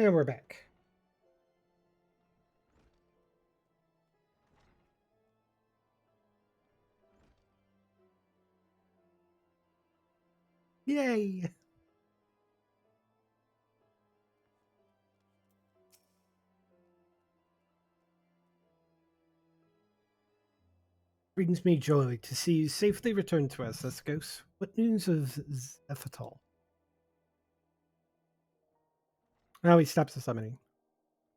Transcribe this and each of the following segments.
And we're back. Yay! Brings me joy to see you safely return to us, Escos. What news of Zephatal? Now he stops the summoning.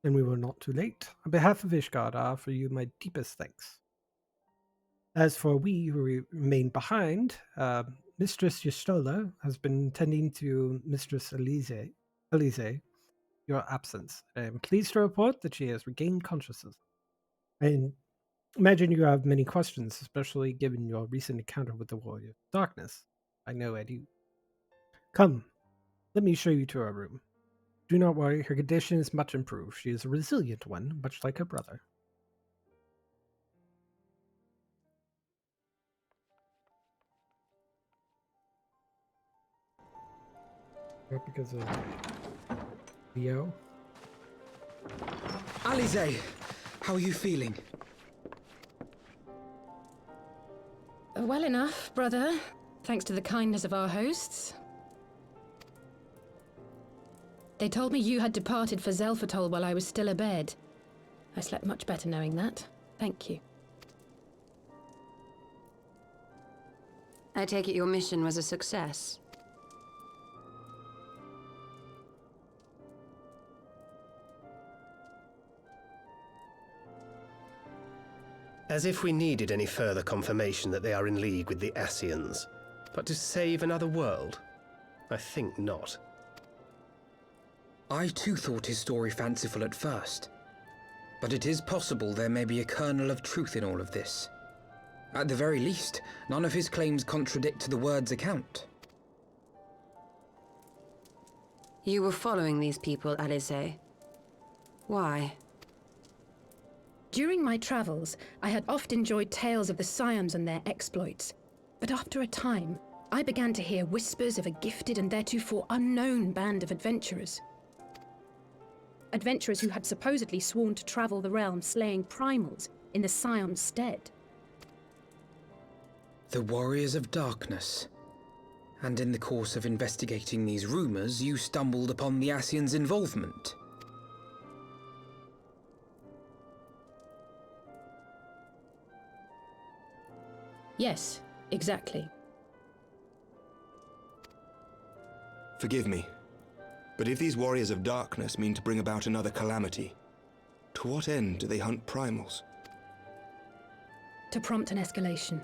And we were not too late. On behalf of Ishgard, I offer you my deepest thanks. As for we who remain behind, Mistress Yestola has been tending to Mistress Elise, your absence. I am pleased to report that she has regained consciousness. I imagine you have many questions, especially given your recent encounter with the Warrior of Darkness. I know I do. Come, let me show you to her room. Do not worry, her condition is much improved. She is a resilient one, much like her brother. Not because of Leo. Alize, how are you feeling? Well enough, brother. Thanks to the kindness of our hosts. They told me you had departed for Zelfatol while I was still abed. I slept much better knowing that. Thank you. I take it your mission was a success. As if we needed any further confirmation that they are in league with the Ascians. But to save another world? I think not. I too thought his story fanciful at first. But it is possible there may be a kernel of truth in all of this. At the very least, none of his claims contradict the word's account. You were following these people, Alize. Why? During my travels, I had oft enjoyed tales of the Scions and their exploits. But after a time, I began to hear whispers of a gifted and theretofore unknown band of adventurers. Adventurers who had supposedly sworn to travel the realm slaying primals in the Scion's stead. The Warriors of Darkness. And in the course of investigating these rumors, you stumbled upon the Ascians' involvement. Yes, exactly. Forgive me, but if these Warriors of Darkness mean to bring about another calamity, to what end do they hunt primals? To prompt an escalation.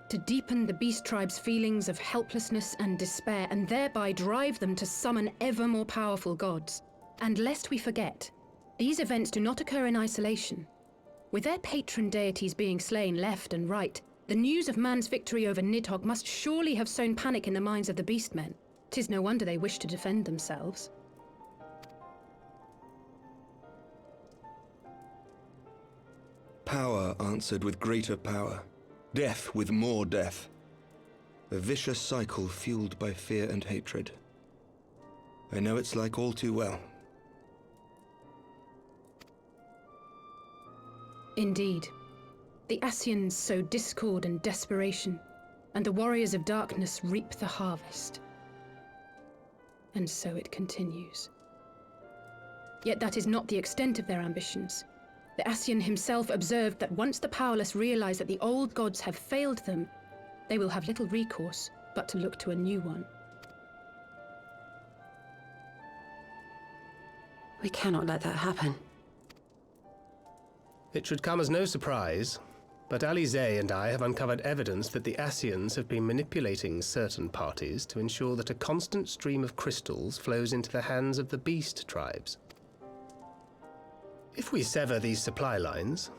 To deepen the beast tribe's feelings of helplessness and despair, and thereby drive them to summon ever more powerful gods. And lest we forget, these events do not occur in isolation. With their patron deities being slain left and right, the news of man's victory over Nidhogg must surely have sown panic in the minds of the beastmen. 'Tis no wonder they wish to defend themselves. Power answered with greater power, death with more death. A vicious cycle fueled by fear and hatred. I know it's like all too well. Indeed. The Ascians sow discord and desperation, and the Warriors of Darkness reap the harvest. And so it continues. Yet that is not the extent of their ambitions. The Ascian himself observed that once the powerless realize that the old gods have failed them, they will have little recourse but to look to a new one. We cannot let that happen. It should come as no surprise, but Alize and I have uncovered evidence that the Ascians have been manipulating certain parties to ensure that a constant stream of crystals flows into the hands of the beast tribes. If we sever these supply lines,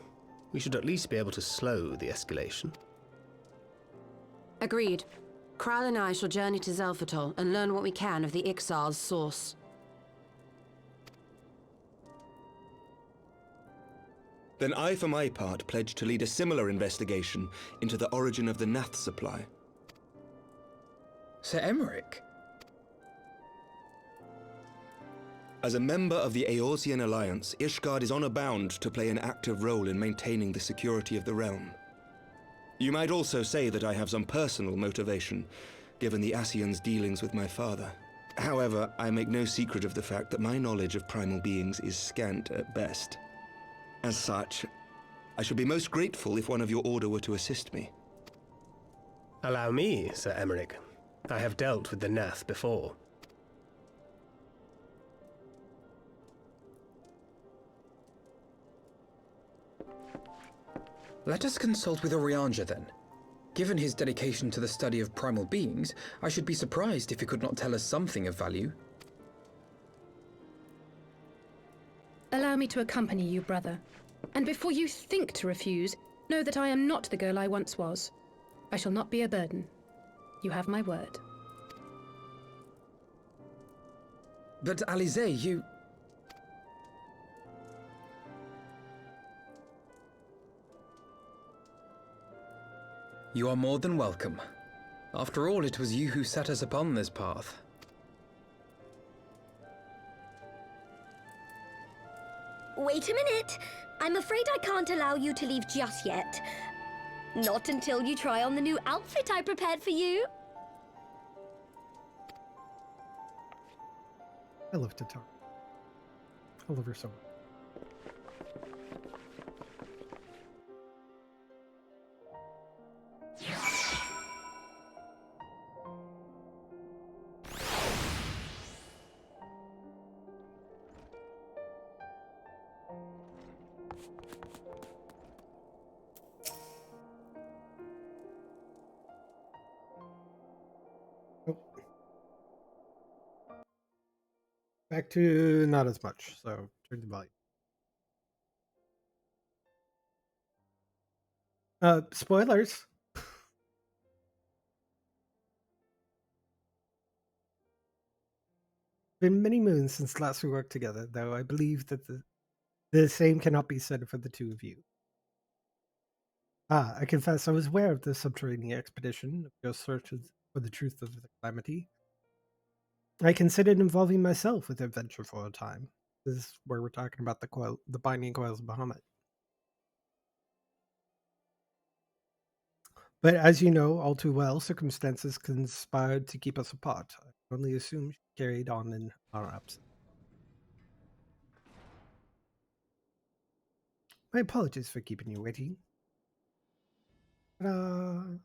we should at least be able to slow the escalation. Agreed. Kral and I shall journey to Zelfatol and learn what we can of the Ixal's source. Then I, for my part, pledge to lead a similar investigation into the origin of the Nath supply. Sir Emmerich? As a member of the Eorzean Alliance, Ishgard is honor-bound to play an active role in maintaining the security of the realm. You might also say that I have some personal motivation, given the Ascians' dealings with my father. However, I make no secret of the fact that my knowledge of primal beings is scant at best. As such, I should be most grateful if one of your order were to assist me. Allow me, Sir Emmerich. I have dealt with the Nath before. Let us consult with Orianja then. Given his dedication to the study of primal beings, I should be surprised if he could not tell us something of value. Allow me to accompany you, brother. And before you think to refuse, know that I am not the girl I once was. I shall not be a burden. You have my word. But Alize, you... You are more than welcome. After all, it was you who set us upon this path. Wait a minute. I'm afraid I can't allow you to leave just yet. Not until you try on the new outfit I prepared for you. I love to talk. I love her so much. Back to not as much, so turn the volume. Spoilers. Been many moons since last we worked together, though I believe that the same cannot be said for the two of you. I confess I was aware of the subterranean expedition, of your searches for the truth of the calamity. I considered involving myself with the adventure for a time. This is where we're talking about the binding coils of Bahamut. But as you know all too well, circumstances conspired to keep us apart. I can only assume she carried on in our absence. My apologies for keeping you waiting. Ta-da!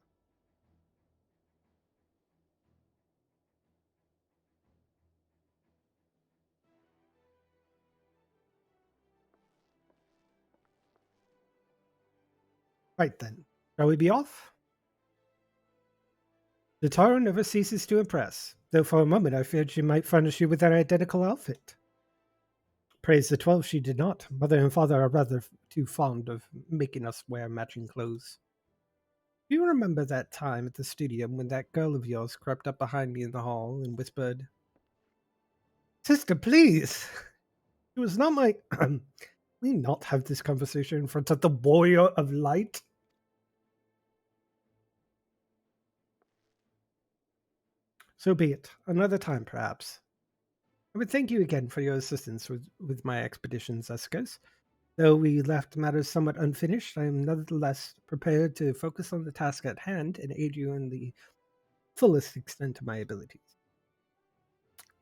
Right then, shall we be off? The Taro never ceases to impress, though for a moment I feared she might furnish you with an identical outfit. Praise the 12 she did not. Mother and father are rather too fond of making us wear matching clothes. Do you remember that time at the studio when that girl of yours crept up behind me in the hall and whispered, "Sister, please! It was not my... we not have this conversation in front of the warrior of light?" So be it. Another time, perhaps. I would thank you again for your assistance with my expeditions, Escas. Though we left matters somewhat unfinished, I am nevertheless prepared to focus on the task at hand and aid you in the fullest extent of my abilities.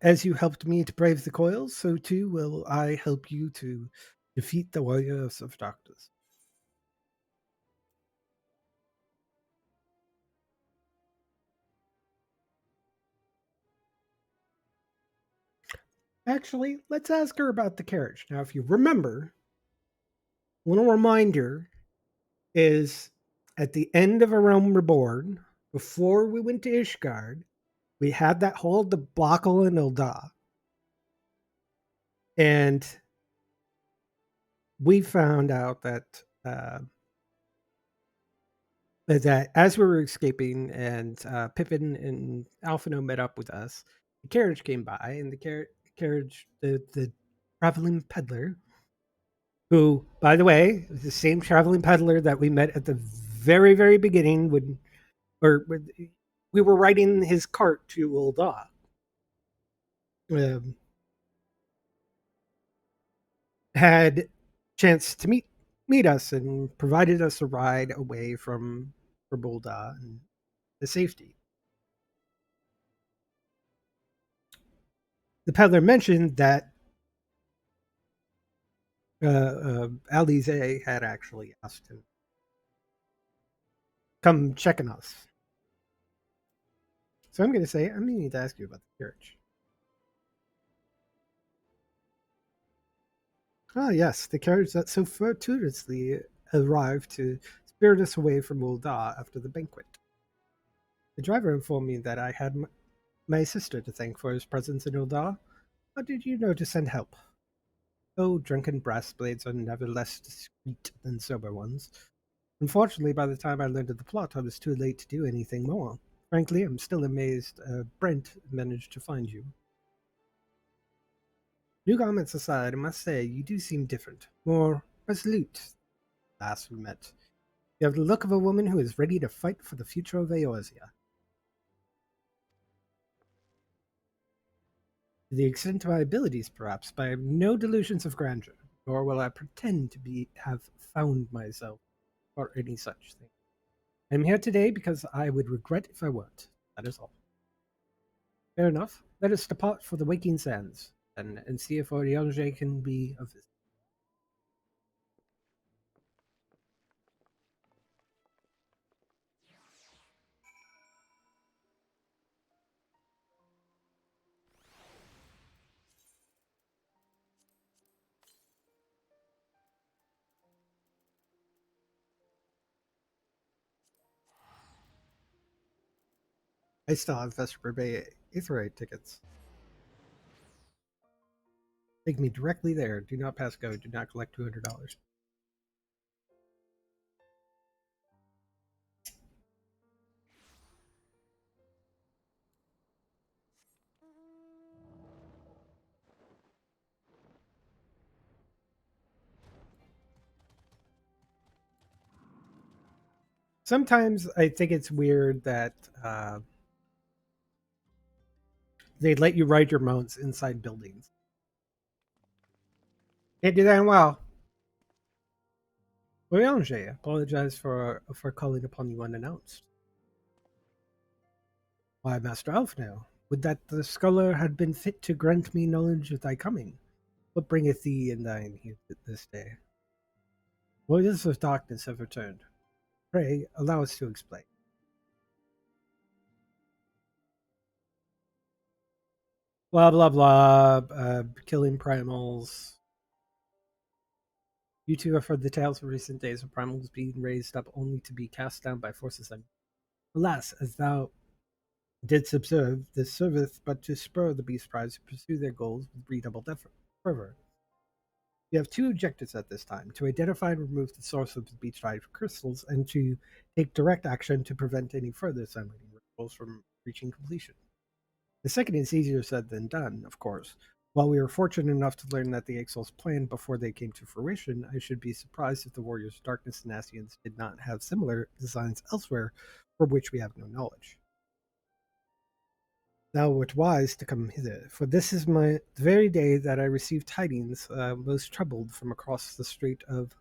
As you helped me to brave the coils, so too will I help you to defeat the warriors of darkness. Actually, let's ask her about the carriage. Now, if you remember, a little reminder is at the end of A Realm Reborn, before we went to Ishgard, we had that whole debacle in Ilda. And we found out that that as we were escaping and Pippin and Alphino met up with us, the carriage came by, and the carriage, the traveling peddler, who, by the way, was the same traveling peddler that we met at the very, very beginning when we were riding his cart to Ul'dah. had chance to meet us and provided us a ride away from Bulda and the safety. The peddler mentioned that Alize had actually asked him come check on us. So I'm going to say I'm going to need to ask you about the carriage. Ah, yes, the carriage that so fortuitously arrived to spirit us away from Ul'dah after the banquet. The driver informed me that I had my sister to thank for his presence in Ul'dah. How did you know to send help? Oh, drunken brass blades are never less discreet than sober ones. Unfortunately, by the time I learned of the plot, I was too late to do anything more. Frankly, I'm still amazed Brent managed to find you. New comments aside, I must say, you do seem different. More resolute. Last we met. You have the look of a woman who is ready to fight for the future of Eorzea. To the extent of my abilities, perhaps, but I have no delusions of grandeur, nor will I pretend to have found myself or any such thing. I am here today because I would regret if I weren't. That is all. Fair enough. Let us depart for the waking sands, and see if Oriange can be of this. I still have Vesper Bay Aetherite tickets. Take me directly there. Do not pass go. Do not collect $200. Sometimes I think it's weird that they let you ride your mounts inside buildings. Can't do that in WoW. Oriange, apologize for calling upon you unannounced. Why, Master Elf now? Would that the scholar had been fit to grant me knowledge of thy coming. What bringeth thee and thine here this day? Warriors of darkness have returned. Pray, allow us to explain. Blah, blah, blah, killing primals. You two have heard the tales of recent days of primals being raised up only to be cast down by forces unknown. Alas, as thou didst observe, this serveth but to spur the beast tribes to pursue their goals with redoubled fervor. You have two objectives at this time: to identify and remove the source of the beast tribe crystals, and to take direct action to prevent any further sunlighting rituals from reaching completion. The second is easier said than done, of course. While we were fortunate enough to learn that the Exils planned before they came to fruition, I should be surprised if the Warriors of Darkness and Ascians did not have similar designs elsewhere for which we have no knowledge. Thou wert wise to come hither, for this is the very day that I received tidings most troubled from across the Strait of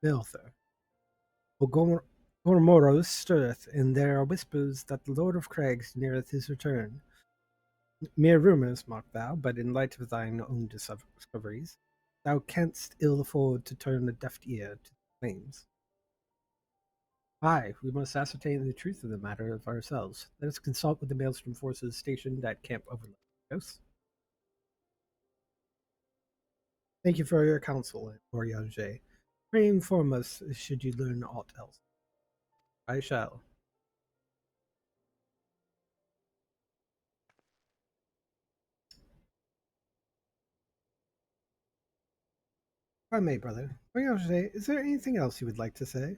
Melther. Gormoros stirreth, and there are whispers that the Lord of Crags neareth his return. Mere rumours, mark thou, but in light of thine own discoveries, thou canst ill afford to turn a deaf ear to the claims. Aye, we must ascertain the truth of the matter of ourselves. Let us consult with the Maelstrom forces stationed at Camp Overlook. Yes? Thank you for your counsel, Oriange. Pray inform us should you learn aught else. I shall. If I may, brother. Oriange, is there anything else you would like to say?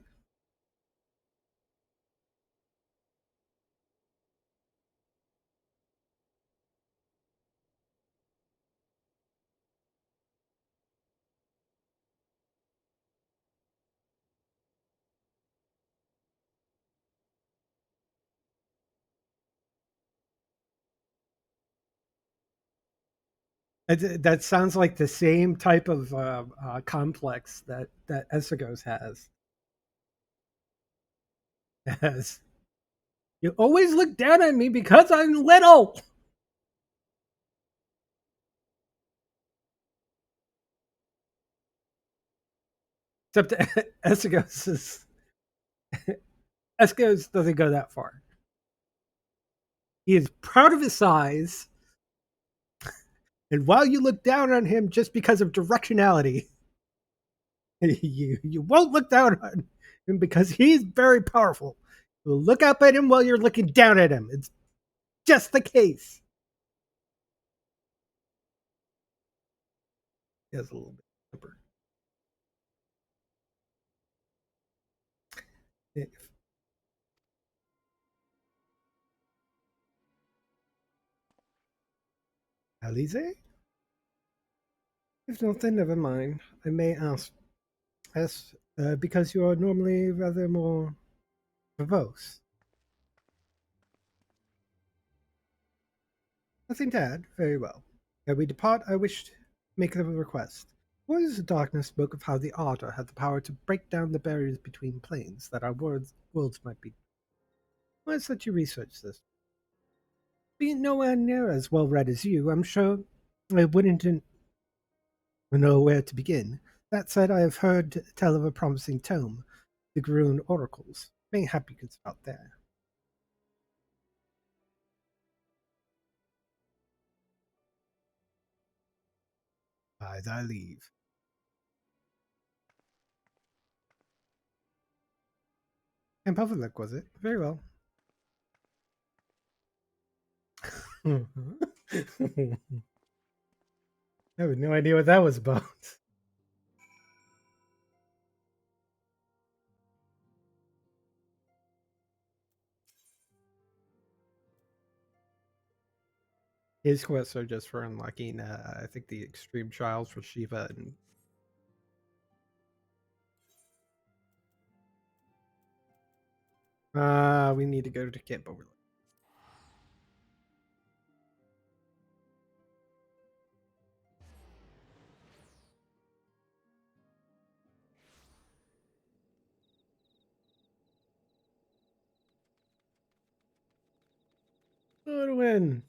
That sounds like the same type of complex that Esagos has. As you always look down at me because I'm little. Except Esagos doesn't go that far. He is proud of his size, and while you look down on him just because of directionality, you won't look down on him because he's very powerful. You'll look up at him while you're looking down at him. It's just the case. He has a little bit of temper. Alize? If not, then never mind. I may ask, because you are normally rather more verbose. Nothing to add. Very well. Ere we depart, I wish to make a request. Warriors of Darkness spoke of how the Order had the power to break down the barriers between planes, that our worlds might be. Why is that you research this? Being nowhere near as well read as you, I'm sure I wouldn't know where to begin. That said, I have heard tell of a promising tome, the Grune Oracles. Mayhap you could start there. By thy leave. And public, was it? Very well. I have no idea what that was about. His quests are just for unlocking, I think, the extreme trials for Shiva and. We need to go to Camp Overlook. Oh, to win.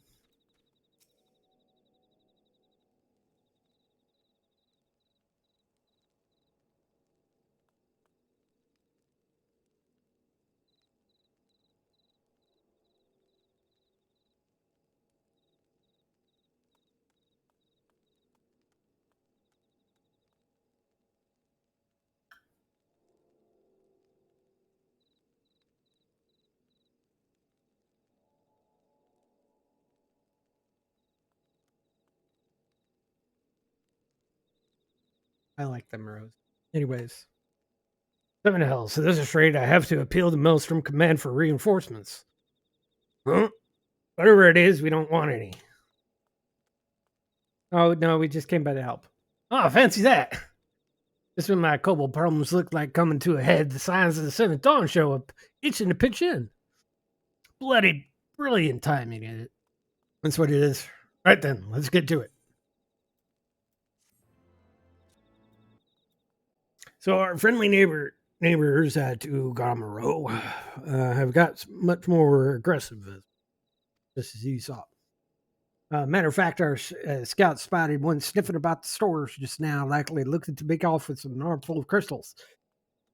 I like them, Rose. Anyways. Seven hell, so this is afraid I have to appeal to Maelstrom Command for reinforcements. Huh? Whatever it is, we don't want any. Oh, no, we just came by to help. Oh, fancy that. Just when my kobold problems look like coming to a head, the signs of the Seventh Dawn show up, itching to pitch in. Bloody brilliant timing in it. That's what it is. Right then, let's get to it. So our friendly neighbors to Gamaro have got much more aggressive, just as you saw. Matter of fact, our scout spotted one sniffing about the stores just now, likely looking to make off with an armful of crystals.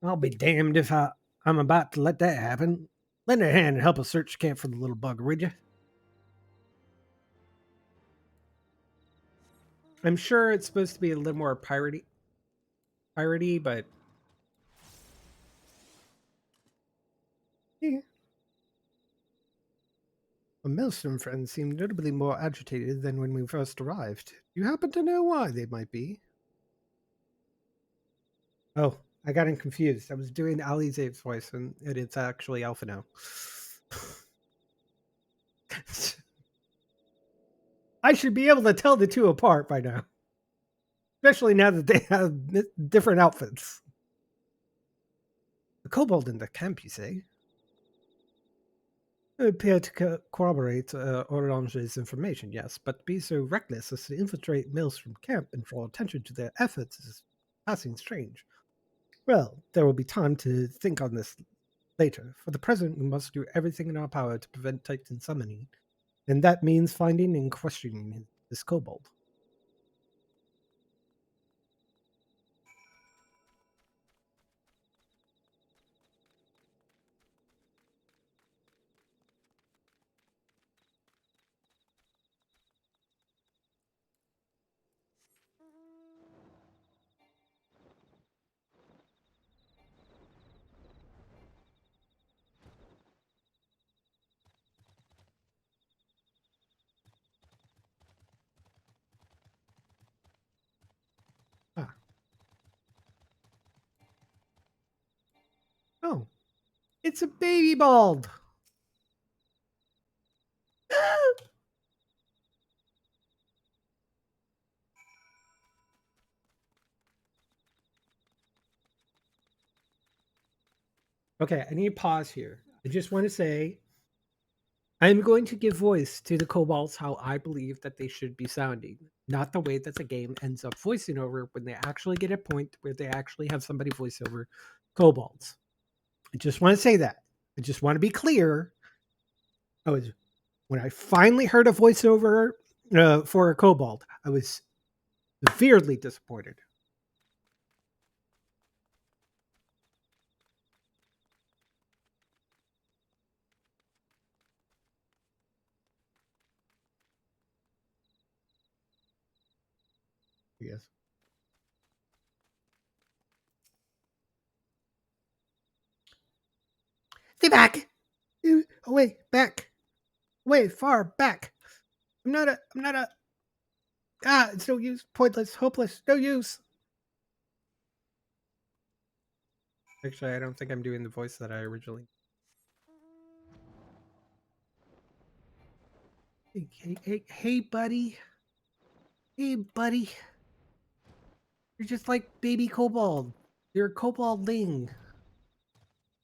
I'll be damned if I'm about to let that happen. Lend a hand and help us search camp for the little bugger, would you? I'm sure it's supposed to be a little more piratey, but yeah. The Maelstrom friends seem notably more agitated than when we first arrived. Do you happen to know why they might be? Oh, I got him confused. I was doing Alize's voice, and it's actually Alpha now. I should be able to tell the two apart by now. Especially now that they have different outfits. The kobold in the camp, you say? appear to corroborate Orange's information, yes, but to be so reckless as to infiltrate mills from camp and draw attention to their efforts is passing strange. Well, there will be time to think on this later. For the present, we must do everything in our power to prevent Titan summoning, and that means finding and questioning this kobold. Ah. Oh, it's a baby bald. Okay, I need to pause here. I just want to say I'm going to give voice to the kobolds how I believe that they should be sounding, not the way that the game ends up voicing over when they actually get a point where they actually have somebody voice over kobolds. I just want to say that. I just want to be clear. I was when I finally heard a voiceover for a kobold, I was severely disappointed. Yes. Stay back. Away, back. Way far back. I'm not a it's no use. Pointless, hopeless, no use. Actually, I don't think I'm doing the voice that I originally. Hey, buddy. Hey, buddy. You're just like baby kobold. You're a koboldling.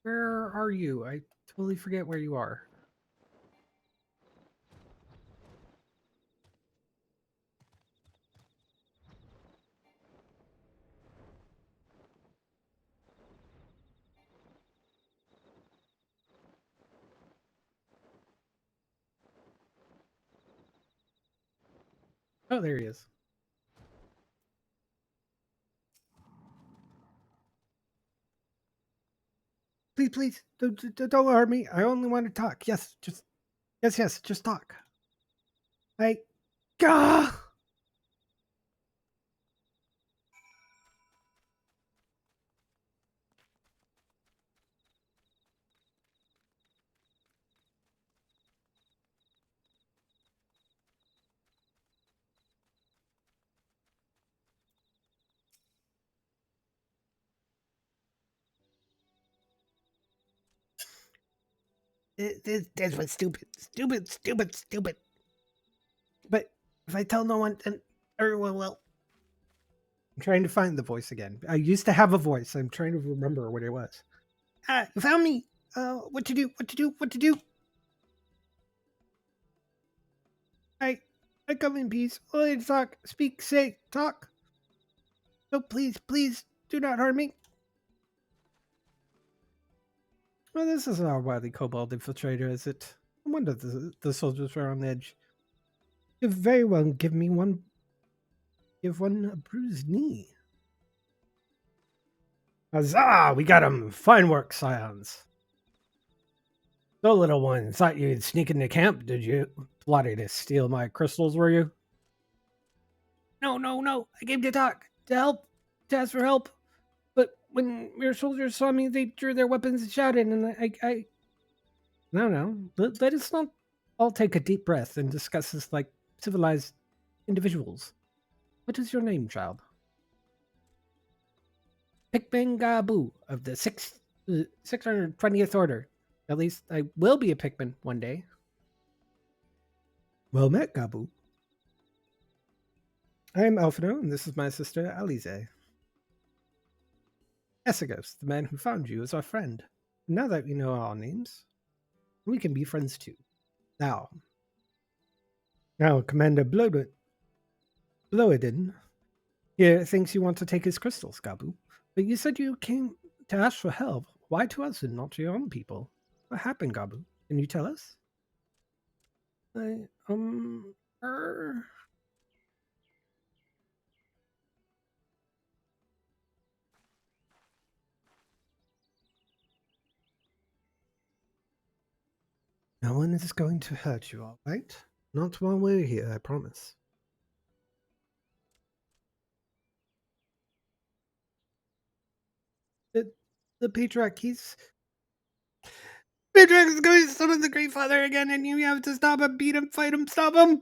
Where are you? I totally forget where you are. Oh, there he is. Please, don't hurt me. I only want to talk. Yes, just talk. I, gah! This was stupid. But if I tell no one, then everyone will. I'm trying to find the voice again. I used to have a voice. I'm trying to remember what it was. Ah, you found me. What to do? What to do? I come in peace. Only to talk. Speak, say, talk. No, please, do not harm me. Well, this is our wily kobold infiltrator, is it? No wonder the soldiers were on edge. You very well give one a bruised knee. Huzzah! We got him! Fine work, scions. So, little one, thought you'd sneak into camp, did you? Plotting to steal my crystals, were you? No. I came to talk, to help, to ask for help. But when your soldiers saw me, they drew their weapons and shouted, and I... No. Let us not all take a deep breath and discuss this like civilized individuals. What is your name, child? Pikmin Gabu of the 620th Order. At least I will be a Pikmin one day. Well met, Gabu. I am Alphino, and this is my sister, Alize. Esagos, the man who found you, is our friend. Now that we know our names, We can be friends too. Now, Commander Bloedin here thinks you want to take his crystals, Gabu. But you said you came to ask for help. Why to us and not to your own people? What happened, Gabu? Can you tell us? I, er... No one is going to hurt you, all right? Not while we're here, I promise. The Patriarch, Patriarch is going to summon the Great Father again, and you have to stop him, beat him, fight him, stop him!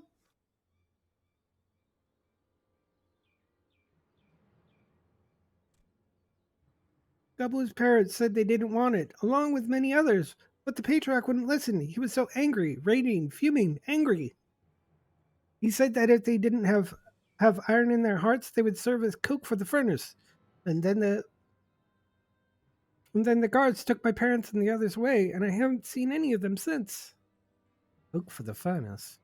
Gabu's parents said they didn't want it, along with many others, but the Patriarch wouldn't listen. He was so angry, raging, fuming, angry. He said that if they didn't have iron in their hearts, they would serve as coke for the furnace. And then the guards took my parents and the others away, and I haven't seen any of them since. Coke for the furnace.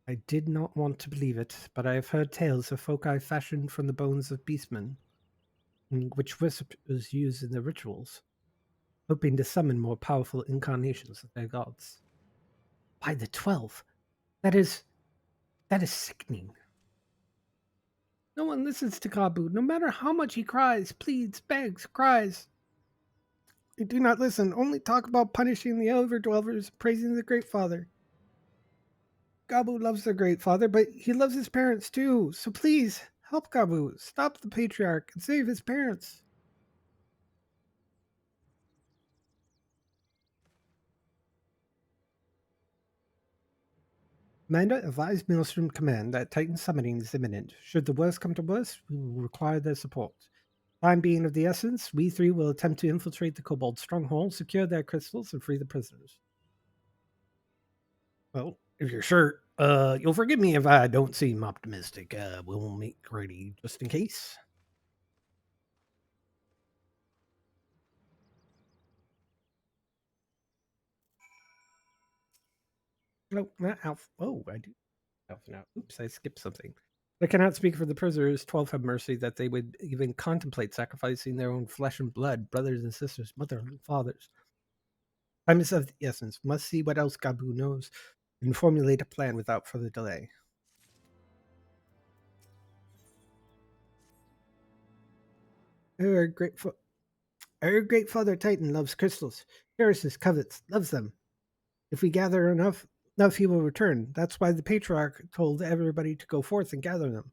I did not want to believe it, but I have heard tales of foci fashioned from the bones of beastmen, which was used in the rituals, hoping to summon more powerful incarnations of their gods. By the 12, that is sickening. No one listens to Gabu, no matter how much he cries, pleads, begs, cries. They do not listen, only talk about punishing the Overdwellers, praising the Great Father. Gabu loves the Great Father, but he loves his parents too, so please, help Gabu, stop the Patriarch, and save his parents. Amanda, advise Maelstrom Command that Titan summoning is imminent. Should the worst come to worst, we will require their support. Time being of the essence, we three will attempt to infiltrate the Kobold stronghold, secure their crystals, and free the prisoners. Well, if you're sure, you'll forgive me if I don't seem optimistic. We'll make ready just in case. No, not Alf. Oh, I do. Alf now. Oops, I skipped something. I cannot speak for the prisoners. 12 have mercy that they would even contemplate sacrificing their own flesh and blood, brothers and sisters, mother and fathers. Time is of the essence. Must see what else Gabu knows and formulate a plan without further delay. Our great father Titan loves crystals. Cherishes, covets, loves them. If we gather enough, he will return. That's why the Patriarch told everybody to go forth and gather them.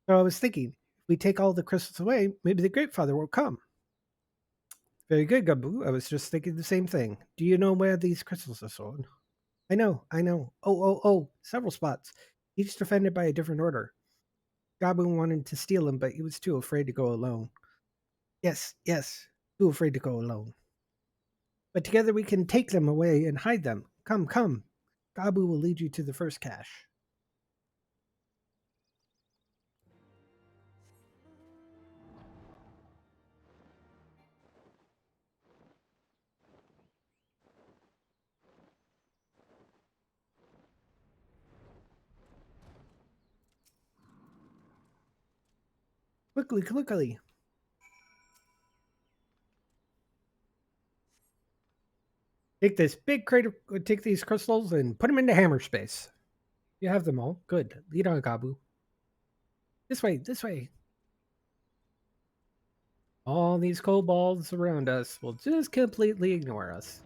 So I was thinking, if we take all the crystals away, maybe the Great Father will come. Very good, Gabu. I was just thinking the same thing. Do you know where these crystals are stored? I know. Oh, several spots, each defended by a different order. Gabu wanted to steal them, but he was too afraid to go alone. Yes, too afraid to go alone. But together we can take them away and hide them. Come. Gabu will lead you to the first cache. Quickly. Take this big crate take these crystals and put them into hammer space. You have them all. Good. Lead on, Gabu. This way. All these kobolds around us will just completely ignore us.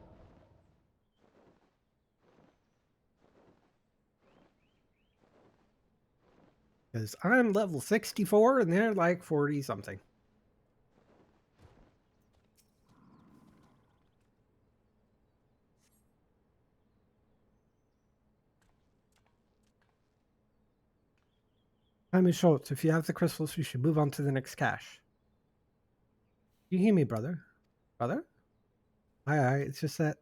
Because I'm level 64 and they're like 40 something. Time is short. If you have the crystals, we should move on to the next cache. You hear me, brother? Brother? Aye, it's just that.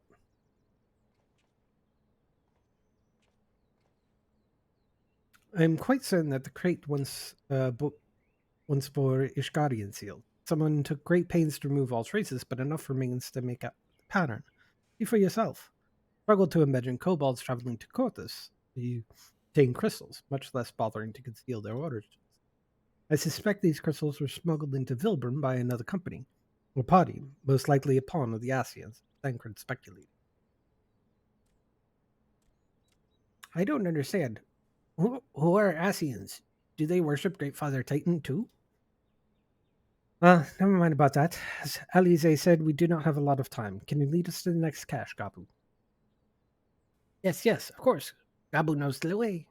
I'm quite certain that the crate once bore Ishgarian seal. Someone took great pains to remove all traces, but enough remains to make up the pattern. See for yourself. Struggle to imagine kobolds traveling to Corthus to obtain crystals, much less bothering to conceal their origins. I suspect these crystals were smuggled into Vilbrum by another company, or party, most likely a pawn of the Asians, Thancred speculated. I don't understand. Who are Asians? Do they worship Great Father Titan too? Never mind about that. As Alize said, we do not have a lot of time. Can you lead us to the next cache, Gabu? Yes, of course. Gabu knows the way.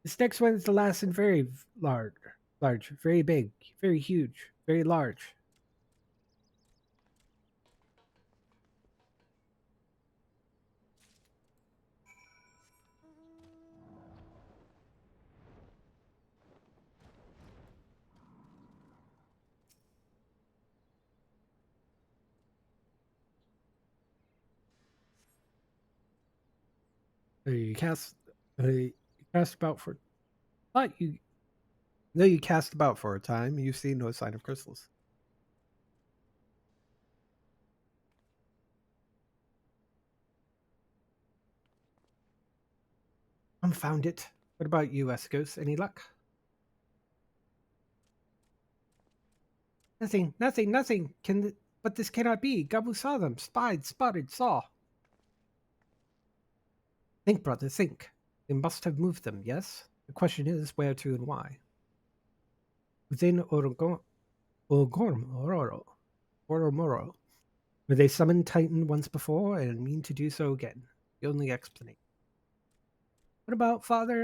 This next one is the last and very large, very big, very huge, very large. You cast, you cast about for. Thought you. No, you cast about for a time. You see no sign of crystals. Found it. What about you, Eskos? Any luck? Nothing. But this cannot be. Gabu saw them. Spied, spotted, saw. Think, brother, think. They must have moved them, yes? The question is where to and why. Within Oromoro, where they summoned Titan once before and mean to do so again. The only explanation. What about mother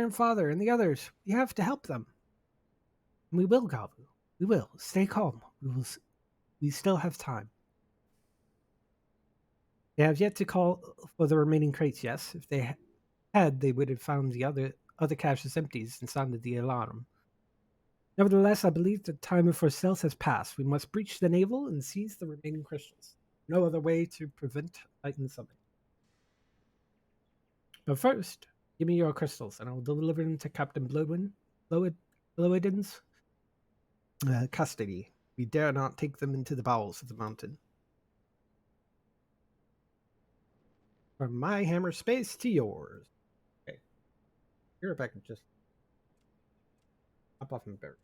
and father and the others? We have to help them. And we will, Gabu. We will. Stay calm. We still have time. They have yet to call for the remaining crates, yes? If they had, they would have found the other caches empty and sounded the alarm. Nevertheless, I believe the time for stealth has passed. We must breach the navel and seize the remaining crystals. No other way to prevent Titan summoning. But first, give me your crystals, and I will deliver them to Captain Blowidin's custody. We dare not take them into the bowels of the mountain. From my hammer space to yours. Okay. Here, if I can just hop off my bear.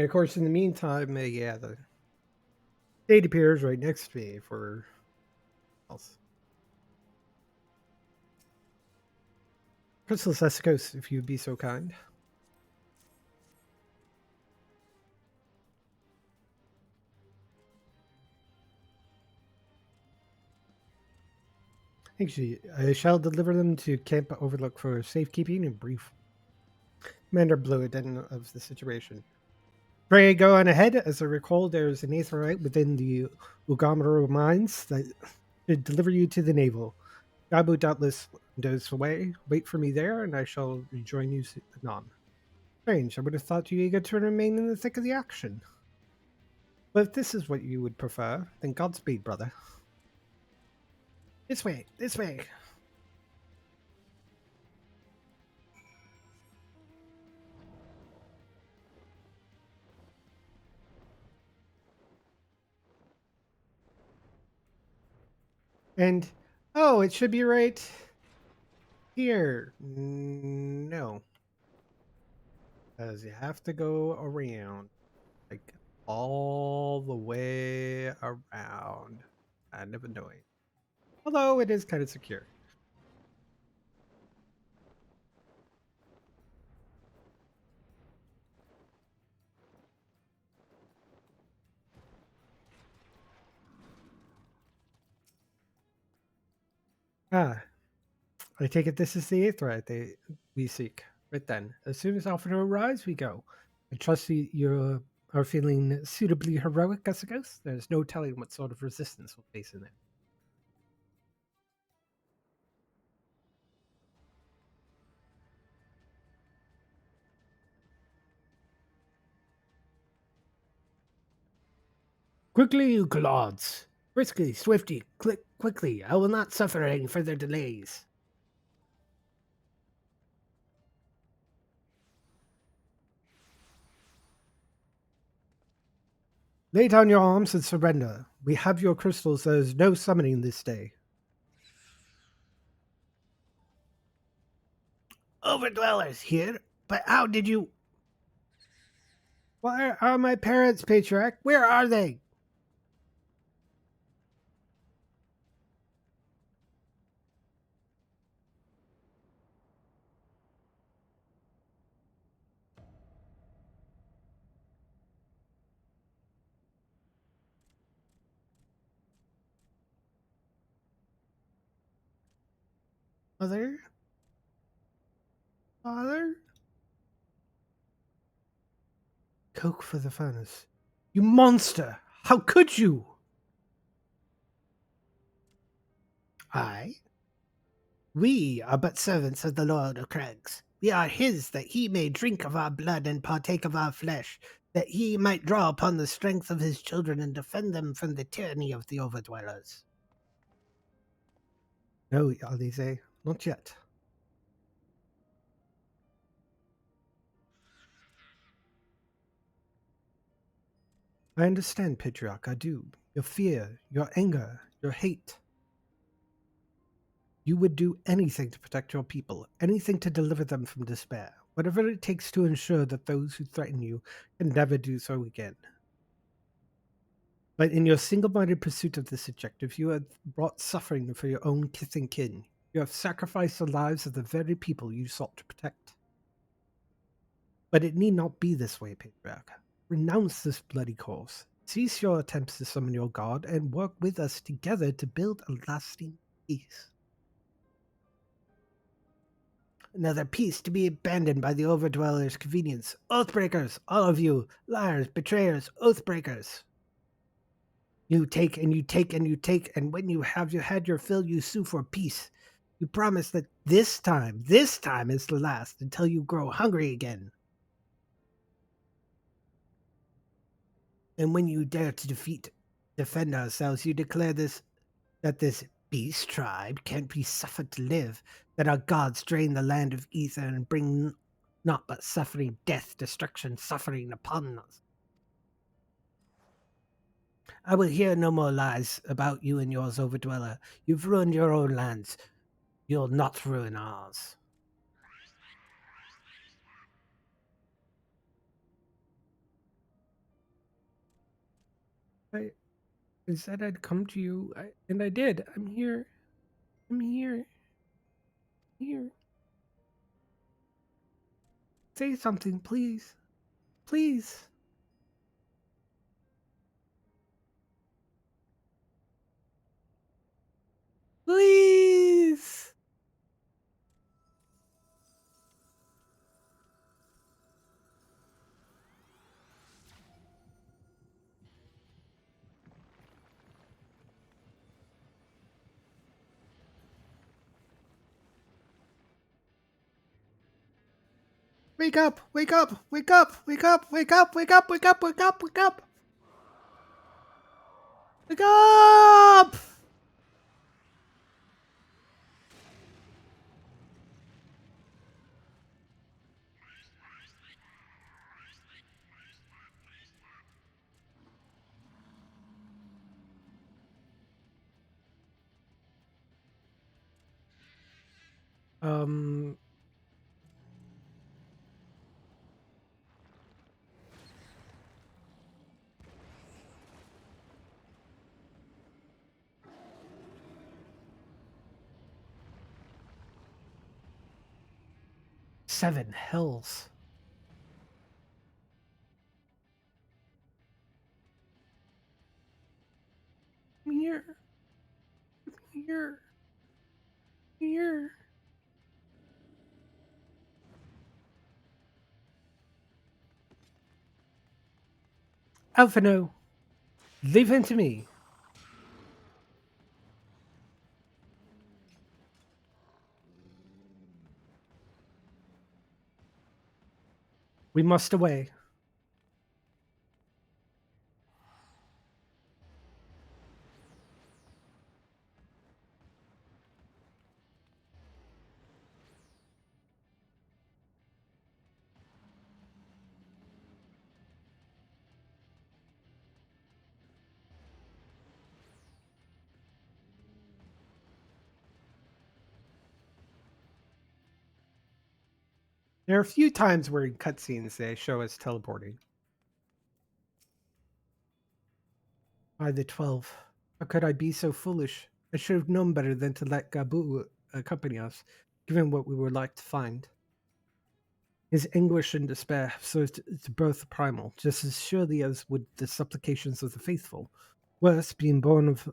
And of course, in the meantime, yeah, the date appears right next to me for else. Crystal Sesicos, if you'd be so kind. Actually, I shall deliver them to Camp Overlook for safekeeping and brief commander Bluiden of the situation. Pray go on ahead. As I recall, there's an aetherite within the Ugamaro mines that should deliver you to the naval. Gabu doubtless goes away. Wait for me there, and I shall rejoin you anon. Strange, I would have thought you eager to remain in the thick of the action. But if this is what you would prefer, then Godspeed, brother. This way, this way. And, oh, it should be right here. No. Because you have to go around. Like, all the way around. Kind of annoying. Although it is kind of secure. Ah, I take it this is the aetherite we seek. Right then, as soon as Alpha arrives, we go. I trust you are feeling suitably heroic, Gusagos. There's no telling what sort of resistance we'll face in there. Quickly, you clods! Briskly, swiftly, quickly. I will not suffer any further delays. Lay down your arms and surrender. We have your crystals. There is no summoning this day. Overdwellers here? But how did you... Where are my parents, Patriarch? Where are they? Mother? Father? Coke for the furnace. You monster! How could you? I? We are but servants of the Lord of Crags. We are his, that he may drink of our blood and partake of our flesh, that he might draw upon the strength of his children and defend them from the tyranny of the overdwellers. No, Alize, not yet. I understand, Patriarch, I do. Your fear, your anger, your hate. You would do anything to protect your people, anything to deliver them from despair, whatever it takes to ensure that those who threaten you can never do so again. But in your single-minded pursuit of this objective, you have brought suffering for your own kith and kin. You have sacrificed the lives of the very people you sought to protect. But it need not be this way, Patriarch. Renounce this bloody course. Cease your attempts to summon your god and work with us together to build a lasting peace. Another peace to be abandoned by the overdwellers' convenience. Oathbreakers, all of you, liars, betrayers, oathbreakers. You take and you take and you take, and when you have had your fill, you sue for peace. You promise that this time is the last until you grow hungry again. And when you dare to defend ourselves, you declare that this beast tribe can't be suffered to live, that our gods drain the land of ether and bring not but suffering, death, destruction, suffering upon us. I will hear no more lies about you and yours, Overdweller. You've ruined your own lands. You'll not ruin ours. I said I'd come to you, and I did. I'm here. I'm here. Here. Say something, please. Please. Please. Wake up! Wake up! Wake up! Wake up! Wake up! Wake up! Wake up! Wake up! Wake up! Wake up! Um, 7 hells. I'm here. I'm here. Here. Alphino, leave him to me. We must away. There are a few times where in cutscenes they show us teleporting. By the 12. How could I be so foolish? I should have known better than to let Gabu accompany us, given what we were like to find. His anguish and despair have served to birth the primal, just as surely as would the supplications of the faithful. Worse, being born of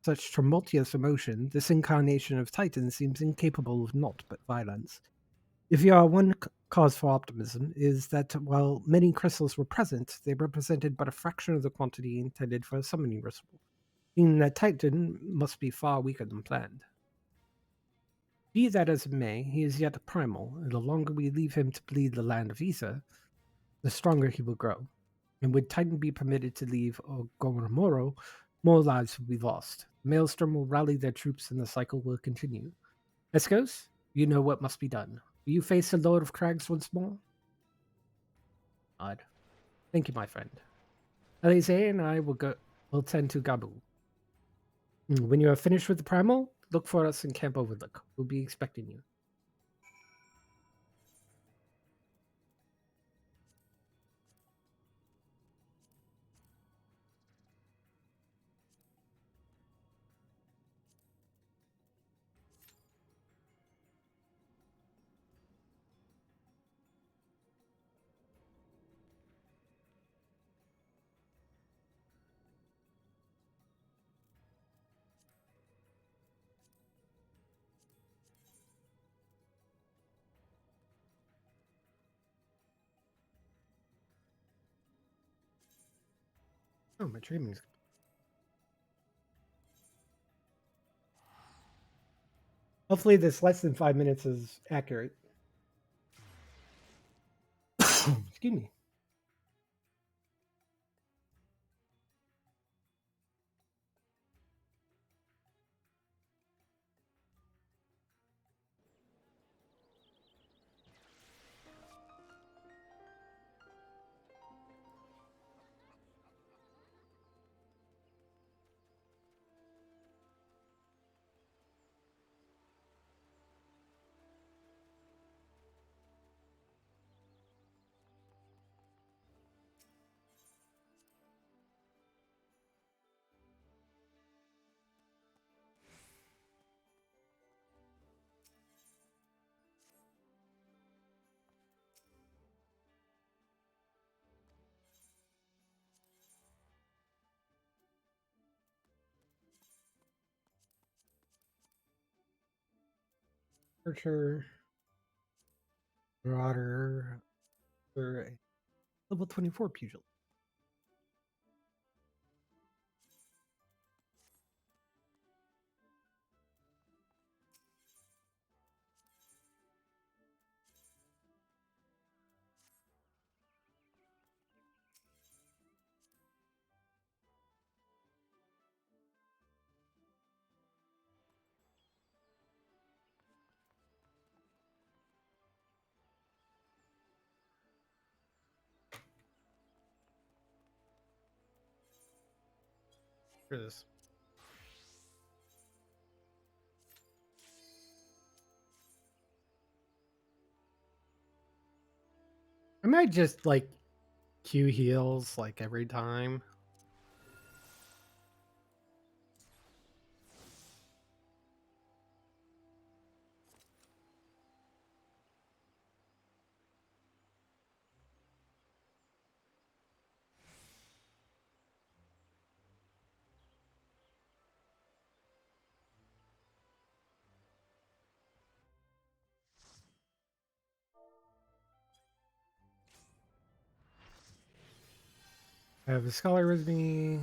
such tumultuous emotion, this incarnation of Titan seems incapable of naught but violence. If you are one cause for optimism, is that while many crystals were present, they represented but a fraction of the quantity intended for a summoning ritual, meaning that Titan must be far weaker than planned. Be that as it may, he is yet a primal, and the longer we leave him to bleed the land of Ether, the stronger he will grow. And would Titan be permitted to leave Ogoromoro, more lives will be lost. Maelstrom will rally their troops and the cycle will continue. Escos, you know what must be done. Will you face the Lord of Crags once more? Odd. Thank you, my friend. Alize and I will tend to Gabu. When you are finished with the primal, look for us in Camp Overlook. We'll be expecting you. Oh, my dreaming's. Hopefully, this less than 5 minutes is accurate. Excuse me. Archer, Marauder, or a level 24 Pugil. For this. I might just like Q heals like every time. I have a scholar with me.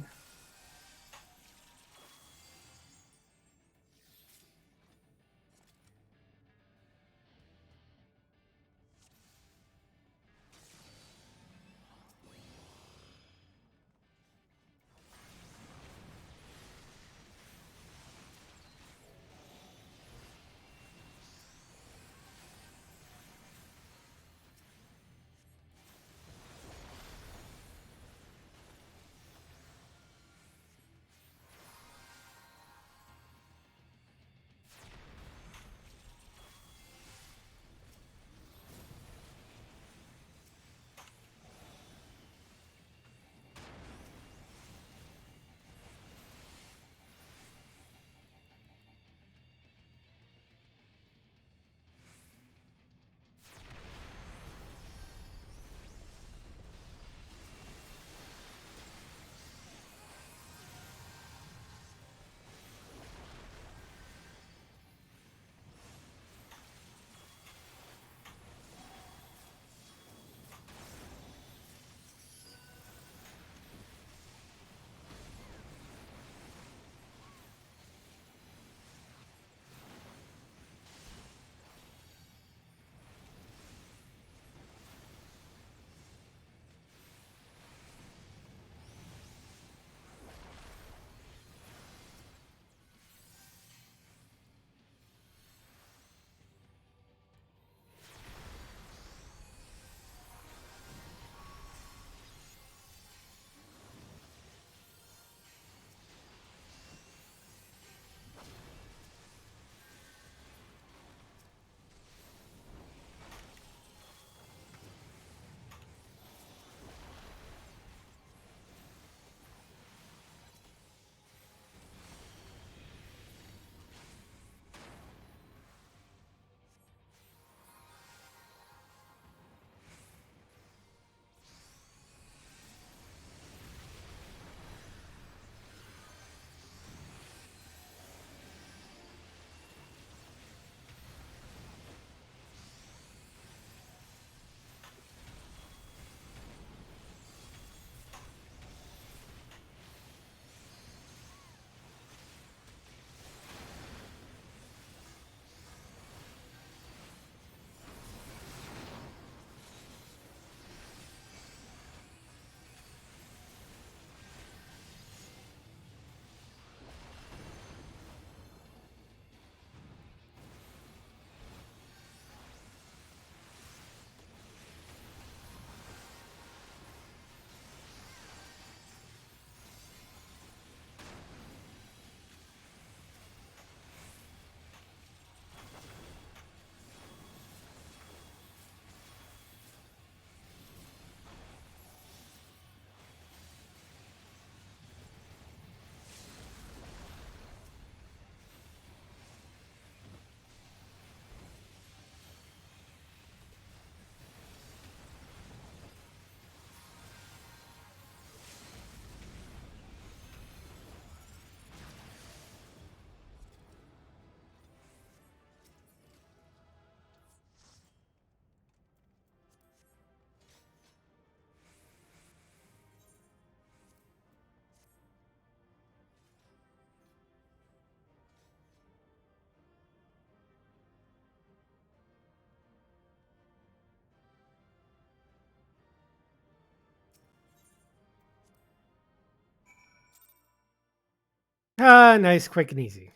Ah, nice, quick, and easy.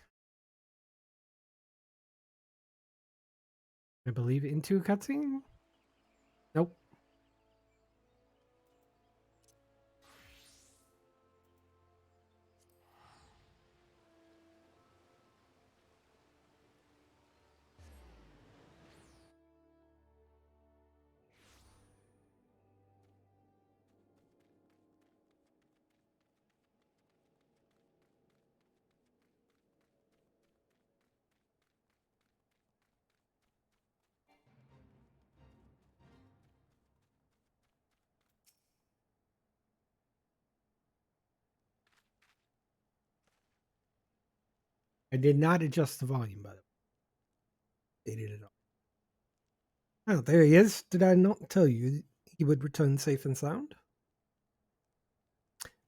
I believe into a cutscene? Nope. I did not adjust the volume, but they did it all. Oh, there he is. Did I not tell you he would return safe and sound?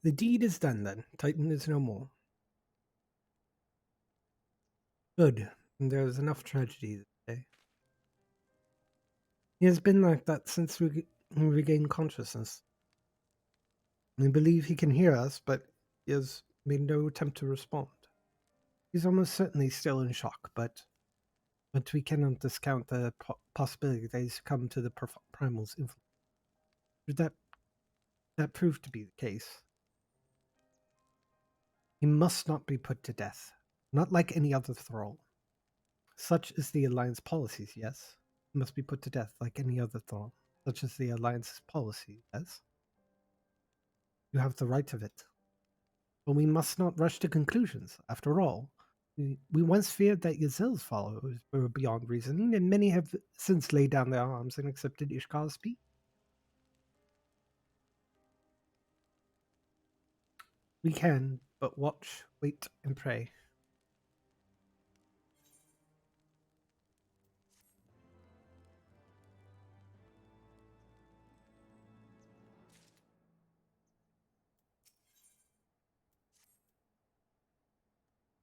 The deed is done then. Titan is no more. Good. And there's enough tragedy today. He has been like that since we regained consciousness. We believe he can hear us, but he has made no attempt to respond. He's almost certainly still in shock, but we cannot discount the possibility that he's come to the primal's influence. Should that prove to be the case, he must not be put to death, not like any other thrall. Such is the Alliance policies, yes. He must be put to death like any other thrall. Such is the Alliance's policy, yes. You have the right of it. But we must not rush to conclusions. After all, we once feared that Yazil's followers were beyond reasoning, and many have since laid down their arms and accepted Ishkar's plea. We can but watch, wait, and pray.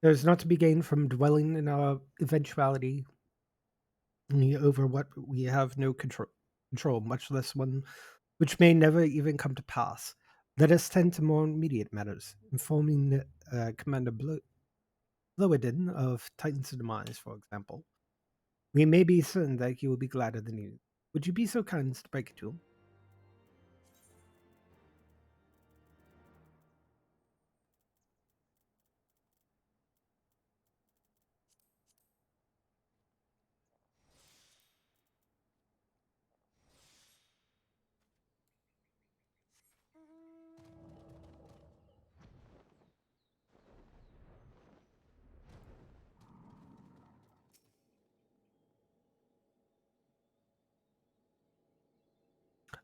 There is not to be gained from dwelling in our eventuality over what we have no control, much less one which may never even come to pass. Let us tend to more immediate matters, informing Commander Blowden of Titan's demise, for example. We may be certain that he will be glad of the news. Would you be so kind as to break it to him?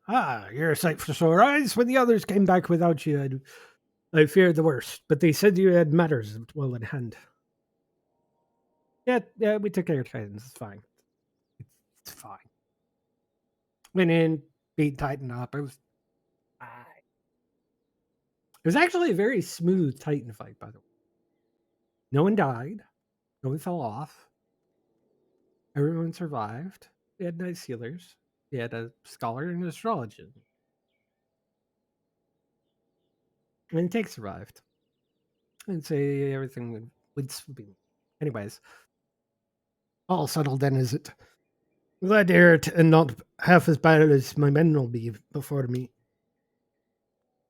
Ah, you're a sight for sore eyes. When the others came back without you, I feared the worst, but they said you had matters well in hand. Yeah, we took care of Titans. It's fine. It's fine. Went in, beat Titan up. Fine. It was actually a very smooth Titan fight, by the way. No one died. No one fell off. Everyone survived. They had nice healers. They had a scholar and an astrologer. And Take survived. And say everything would swooping. Anyways, all settled then, is it? Glad to hear it, and not half as bad as my men will be before me.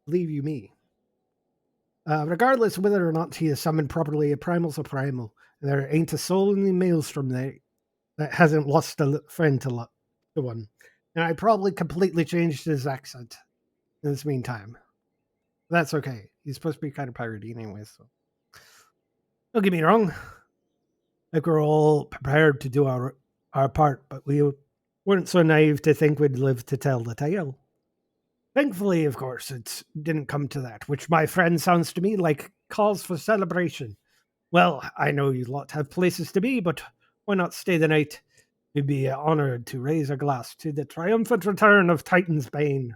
Believe you me. Regardless of whether or not he is summoned properly, a primal's a primal. There ain't a soul in the maelstrom there that hasn't lost a friend to one. And I probably completely changed his accent in this meantime. That's okay. He's supposed to be kind of piratey anyway, so. Don't get me wrong. I think we're all prepared to do our part, but we weren't so naive to think we'd live to tell the tale. Thankfully, of course, it didn't come to that, which, my friend, sounds to me like cause for celebration. Well, I know you lot have places to be, but why not stay the night? We'd be honored to raise a glass to the triumphant return of Titan's Bane.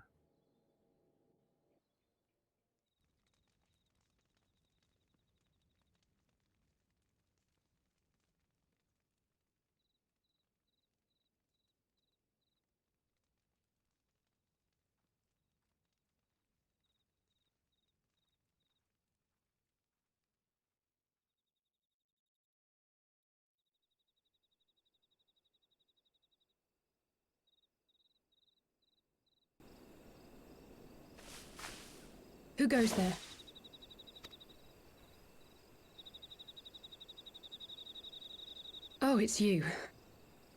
Who goes there? Oh, it's you.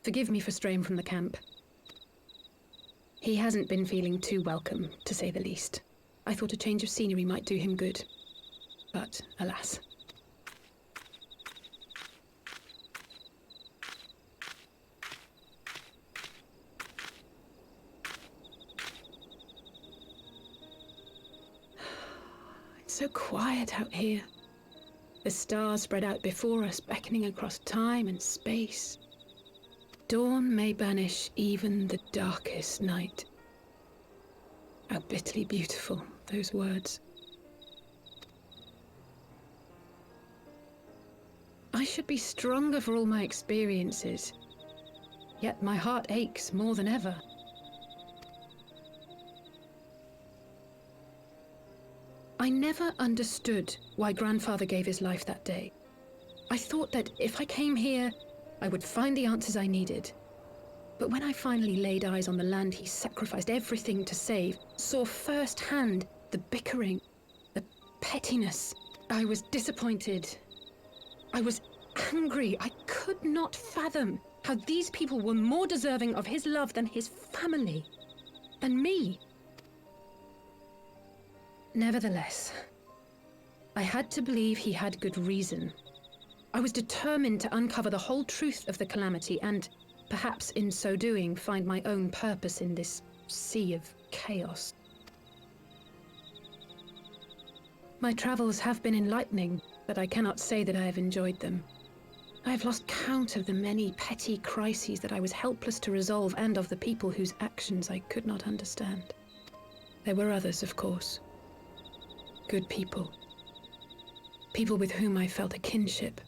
Forgive me for straying from the camp. He hasn't been feeling too welcome, to say the least. I thought a change of scenery might do him good. But, alas. It's so quiet out here. The stars spread out before us, beckoning across time and space. Dawn may banish even the darkest night. How bitterly beautiful, those words. I should be stronger for all my experiences, yet my heart aches more than ever. I never understood why Grandfather gave his life that day. I thought that if I came here, I would find the answers I needed. But when I finally laid eyes on the land he sacrificed everything to save, saw firsthand the bickering, the pettiness, I was disappointed. I was angry. I could not fathom how these people were more deserving of his love than his family, than me. Nevertheless, I had to believe he had good reason. I was determined to uncover the whole truth of the calamity and, perhaps in so doing, find my own purpose in this sea of chaos. My travels have been enlightening, but I cannot say that I have enjoyed them. I have lost count of the many petty crises that I was helpless to resolve and of the people whose actions I could not understand. There were others, of course. Good people. People with whom I felt a kinship,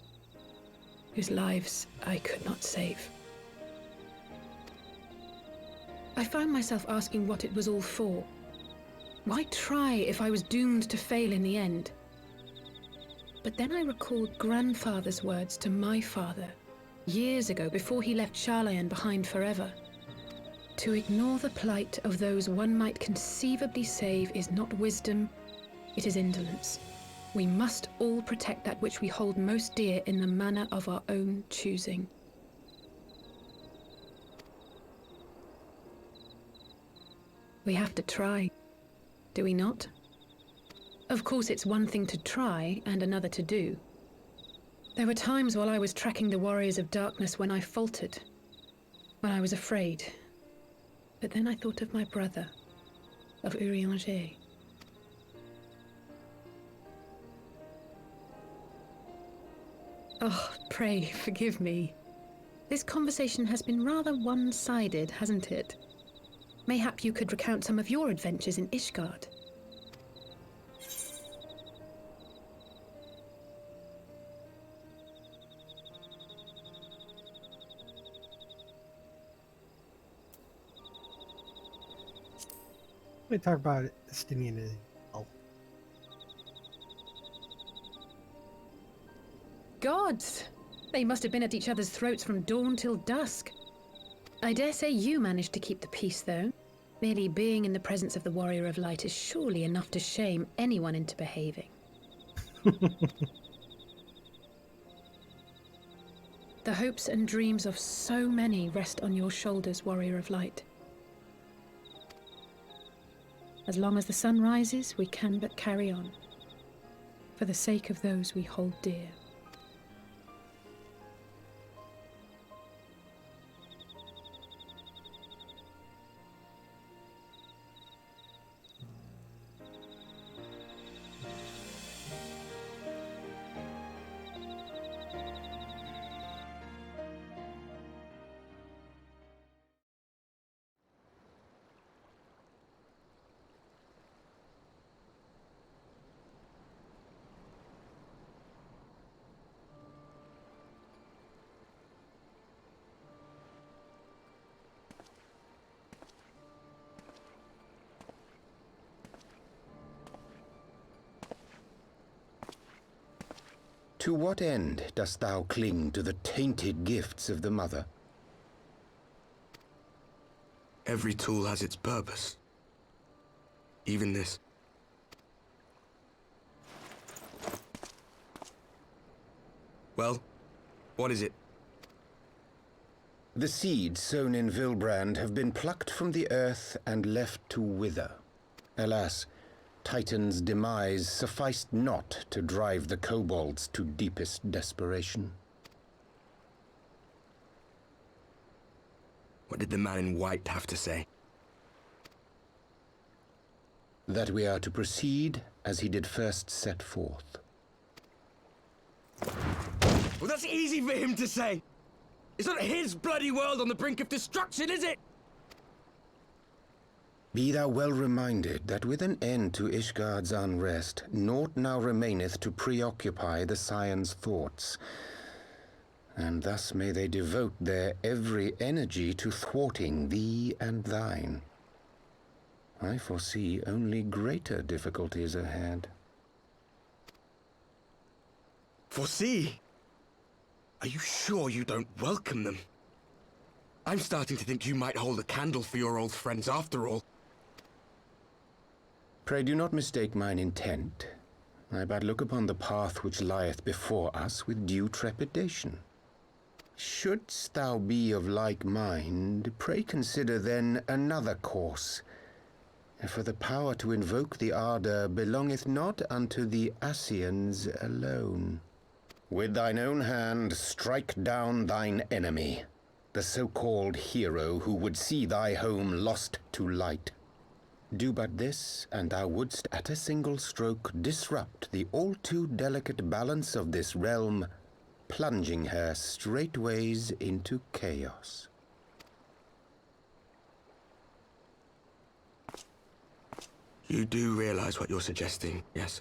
whose lives I could not save. I found myself asking what it was all for. Why try if I was doomed to fail in the end? But then I recalled Grandfather's words to my father, years ago before he left Charlayan behind forever. To ignore the plight of those one might conceivably save is not wisdom, it is indolence. We must all protect that which we hold most dear in the manner of our own choosing. We have to try, do we not? Of course, it's one thing to try and another to do. There were times while I was tracking the warriors of darkness when I faltered, when I was afraid. But then I thought of my brother, of Urianger. Oh, pray forgive me. This conversation has been rather one-sided, hasn't it? Mayhap you could recount some of your adventures in Ishgard. We talk about Estinian as well. Gods! They must have been at each other's throats from dawn till dusk. I dare say you managed to keep the peace, though. Merely being in the presence of the Warrior of Light is surely enough to shame anyone into behaving. The hopes and dreams of so many rest on your shoulders, Warrior of Light. As long as the sun rises, we can but carry on, for the sake of those we hold dear. To what end dost thou cling to the tainted gifts of the Mother? Every tool has its purpose. Even this. Well, what is it? The seeds sown in Vilbrand have been plucked from the earth and left to wither. Alas, Titan's demise sufficed not to drive the kobolds to deepest desperation. What did the man in white have to say? That we are to proceed as he did first set forth. Well, that's easy for him to say! It's not his bloody world on the brink of destruction, is it? Be thou well reminded that with an end to Ishgard's unrest, naught now remaineth to preoccupy the Scion's thoughts, and thus may they devote their every energy to thwarting thee and thine. I foresee only greater difficulties ahead. Foresee? Are you sure you don't welcome them? I'm starting to think you might hold a candle for your old friends after all. Pray do not mistake mine intent. I but look upon the path which lieth before us with due trepidation. Shouldst thou be of like mind, pray consider then another course. For the power to invoke the ardor belongeth not unto the Ascians alone. With thine own hand strike down thine enemy, the so-called hero who would see thy home lost to light. Do but this, and thou wouldst at a single stroke disrupt the all-too-delicate balance of this realm, plunging her straightways into chaos. You do realize what you're suggesting, yes?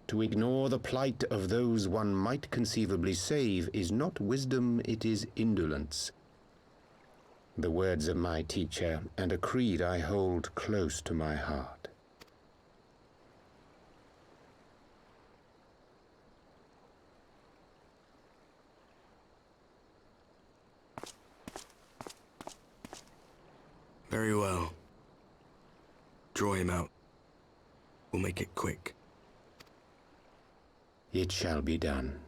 To ignore the plight of those one might conceivably save is not wisdom, it is indolence. The words of my teacher, and a creed I hold close to my heart. Very well. Draw him out. We'll make it quick. It shall be done.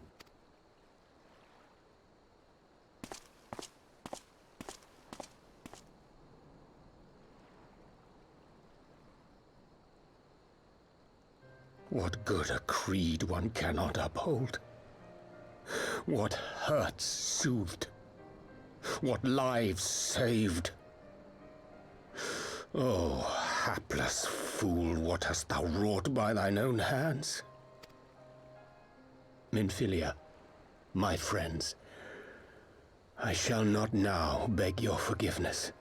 What good a creed one cannot uphold? What hurts soothed? What lives saved? Oh, hapless fool, what hast thou wrought by thine own hands? Minfilia, my friends, I shall not now beg your forgiveness.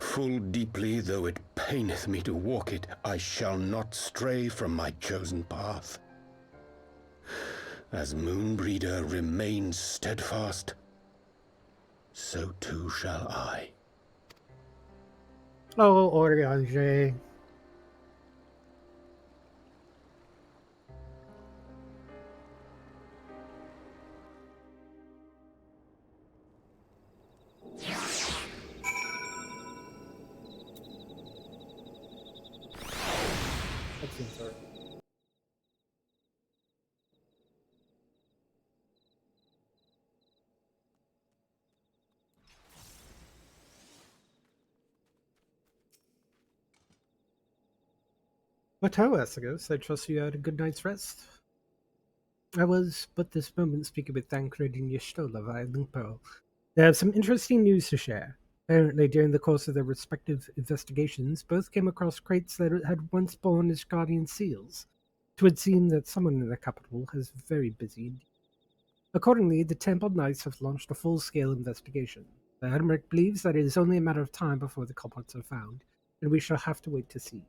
Full deeply though it paineth me to walk it, I shall not stray from my chosen path. As Moonbreeder remains steadfast, so too shall I. Oh, Oriange. That seems right. But how, Esagos? I trust you had a good night's rest. I was but this moment speaking with Thancred and Y'shtola via Lingpo. They have some interesting news to share. Apparently, during the course of their respective investigations, both came across crates that had once borne as guardian seals. It would seem that someone in the capital is very busy. Accordingly, the Temple Knights have launched a full-scale investigation. The Admirate believes that it is only a matter of time before the culprits are found, and we shall have to wait to see.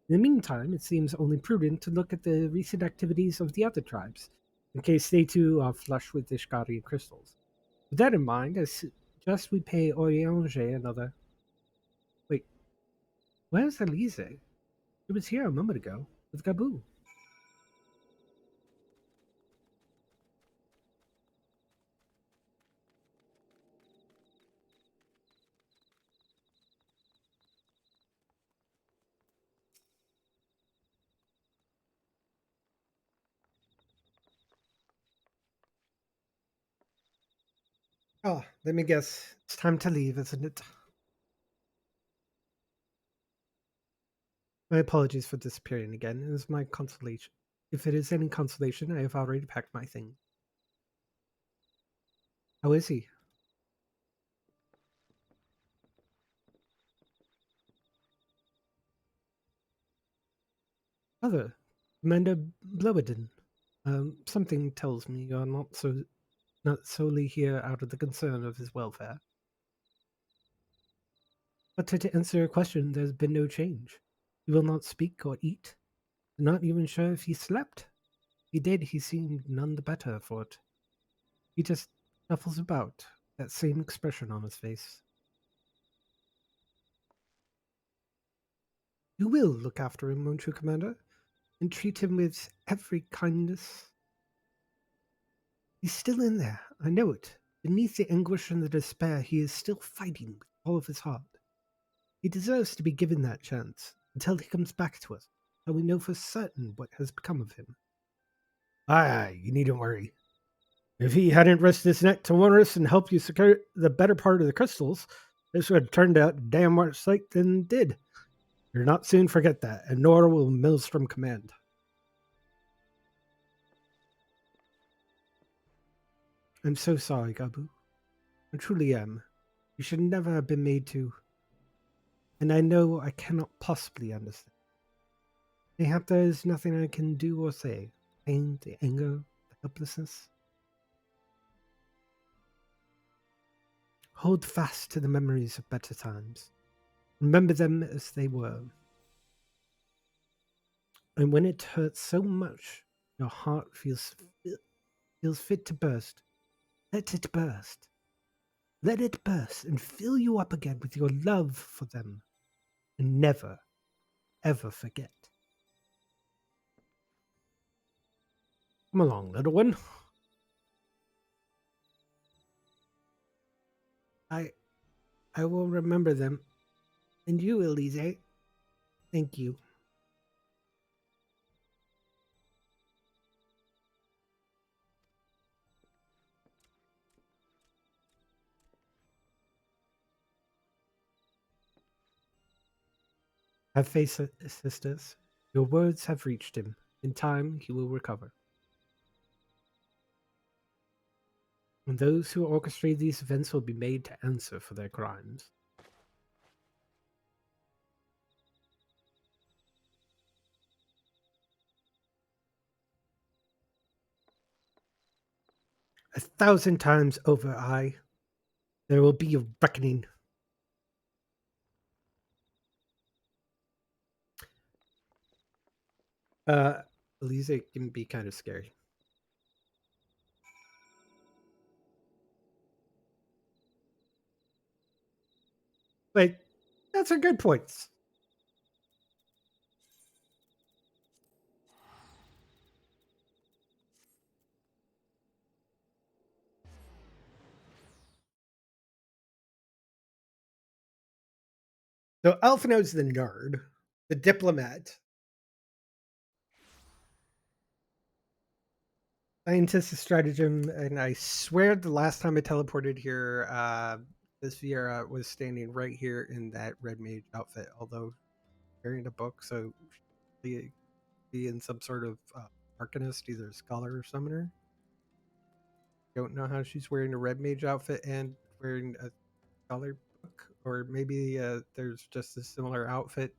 In the meantime, it seems only prudent to look at the recent activities of the other tribes, in case they too are flush with Ishgarian crystals. With that in mind, I suggest we pay Oriange another... Wait, where's Elise? She was here a moment ago, with Gabu. Oh, let me guess. It's time to leave, isn't it? My apologies for disappearing again. It is my consolation. If it is any consolation, I have already packed my thing. How is he? Mother, Commander Blowden. Something tells me you're not solely here out of the concern of his welfare. But to answer your question, there's been no change. He will not speak or eat. I'm not even sure if he slept. If he did, he seemed none the better for it. He just shuffles about, that same expression on his face. You will look after him, won't you, Commander? And treat him with every kindness? He's still in there, I know it. Beneath the anguish and the despair, he is still fighting with all of his heart. He deserves to be given that chance, until he comes back to us, and we know for certain what has become of him. Aye, you needn't worry. If he hadn't risked his neck to warn us and help you secure the better part of the crystals, this would have turned out damn worse like than it did. You'll not soon forget that, and nor will Maelstrom Command. I'm so sorry, Gabu. I truly am. You should never have been made to. And I know I cannot possibly understand. Mayhap there is nothing I can do or say. Pain, the anger, the helplessness. Hold fast to the memories of better times. Remember them as they were. And when it hurts so much, your heart feels fit to burst. Let it burst. Let it burst and fill you up again with your love for them. And never, ever forget. Come along, little one. I will remember them. And you, Elise. Thank you. Have faith, sisters. Your words have reached him. In time, he will recover. And those who orchestrate these events will be made to answer for their crimes. A thousand times over, there will be a reckoning. Elise can be kind of scary. But that's a good point. So Alphino's the nerd, the diplomat, scientist, stratagem, and I swear the last time I teleported here, this Viera was standing right here in that red mage outfit, although carrying a book, so be in some sort of arcanist, either scholar or summoner. Don't know how she's wearing a red mage outfit and wearing a scholar book, or maybe there's just a similar outfit.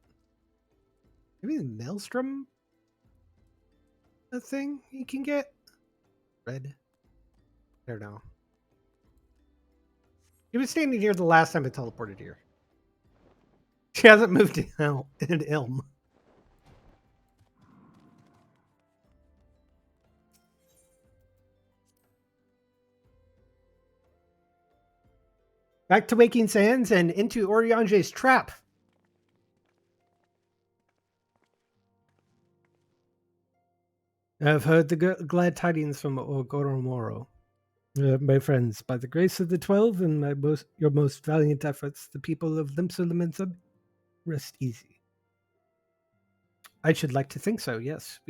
Maybe the Maelstrom thing you can get red. I don't know. She was standing here the last time I teleported here. She hasn't moved in Ilm. Back to Waking Sands and into Oriange's trap. I've heard the glad tidings from Ogoromoro. My friends, by the grace of the 12 and your most valiant efforts, the people of Limsa rest easy. I should like to think so, yes.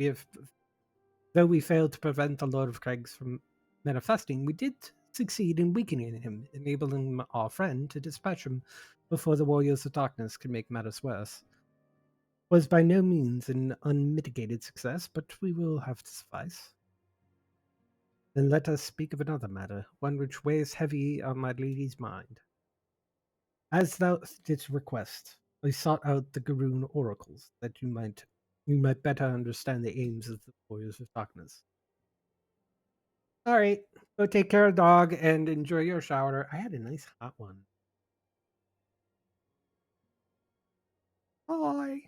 Though we failed to prevent the Lord of Craigs from manifesting, we did succeed in weakening him, enabling our friend to dispatch him before the warriors of darkness could make matters worse. Was by no means an unmitigated success, but we will have to suffice. Then let us speak of another matter, one which weighs heavy on my lady's mind. As thou didst request, I sought out the Garoon oracles, that you might better understand the aims of the warriors of darkness. All right, go take care of the dog and enjoy your shower. I had a nice hot one. Bye.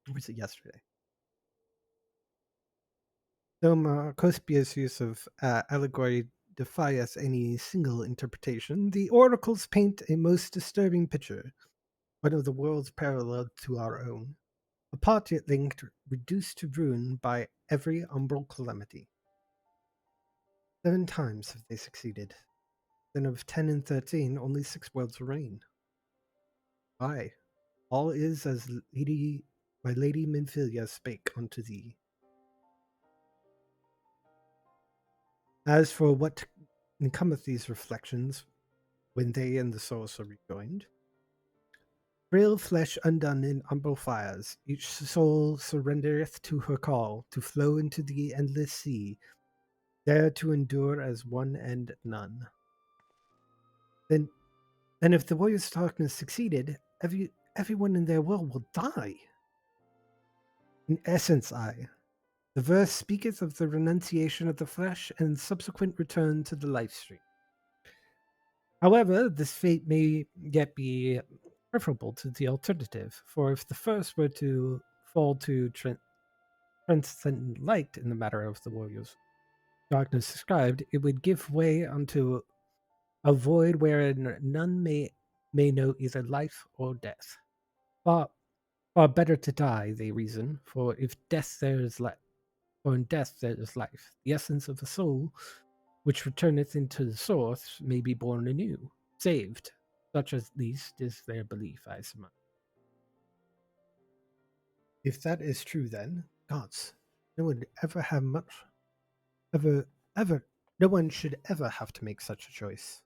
Or was it yesterday? Though Cospia's use of allegory defies any single interpretation, the oracles paint a most disturbing picture, one of the worlds parallel to our own, a part yet linked, reduced to ruin by every umbral calamity. 7 times have they succeeded. Then of 10 and 13, only 6 worlds remain. Aye, all is as my lady Minfilia spake unto thee. As for what cometh these reflections, when they and the source are rejoined, frail flesh undone in umbral fires, each soul surrendereth to her call, to flow into the endless sea, there to endure as one and none. Then if the warriors of darkness succeeded, everyone in their world will die. In essence, the verse speaketh of the renunciation of the flesh and subsequent return to the life stream. However, this fate may yet be preferable to the alternative, for if the first were to fall to transcendent light in the matter of the warriors darkness described, it would give way unto a void wherein none may know either life or death. Far better to die, they reason, for if death there is life, for in death there is life. The essence of the soul, which returneth into the source, may be born anew, saved. Such at least is their belief, I surmise. If that is true, then, gods, no one ever have much, ever, no one should ever have to make such a choice.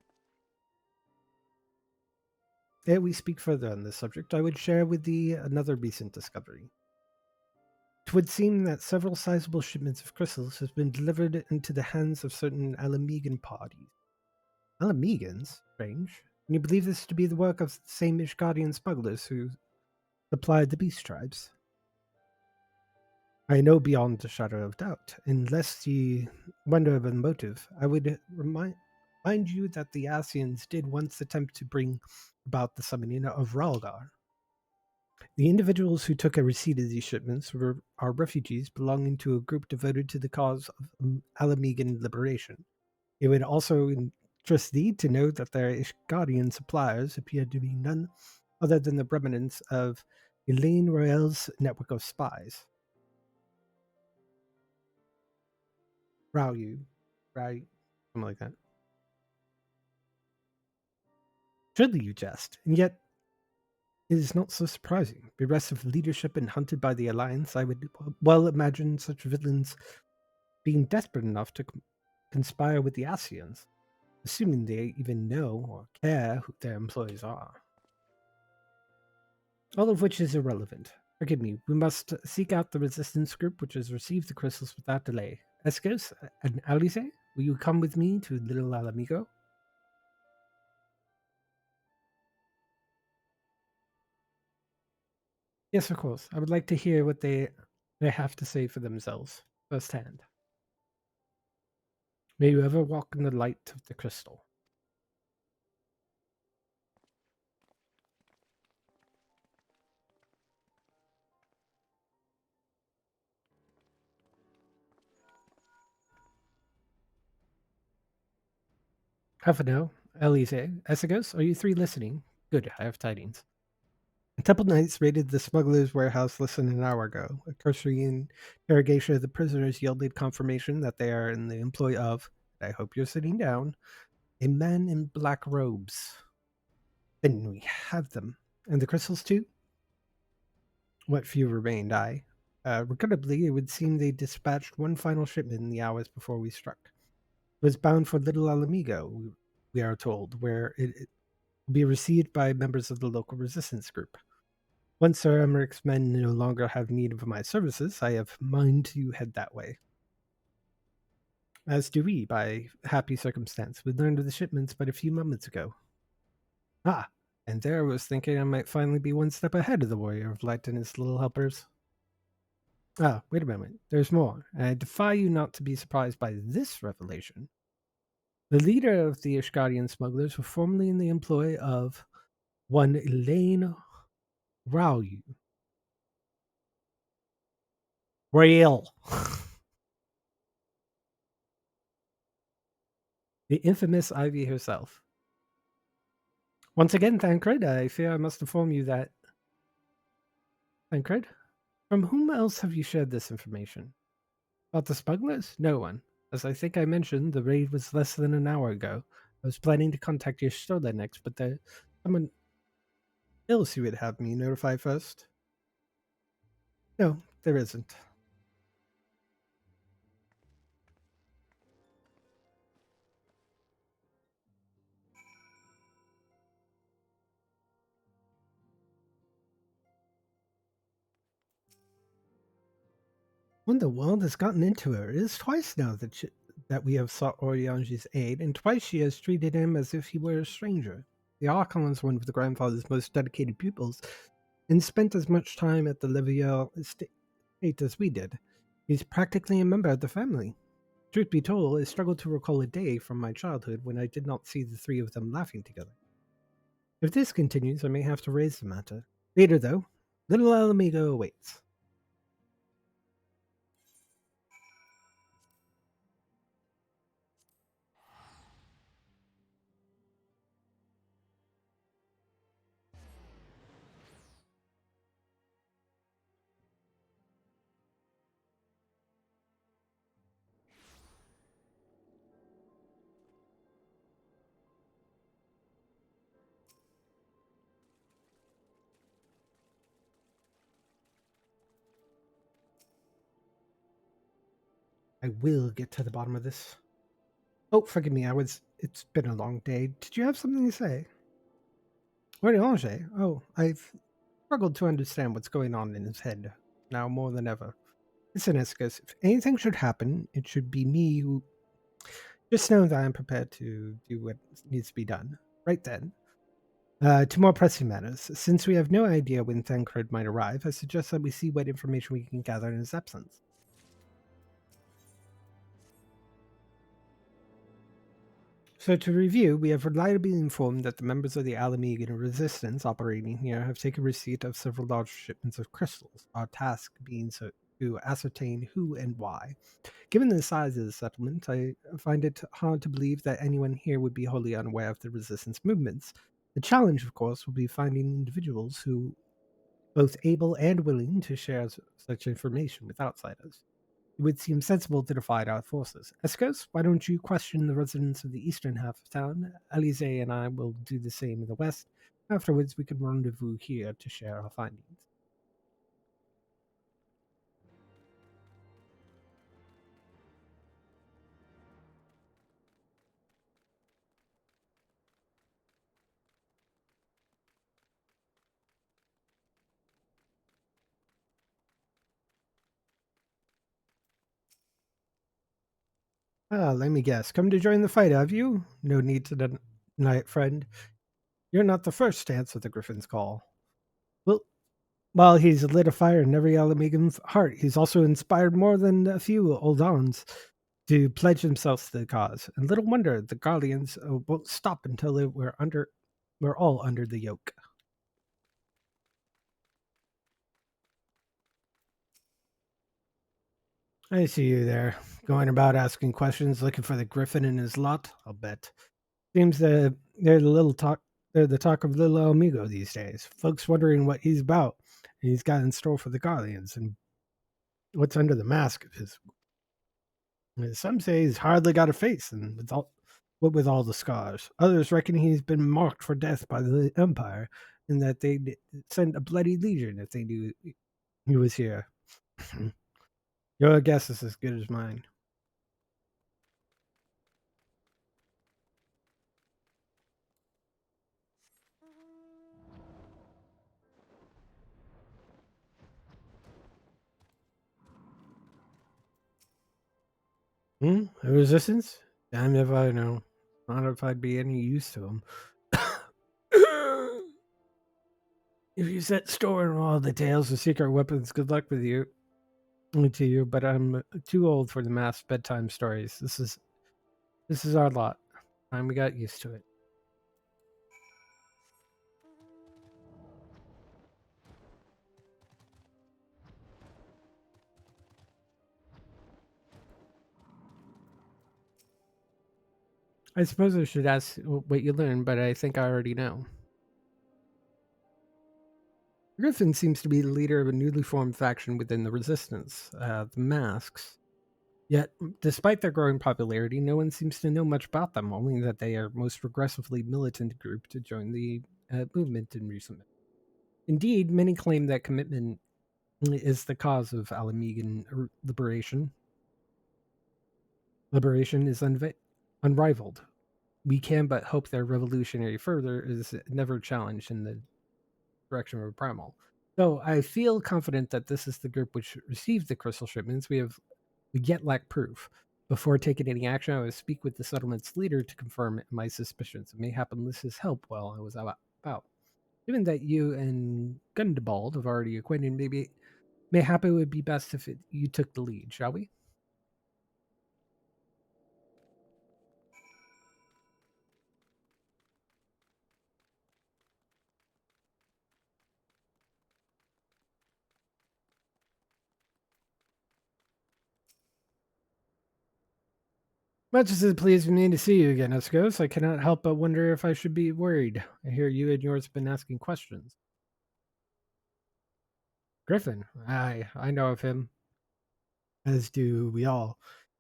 Ere we speak further on this subject, I would share with thee another recent discovery. 'Twould seem that several sizable shipments of crystals have been delivered into the hands of certain Alamegan parties. Alamegans? Strange. Can you believe this to be the work of the same Ishgardian smugglers who supplied the beast tribes? I know beyond a shadow of doubt. Unless ye wonder of a motive, I would remind you that the Asians did once attempt to bring about the summoning of Ralgar. The individuals who took a receipt of these shipments are refugees belonging to a group devoted to the cause of Alamegan liberation. It would also interest thee to know that their Ishgardian suppliers appear to be none other than the remnants of Elaine Royale's network of spies. Rau, something like that. Surely you jest, and yet it is not so surprising. Bereft of leadership and hunted by the Alliance, I would well imagine such villains being desperate enough to conspire with the Asians, assuming they even know or care who their employees are. All of which is irrelevant. Forgive me, we must seek out the resistance group which has received the crystals without delay. Escos and Alice, will you come with me to Little Alamigo? Yes, of course. I would like to hear what they have to say for themselves firsthand. May you ever walk in the light of the crystal. Huffano, Elise, Esagos, are you 3 listening? Good, I have tidings. Temple Knights raided the smuggler's warehouse less than an hour ago. A cursory interrogation of the prisoners yielded confirmation that they are in the employ of, I hope you're sitting down, a man in black robes. Then we have them. And the crystals too? What few remained, regrettably, it would seem they dispatched one final shipment in the hours before we struck. was bound for Little Alamigo, we are told, where it will be received by members of the local resistance group. Once Sir Emmerich's men no longer have need of my services, I have mind to head that way. As do we, by happy circumstance. We learned of the shipments but a few moments ago. Ah, and there I was thinking I might finally be one step ahead of the Warrior of Light and his little helpers. Ah, wait a moment. There's more. I defy you not to be surprised by this revelation. The leader of the Ishgarian smugglers was formerly in the employ of one Elaine Rao. Rael. The infamous Ivy herself. Once again, Thancred, I fear I must inform you that... Thancred? From whom else have you shared this information? About the smugglers? No one. As I think I mentioned, the raid was less than an hour ago. I was planning to contact your Stola next, but there's someone else you would have me notify first. No, there isn't. What in the world has gotten into her? It is twice now that we have sought Orianji's aid, and twice she has treated him as if he were a stranger. The Archon was one of the grandfather's most dedicated pupils, and spent as much time at the Levier estate as we did. He's practically a member of the family. Truth be told, I struggle to recall a day from my childhood when I did not see the three of them laughing together. If this continues, I may have to raise the matter. Later, though, little Alamigo awaits. I will get to the bottom of this. Oh, forgive me, it's been a long day. Did you have something to say? Oriange? Oh, I've struggled to understand what's going on in his head, now more than ever. Listen, Escus, if anything should happen, it should be me who... Just know that I'm prepared to do what needs to be done. Right then. To more pressing matters. Since we have no idea when Thancred might arrive, I suggest that we see what information we can gather in his absence. So to review, we have reliably informed that the members of the Alamegan resistance operating here have taken receipt of several large shipments of crystals, our task being to ascertain who and why. Given the size of the settlement, I find it hard to believe that anyone here would be wholly unaware of the resistance movements. The challenge, of course, will be finding individuals who both able and willing to share such information with outsiders. It would seem sensible to divide our forces. Escos, why don't you question the residents of the eastern half of town? Alize and I will do the same in the west. Afterwards, we can rendezvous here to share our findings. Ah, let me guess. Come to join the fight, have you? No need to deny it, friend. You're not the first to answer the Griffin's call. Well, while he's lit a fire in every Alamegan's heart, he's also inspired more than a few Oldans to pledge themselves to the cause. And little wonder the Guardians won't stop until we're all under the yoke. I see you there, going about asking questions, looking for the Griffin in his lot. I'll bet. Seems that They're the talk of little Amigo these days. Folks wondering what he's about, and he's got in store for the Guardians, and what's under the mask of his. Some say he's hardly got a face, and with all the scars. Others reckon he's been marked for death by the Empire, and that they'd send a bloody legion if they knew he was here. Your guess is as good as mine. A resistance? Damn if I know. Not if I'd be any use to them. If you set store on all the tales of secret weapons, good luck with you. To you, but I'm too old for the masked bedtime stories. This is our lot. Time we got used to it. I suppose I should ask what you learned, but I think I already know. Griffin seems to be the leader of a newly formed faction within the Resistance, the Masks. Yet, despite their growing popularity, no one seems to know much about them, only that they are most progressively militant group to join the movement in recent months. Indeed, many claim that commitment is the cause of Alamegan liberation. Liberation is unrivaled. We can but hope their revolutionary fervor is never challenged in the direction of a primal. Though I feel confident that this is the group which received the crystal shipments, we yet lack proof. Before taking any action, I will speak with the settlement's leader to confirm my suspicions. It may happen with his help while I was about. Given that you and Gundabald have already acquainted, mayhap it would be best if you took the lead, shall we? Much as it pleases me to see you again, Escos, I cannot help but wonder if I should be worried. I hear you and yours have been asking questions. Griffin, I know of him, as do we all.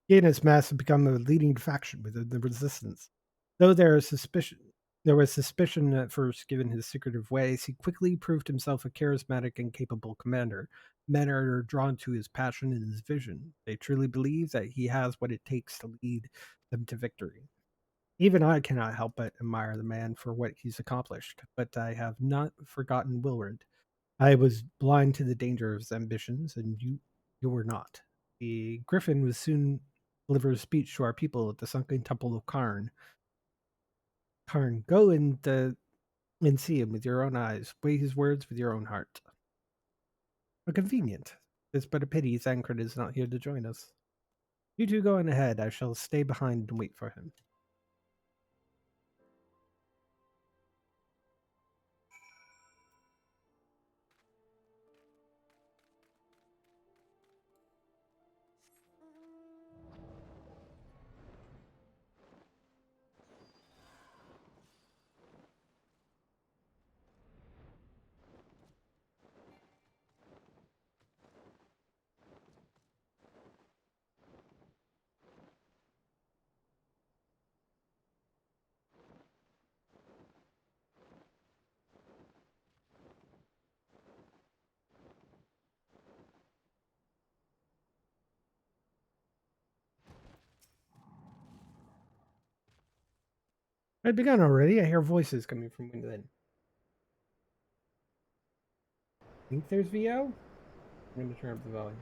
He and his mass have become a leading faction within the resistance. Though there was suspicion at first given his secretive ways, he quickly proved himself a charismatic and capable commander. Men are drawn to his passion and his vision. They truly believe that he has what it takes to lead them to victory. Even I cannot help but admire the man for what he's accomplished, but I have not forgotten Willard. I was blind to the danger of his ambitions, and you were not. The Griffin was soon deliver a speech to our people at the sunken temple of Karn. Karn, go and see him with your own eyes. Weigh his words with your own heart. How convenient. It's but a pity Zancred is not here to join us. You two go on ahead. I shall stay behind and wait for him. I'd begun already. I hear voices coming from within. Think there's VO? I'm going to turn up the volume.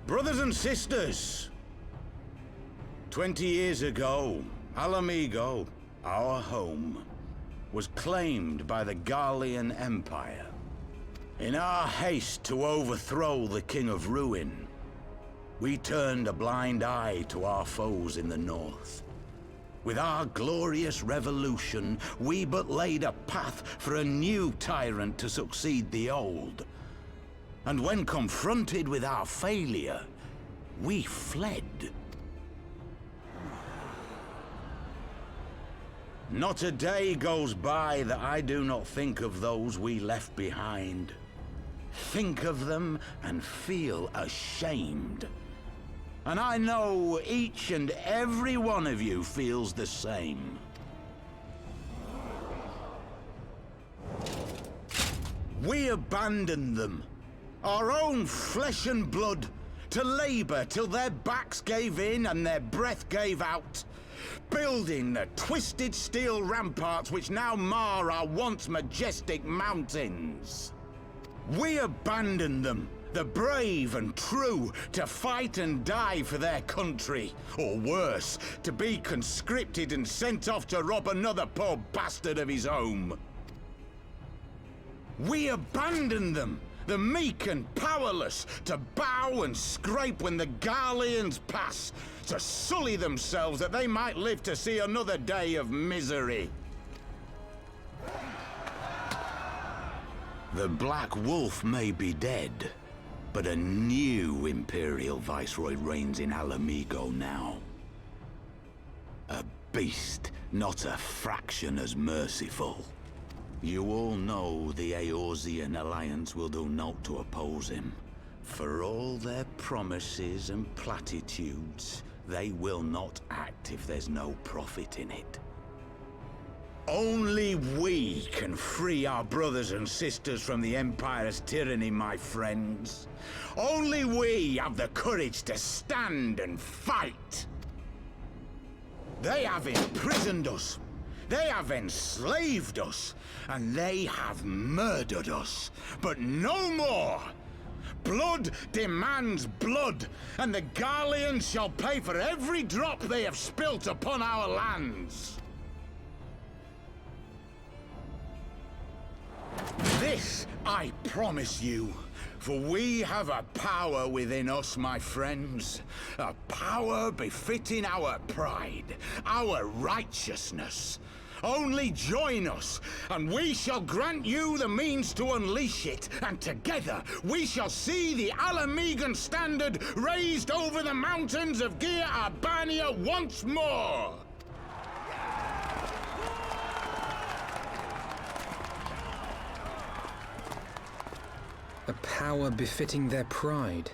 Brothers and sisters, 20 years ago, Alamigo, our home, was claimed by the Garlean Empire. In our haste to overthrow the King of Ruin, we turned a blind eye to our foes in the north. With our glorious revolution, we but laid a path for a new tyrant to succeed the old. And when confronted with our failure, we fled. Not a day goes by that I do not think of those we left behind. Think of them and feel ashamed. And I know each and every one of you feels the same. We abandoned them, our own flesh and blood, to labor till their backs gave in and their breath gave out, building the twisted steel ramparts which now mar our once majestic mountains. We abandoned them, the brave and true, to fight and die for their country, or worse, to be conscripted and sent off to rob another poor bastard of his home. We abandoned them, the meek and powerless, to bow and scrape when the Garleans pass, to sully themselves that they might live to see another day of misery. The Black Wolf may be dead, but a new Imperial Viceroy reigns in Alamigo now. A beast, not a fraction as merciful. You all know the Eorzean Alliance will do naught to oppose him. For all their promises and platitudes, they will not act if there's no profit in it. Only we can free our brothers and sisters from the Empire's tyranny, my friends. Only we have the courage to stand and fight. They have imprisoned us. They have enslaved us. And they have murdered us. But no more! Blood demands blood, and the Garleans shall pay for every drop they have spilt upon our lands. This I promise you, for we have a power within us, my friends. A power befitting our pride, our righteousness. Only join us, and we shall grant you the means to unleash it, and together we shall see the Alamigan standard raised over the mountains of Gia Arbania once more! A power befitting their pride.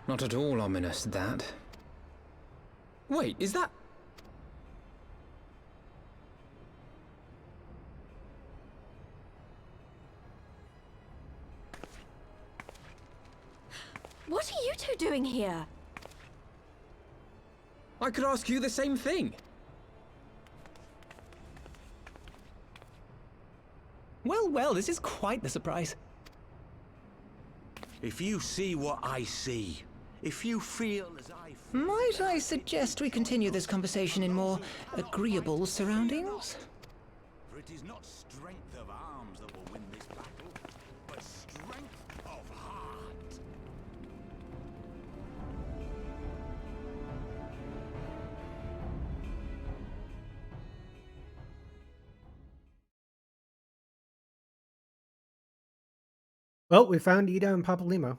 Not at all ominous, that. Wait, is that... What are you two doing here? I could ask you the same thing. Well, well, this is quite the surprise. If you see what I see, if you feel as I feel... Might I suggest we continue this conversation in more agreeable surroundings? For it is not strength of arms that will win this battle, but strength of heart. Well, we found Ida and Papalimo.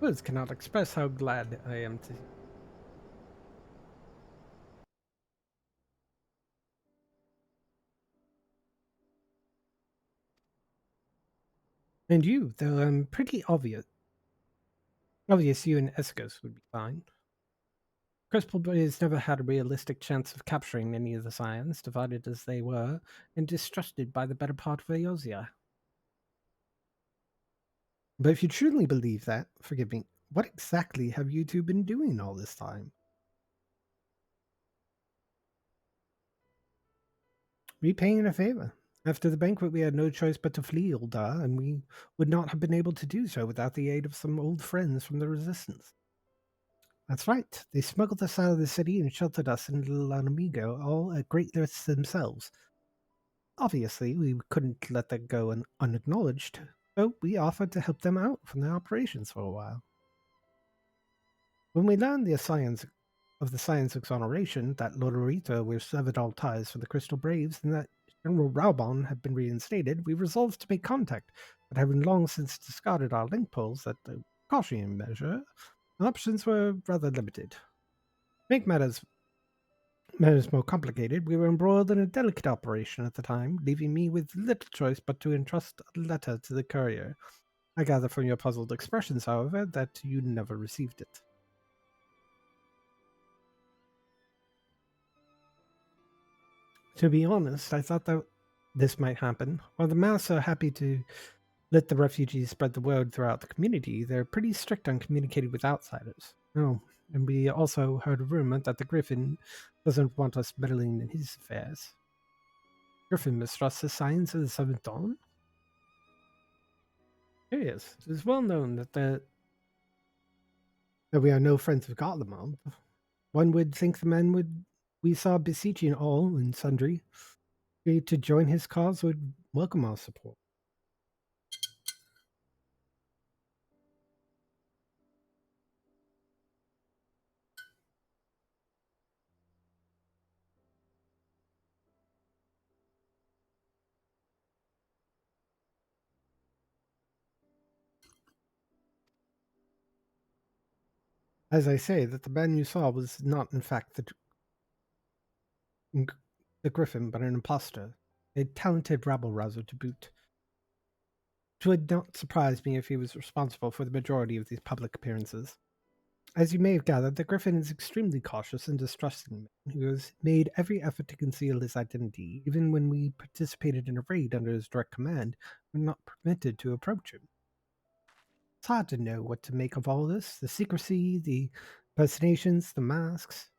Words cannot express how glad I am to... And you, though I'm pretty obvious. Obvious you and Escos would be fine. Crystal Blaze never had a realistic chance of capturing any of the Scions, divided as they were, and distrusted by the better part of Eorzea. But if you truly believe that, forgive me, what exactly have you two been doing all this time? Repaying a favor. After the banquet, we had no choice but to flee Uldar, and we would not have been able to do so without the aid of some old friends from the Resistance. That's right. They smuggled us out of the city and sheltered us in Little Amigo, all at great risk themselves. Obviously, we couldn't let that go unacknowledged, so we offered to help them out from their operations for a while. When we learned the science exoneration, that Lodorita was severed all ties for the Crystal Braves, and that General Raubon had been reinstated, we resolved to make contact, but having long since discarded our link poles at the precautionary measure, options were rather limited. To make matters more complicated, we were embroiled in a delicate operation at the time, leaving me with little choice but to entrust a letter to the courier. I gather from your puzzled expressions, however, that you never received it. To be honest, I thought that this might happen. While the Mass are happy to let the refugees spread the word throughout the community, they're pretty strict on communicating with outsiders. Oh, and we also heard a rumor that the Griffin doesn't want us meddling in his affairs. Griffin mistrusts the signs of the Seventh Dawn? Curious. It is well known that we are no friends of Garlemald. One would think the men we saw beseeching all and sundry to join his cause would welcome our support. As I say, that the man you saw was not, in fact, the Griffin, but an impostor, a talented rabble-rouser to boot. It would not surprise me if he was responsible for the majority of these public appearances. As you may have gathered, the Griffin is extremely cautious and distrusting man who has made every effort to conceal his identity. Even when we participated in a raid under his direct command, we were not permitted to approach him. It's hard to know what to make of all this. The secrecy, the impersonations, the masks.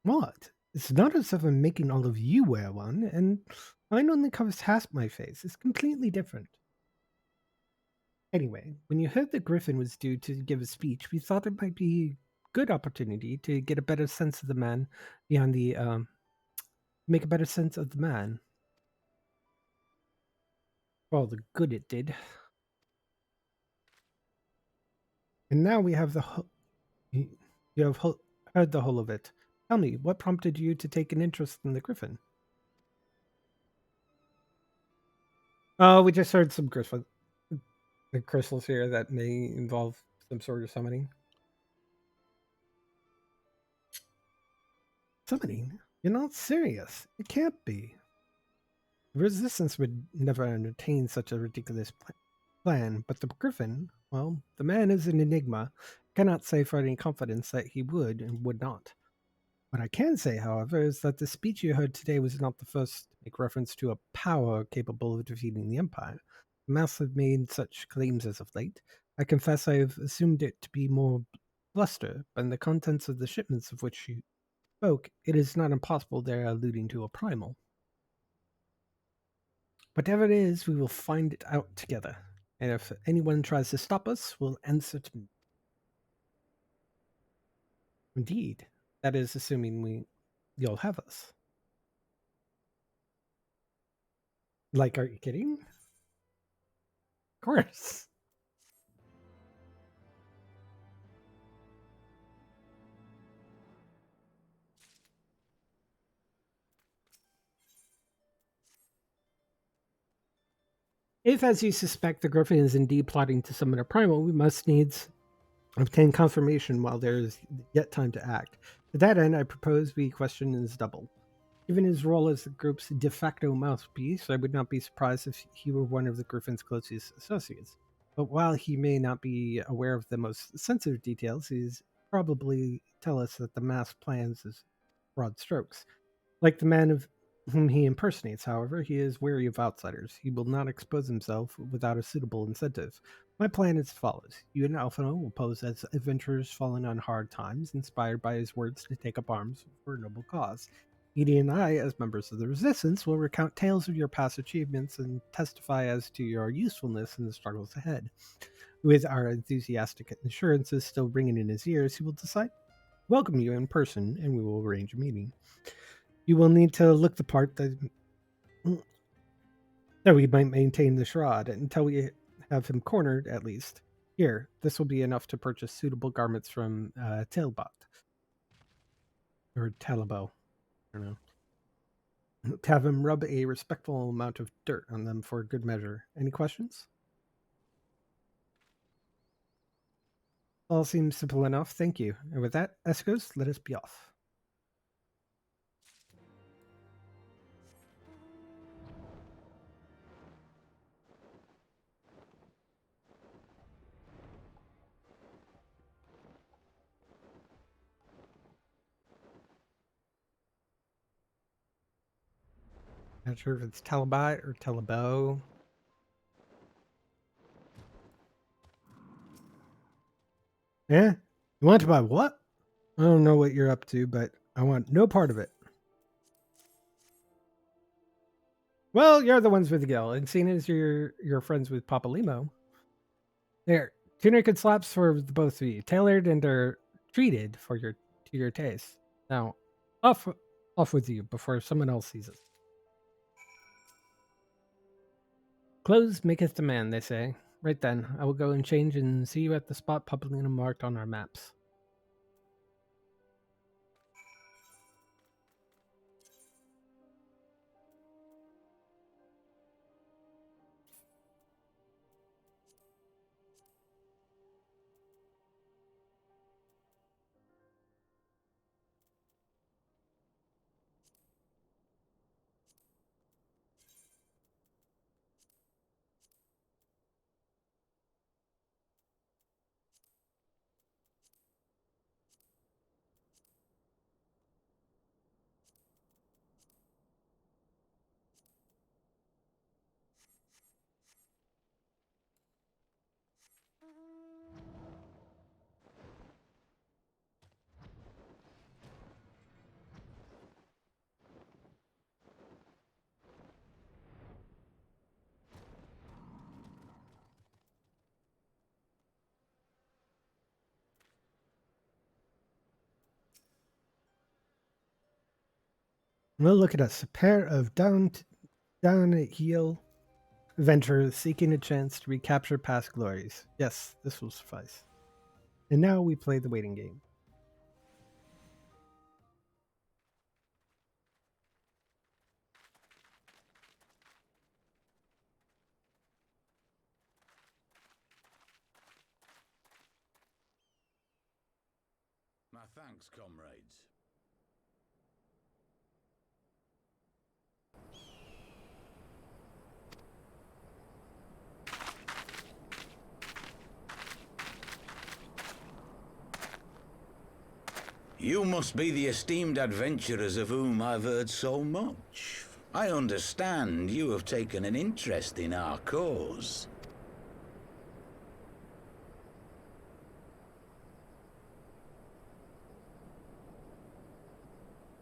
What? It's not as if I'm making all of you wear one, and mine only covers half my face. It's completely different. Anyway, when you heard that Griffin was due to give a speech, we thought it might be a good opportunity to get a better sense of the man beyond the, make a better sense of the man. For all the good it did. And now we have you have heard the whole of it. Tell me, what prompted you to take an interest in the Griffin? Oh, we just heard some crystals here that may involve some sort of summoning. Summoning? You're not serious. It can't be. The Resistance would never entertain such a ridiculous plan, but the Griffin, well, the man is an enigma. I cannot say for any confidence that he would and would not. What I can say, however, is that the speech you heard today was not the first to make reference to a power capable of defeating the Empire. The Mass have made such claims as of late. I confess I have assumed it to be more bluster, but in the contents of the shipments of which you spoke, it is not impossible they are alluding to a primal. Whatever it is, we will find it out together. And if anyone tries to stop us, we'll answer to me. Indeed. That is assuming you'll have us. Like, are you kidding? Of course. If, as you suspect, the Griffin is indeed plotting to summon a primal, we must needs obtain confirmation while there is yet time to act. To that end, I propose we question his double. Given his role as the group's de facto mouthpiece, I would not be surprised if he were one of the Griffin's closest associates. But while he may not be aware of the most sensitive details, he's probably tell us that the mass plans is broad strokes. Like the man of whom he impersonates, however, he is wary of outsiders. He will not expose himself without a suitable incentive. My plan is as follows. You and Alphino will pose as adventurers falling on hard times, inspired by his words to take up arms for a noble cause. Edie and I, as members of the Resistance, will recount tales of your past achievements and testify as to your usefulness in the struggles ahead. With our enthusiastic assurances still ringing in his ears, he will decide to welcome you in person, and we will arrange a meeting. You will need to look the part that we might maintain the shroud until we have him cornered, at least. Here, this will be enough to purchase suitable garments from Talbot. Or Talabo. I don't know. To have him rub a respectful amount of dirt on them for good measure. Any questions? All seems simple enough, thank you. And with that, Eskos, let us be off. Not sure if it's Telebot or Telebo. Yeah? You want to buy what? I don't know what you're up to, but I want no part of it. Well, you're the ones with the gill, and seeing as you're friends with Papa Limo. There, two naked slaps for the both of you, tailored and are treated for your taste. Now, off with you before someone else sees it. Clothes maketh the man, they say. Right then, I will go and change and see you at the spot publicly marked on our maps. Well, look at us, a pair of down at heel adventurers seeking a chance to recapture past glories. Yes, this will suffice. And now we play the waiting game. My thanks, comrades. You must be the esteemed adventurers of whom I've heard so much. I understand you have taken an interest in our cause.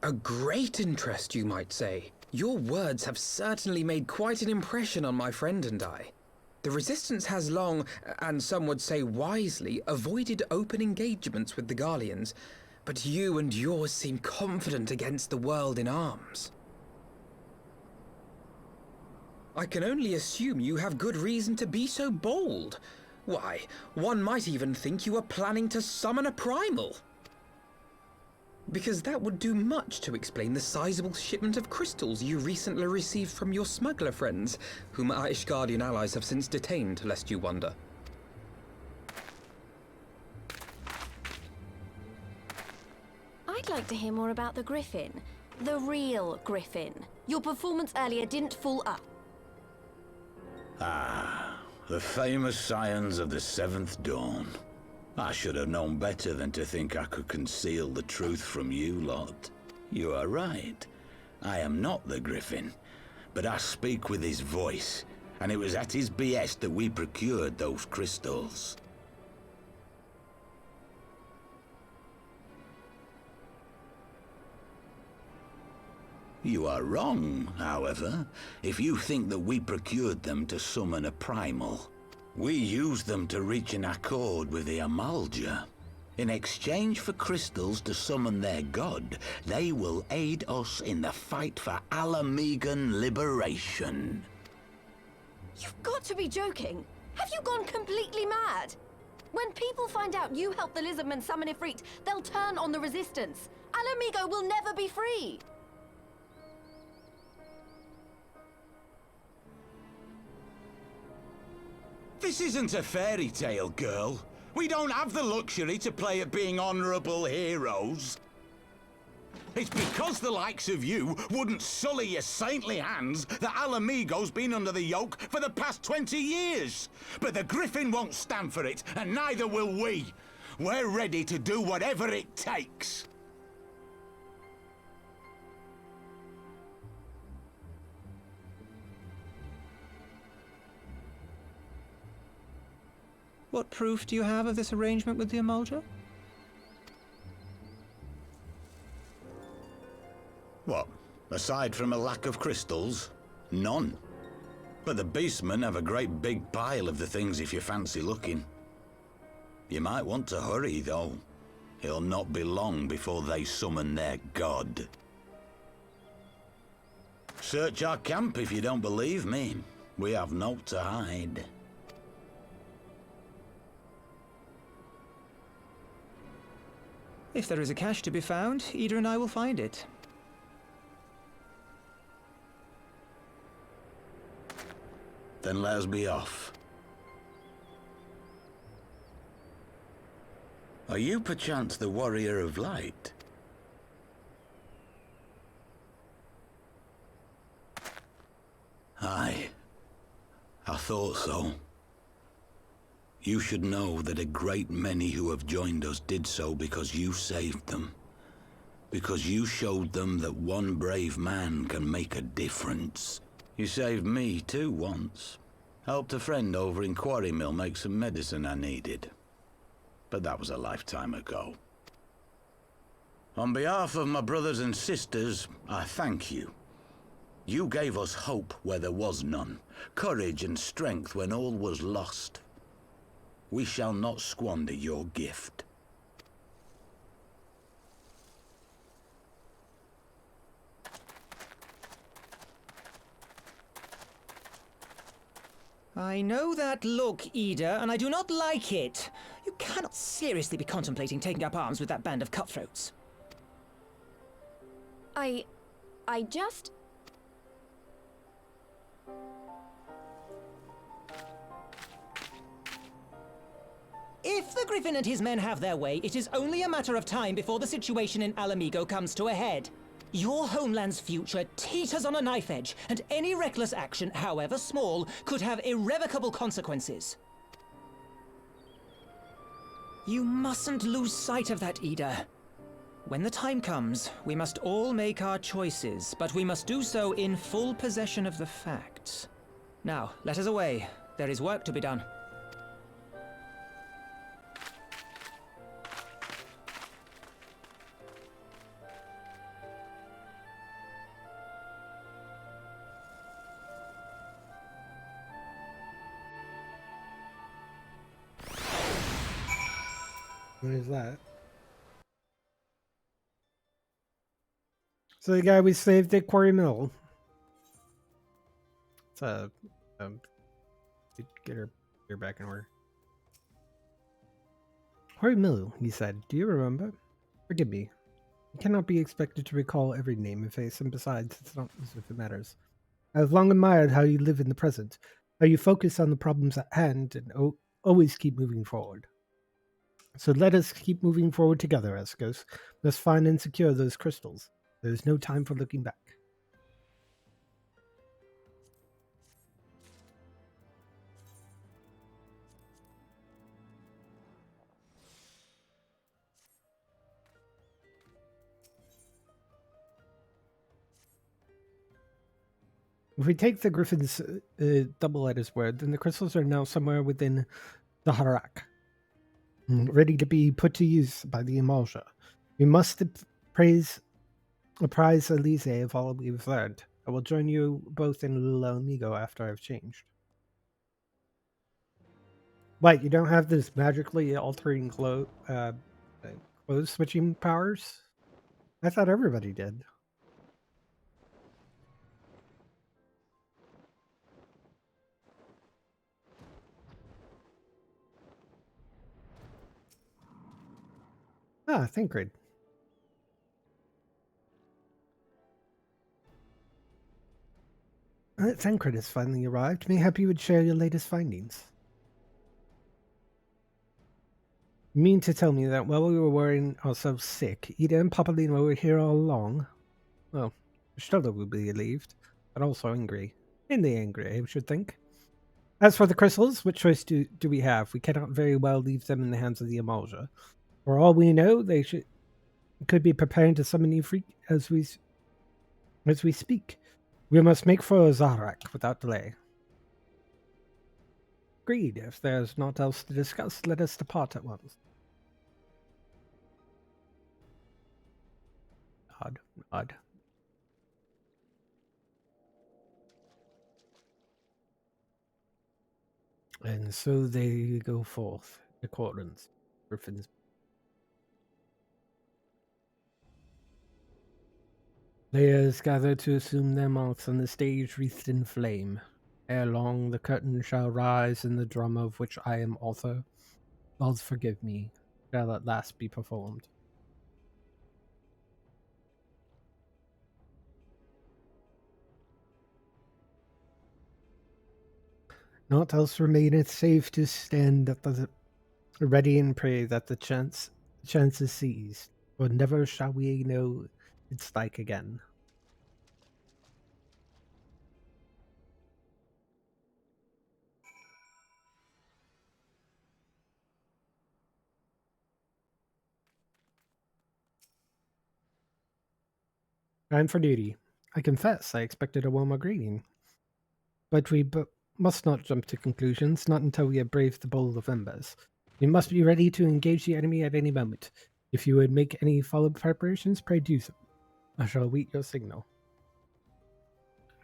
A great interest, you might say. Your words have certainly made quite an impression on my friend and I. The Resistance has long, and some would say wisely, avoided open engagements with the Garleans, but you and yours seem confident against the world in arms. I can only assume you have good reason to be so bold. Why, one might even think you are planning to summon a primal. Because that would do much to explain the sizable shipment of crystals you recently received from your smuggler friends, whom our Ishgardian allies have since detained, lest you wonder. I'd like to hear more about the Griffin. The real Griffin. Your performance earlier didn't fool up. Ah, the famous scions of the Seventh Dawn. I should have known better than to think I could conceal the truth from you lot. You are right. I am not the Griffin, but I speak with his voice, and it was at his behest that we procured those crystals. You are wrong, however, if you think that we procured them to summon a primal. We used them to reach an accord with the Amalja. In exchange for crystals to summon their god, they will aid us in the fight for Alamegan liberation. You've got to be joking. Have you gone completely mad? When people find out you helped the Lizardmen summon Ifrit, they'll turn on the Resistance. Alamigo will never be free. This isn't a fairy tale, girl. We don't have the luxury to play at being honorable heroes. It's because the likes of you wouldn't sully your saintly hands that Alamigo's been under the yoke for the past 20 years. But the Griffin won't stand for it, and neither will we. We're ready to do whatever it takes. What proof do you have of this arrangement with the Emulger? What? Aside from a lack of crystals? None. But the beastmen have a great big pile of the things if you fancy looking. You might want to hurry, though. It'll not be long before they summon their god. Search our camp if you don't believe me. We have naught to hide. If there is a cache to be found, Ida and I will find it. Then let us be off. Are you perchance the Warrior of Light? Aye. I thought so. You should know that a great many who have joined us did so because you saved them. Because you showed them that one brave man can make a difference. You saved me too once. Helped a friend over in Quarry Mill make some medicine I needed. But that was a lifetime ago. On behalf of my brothers and sisters, I thank you. You gave us hope where there was none, courage and strength when all was lost. We shall not squander your gift. I know that look, Ida, and I do not like it. You cannot seriously be contemplating taking up arms with that band of cutthroats. I just... If the Griffin and his men have their way, it is only a matter of time before the situation in Alamigo comes to a head. Your homeland's future teeters on a knife edge, and any reckless action, however small, could have irrevocable consequences. You mustn't lose sight of that, Ida. When the time comes, we must all make our choices, but we must do so in full possession of the facts. Now, let us away. There is work to be done. What is that? So the guy we saved at Quarry Mill. It's get her back in order. Quarry Mill, he said. Do you remember? Forgive me. You cannot be expected to recall every name and face, and besides, it's not as if it matters. I have long admired how you live in the present, how you focus on the problems at hand, and always keep moving forward. So let us keep moving forward together, Eskos. Let's find and secure those crystals. There is no time for looking back. If we take the Griffin's double at his word, then the crystals are now somewhere within the Harak, ready to be put to use by the Emulger. We must apprise Elise of all we've learned. I will join you both in Little Amigo after I've changed. Wait, you don't have this magically altering clothes switching powers? I thought everybody did. Ah, Thancred. Thancred has finally arrived. Mayhap you would share your latest findings. You mean to tell me that while we were worrying ourselves sick, Ida and Papalino were here all along? Well, Stola would be relieved, but also angry. Mainly angry, I should think. As for the crystals, what choice do we have? We cannot very well leave them in the hands of the Emulger. For all we know, they could be preparing to summon Ifrit as we speak. We must make for Zaharak without delay. agreed. If there's naught else to discuss, let us depart at once. Odd. And so they go forth, the accordance. Griffins. Players gather to assume their marks on the stage wreathed in flame. Ere long the curtain shall rise, and the drama of which I am author, Gods forgive me, shall at last be performed. Naught else remaineth save to stand at the ready and pray that the chance is seized, for never shall we know its like again. Time for duty. I confess I expected a warmer greeting. But we must not jump to conclusions, not until we have braved the bowl of embers. We must be ready to engage the enemy at any moment. If you would make any follow-up preparations, pray do so. I shall await your signal.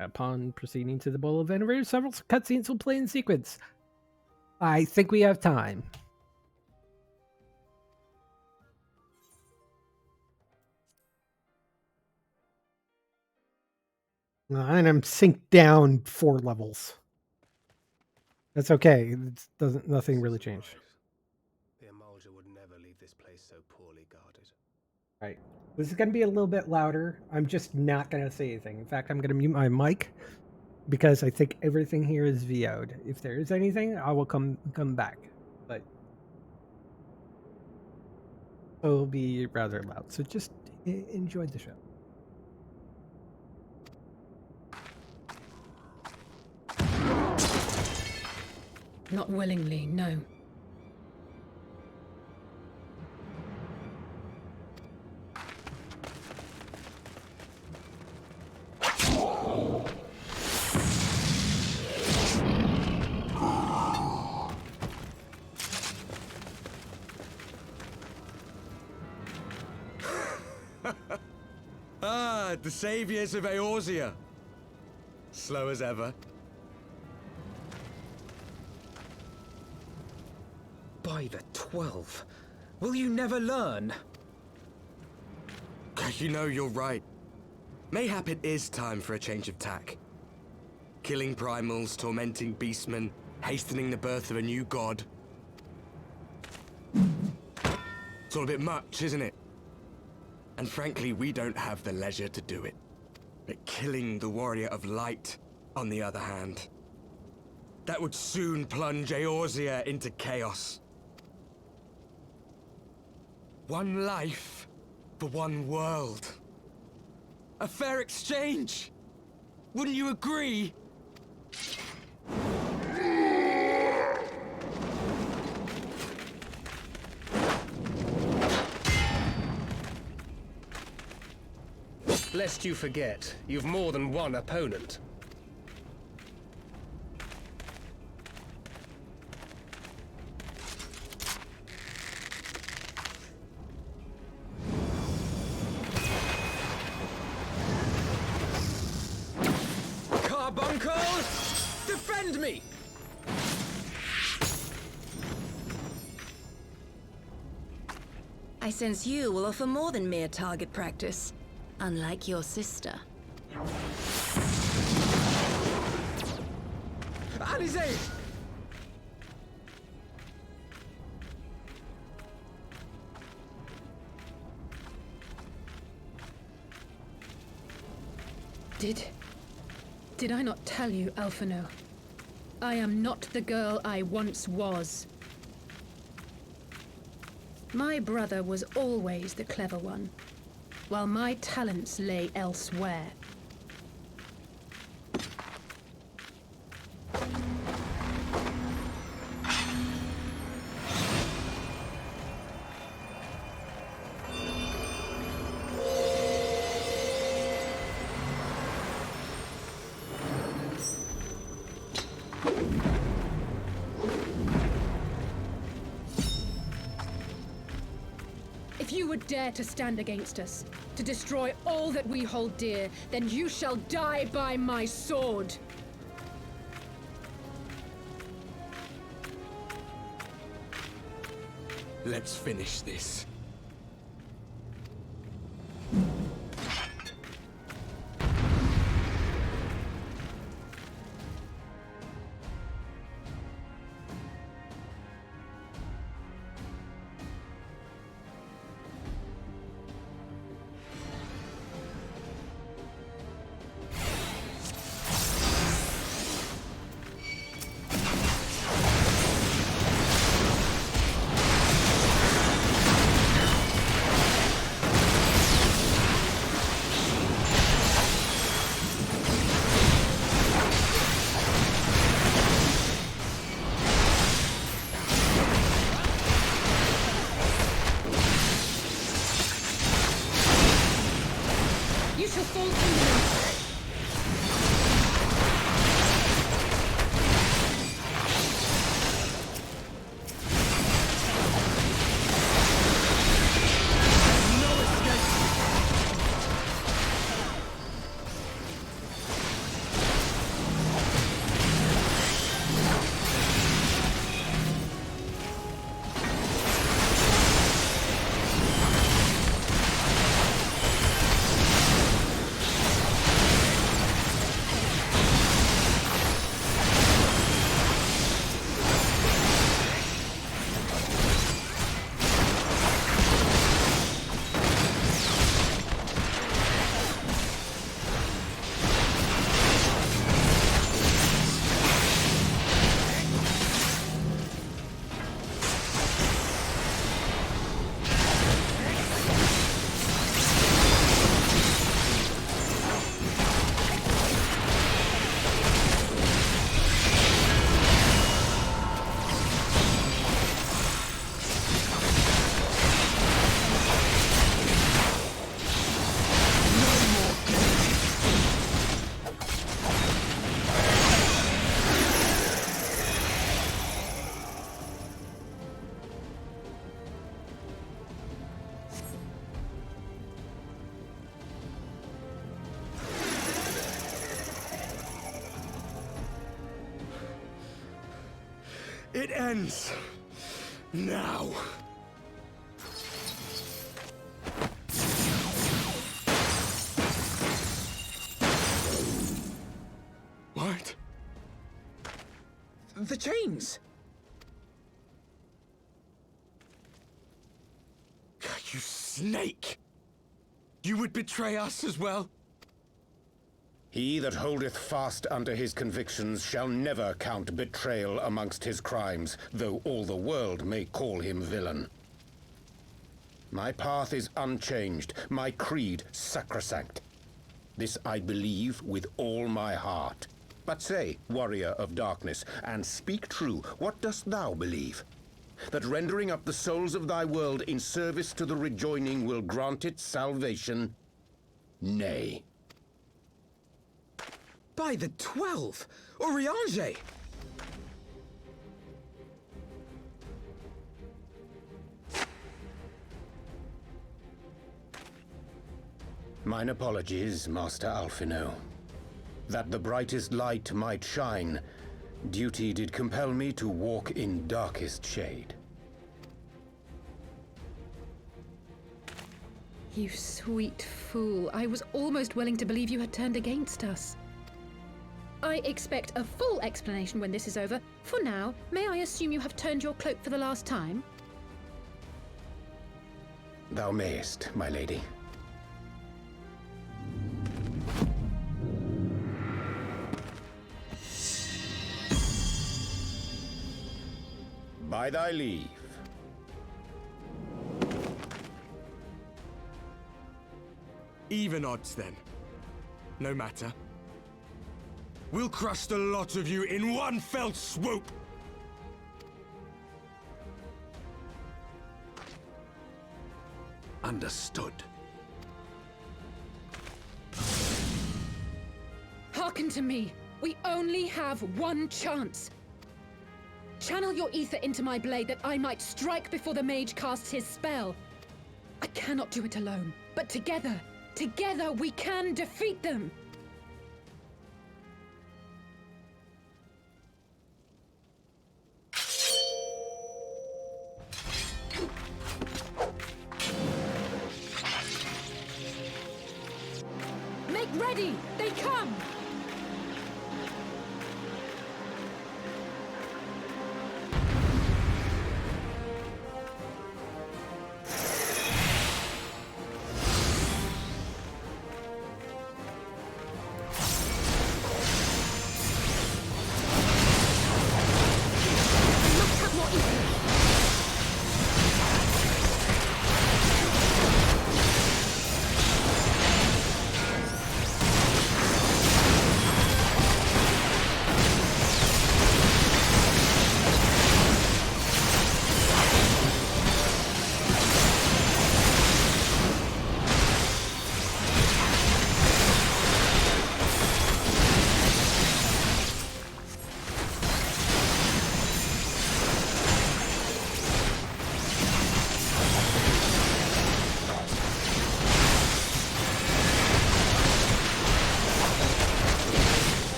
Upon proceeding to the bowl of embers, several cutscenes will play in sequence. I think we have time. And I'm synced down 4 levels. That's okay. It doesn't. Nothing really changed. The Emulger would never leave this place so poorly guarded. Right. This is going to be a little bit louder. I'm just not going to say anything. In fact, I'm going to mute my mic because I think everything here is VO'd. If there is anything, I will come back. But it'll be rather loud. So just enjoy the show. Not willingly, no. The saviors of Eorzea. Slow as ever. By the 12. Will you never learn? You know, you're right. Mayhap it is time for a change of tack. Killing primals, tormenting beastmen, hastening the birth of a new god. It's all a bit much, isn't it? And frankly, we don't have the leisure to do it. But killing the warrior of light, on the other hand, that would soon plunge Eorzea into chaos. One life for one world. A fair exchange! Wouldn't you agree? Lest you forget, you've more than one opponent. Carbuncles! Defend me! I sense you will offer more than mere target practice. Unlike your sister. Alizé! Did I not tell you, Alphino? I am not the girl I once was. My brother was always the clever one, while my talents lay elsewhere. you would dare to stand against us, to destroy all that we hold dear, then you shall die by my sword. Let's finish this. You shall fall under me. It ends now. What? The chains! You snake! You would betray us as well? He that holdeth fast unto his convictions shall never count betrayal amongst his crimes, though all the world may call him villain. My path is unchanged, my creed sacrosanct. This I believe with all my heart. But say, warrior of darkness, and speak true, what dost thou believe? That rendering up the souls of thy world in service to the rejoining will grant it salvation? Nay. By the 12! Oriange! Mine apologies, Master Alphino. That the brightest light might shine, duty did compel me to walk in darkest shade. You sweet fool. I was almost willing to believe you had turned against us. I expect a full explanation when this is over. For now, may I assume you have turned your cloak for the last time? Thou mayest, my lady. By thy leave. Even odds, then. No matter. We'll crush the lot of you in one fell swoop! Understood. Hearken to me. We only have one chance. Channel your ether into my blade that I might strike before the mage casts his spell. I cannot do it alone, but together we can defeat them! Make ready! They come!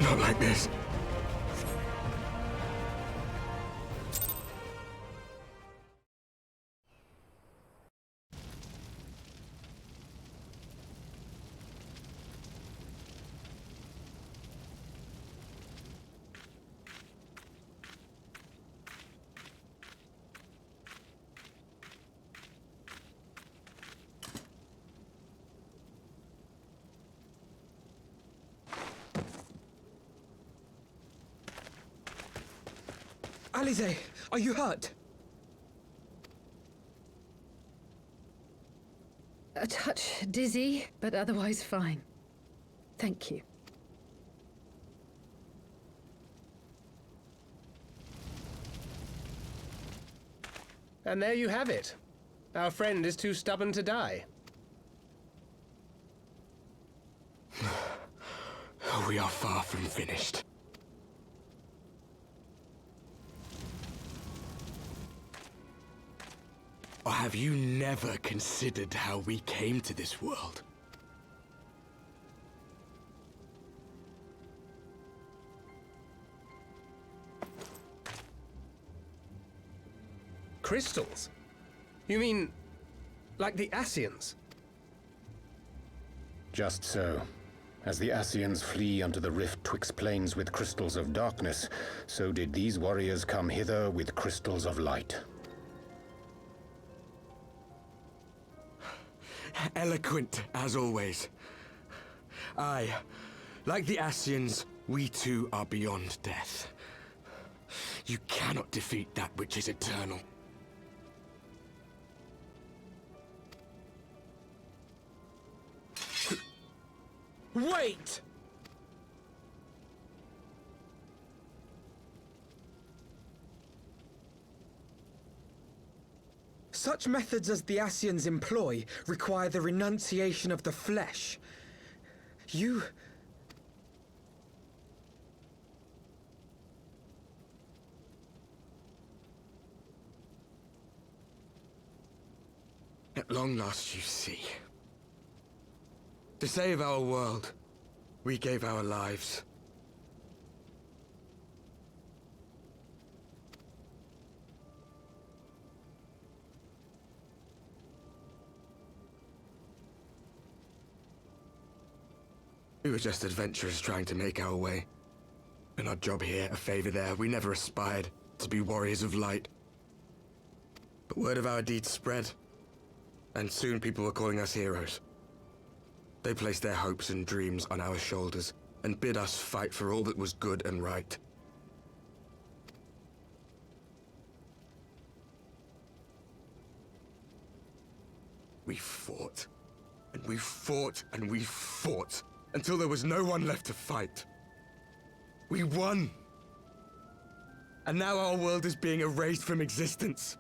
Not like this. Alize, are you hurt? A touch dizzy, but otherwise fine. Thank you. And there you have it. Our friend is too stubborn to die. We are far from finished. Or have you never considered how we came to this world? Crystals? You mean, like the Ascians? Just so. As the Ascians flee unto the rift twixt planes with crystals of darkness, so did these warriors come hither with crystals of light. Eloquent, as always. Aye, like the Ascians, we too are beyond death. You cannot defeat that which is eternal. Wait! Such methods as the Ascians employ require the renunciation of the flesh. You... At long last, you see. To save our world, we gave our lives. We were just adventurers trying to make our way. An odd job here, a favor there. We never aspired to be warriors of light. But word of our deeds spread, and soon people were calling us heroes. They placed their hopes and dreams on our shoulders, and bid us fight for all that was good and right. We fought, and we fought, and we fought, until there was no one left to fight. We won! And now our world is being erased from existence.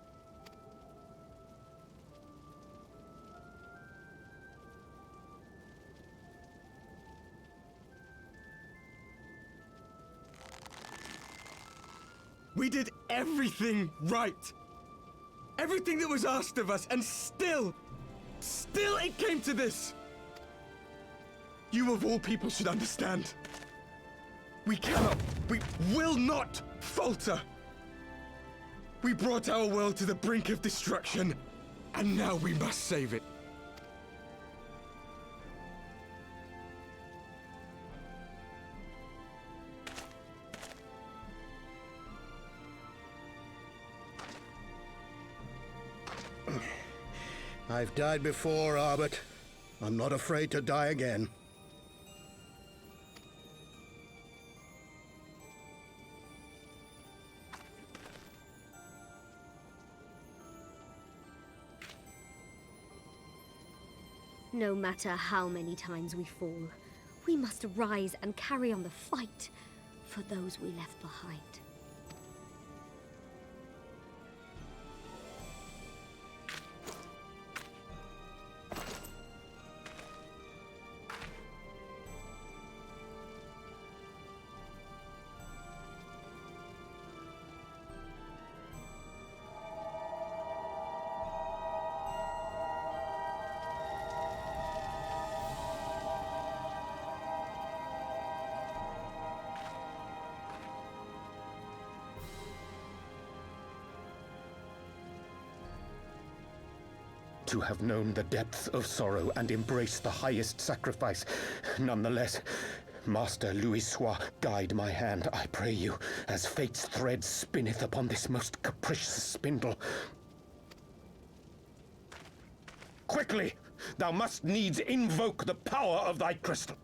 We did everything right. Everything that was asked of us, and still it came to this. You of all people should understand. We will not falter. We brought our world to the brink of destruction, and now we must save it. I've died before, Arbet. I'm not afraid to die again. No matter how many times we fall, we must rise and carry on the fight for those we left behind. To have known the depth of sorrow and embraced the highest sacrifice. Nonetheless, Master Louis-Sois, guide my hand, I pray you, as fate's thread spinneth upon this most capricious spindle. Quickly! Thou must needs invoke the power of thy crystal.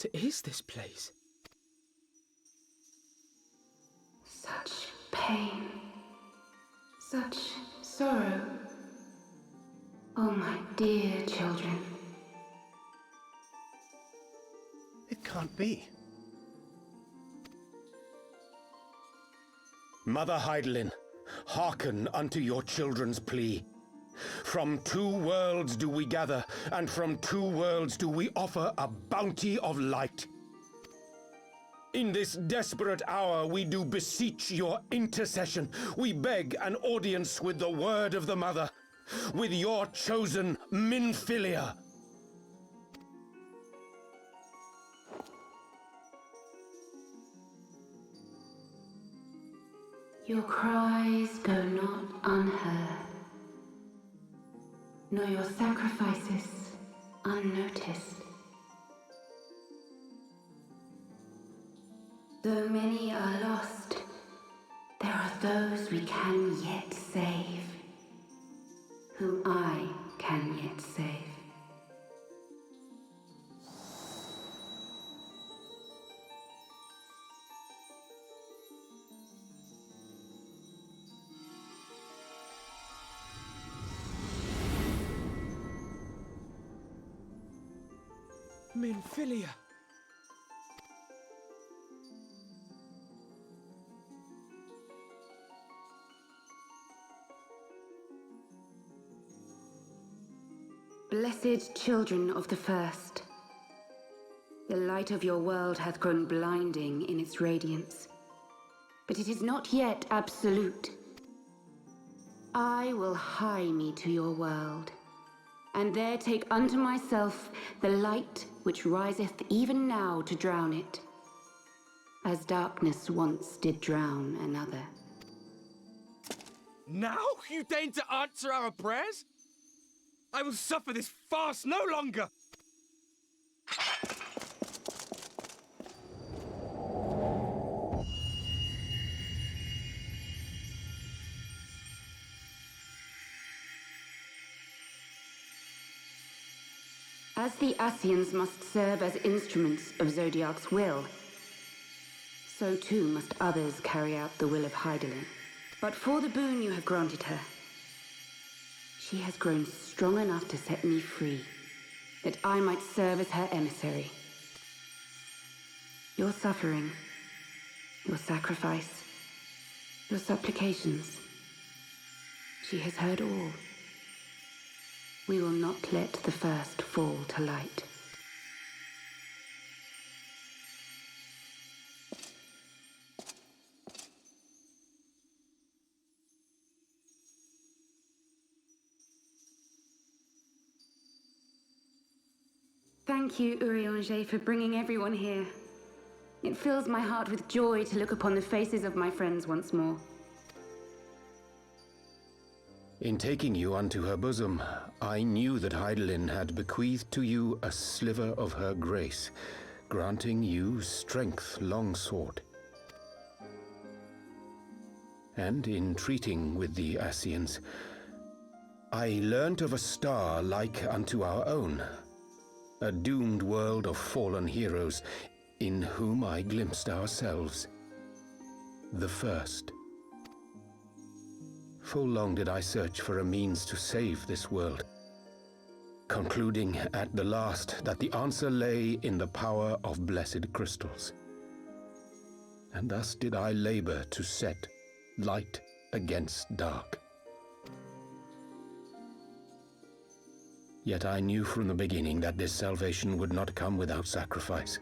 What is this place? Such pain. Such sorrow. Oh, my dear children. It can't be. Mother Heidelin, hearken unto your children's plea. From two worlds do we gather, and from two worlds do we offer a bounty of light. In this desperate hour we do beseech your intercession. We beg an audience with the word of the Mother, with your chosen Minfilia. Your cries go not unheard, nor your sacrifices unnoticed. Though many are lost, there are those we can yet save, whom I can yet save. Minfilia! Blessed children of the First, the light of your world hath grown blinding in its radiance, but it is not yet absolute. I will hie me to your world, and there take unto myself the light which riseth even now to drown it, as darkness once did drown another. Now you deign to answer our prayers? I will suffer this farce no longer! As the Ascians must serve as instruments of Zodiark's will, so too must others carry out the will of Heidelin. But for the boon you have granted her, she has grown strong enough to set me free, that I might serve as her emissary. Your suffering, your sacrifice, your supplications, she has heard all. We will not let the first fall to light. Thank you, Urianger, for bringing everyone here. It fills my heart with joy to look upon the faces of my friends once more. In taking you unto her bosom, I knew that Heidelin had bequeathed to you a sliver of her grace, granting you strength long sought. And in treating with the Ascians, I learnt of a star like unto our own, a doomed world of fallen heroes, in whom I glimpsed ourselves, the first. Full long did I search for a means to save this world, concluding at the last that the answer lay in the power of blessed crystals. And thus did I labor to set light against dark. Yet I knew from the beginning that this salvation would not come without sacrifice.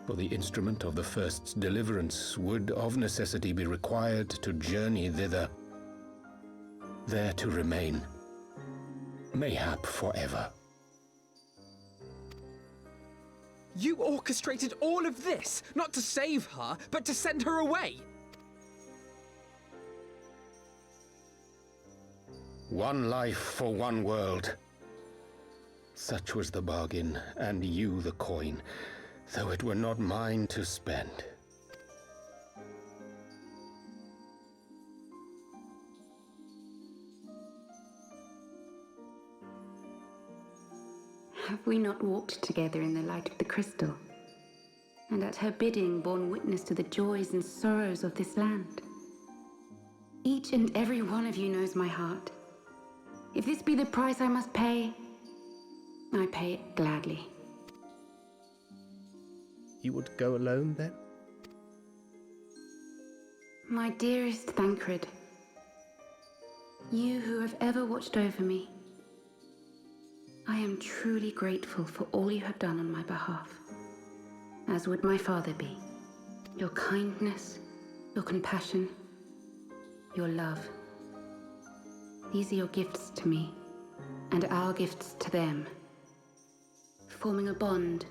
For the instrument of the first's deliverance would of necessity be required to journey thither, there to remain, mayhap forever. You orchestrated all of this, not to save her, but to send her away! One life for one world. Such was the bargain, and you the coin, though it were not mine to spend. Have we not walked together in the light of the crystal, and at her bidding borne witness to the joys and sorrows of this land? Each and every one of you knows my heart. If this be the price I must pay, I pay it gladly. You would go alone, then? My dearest Thancred, you who have ever watched over me, I am truly grateful for all you have done on my behalf, as would my father be. Your kindness, your compassion, your love. These are your gifts to me, and our gifts to them, forming a bond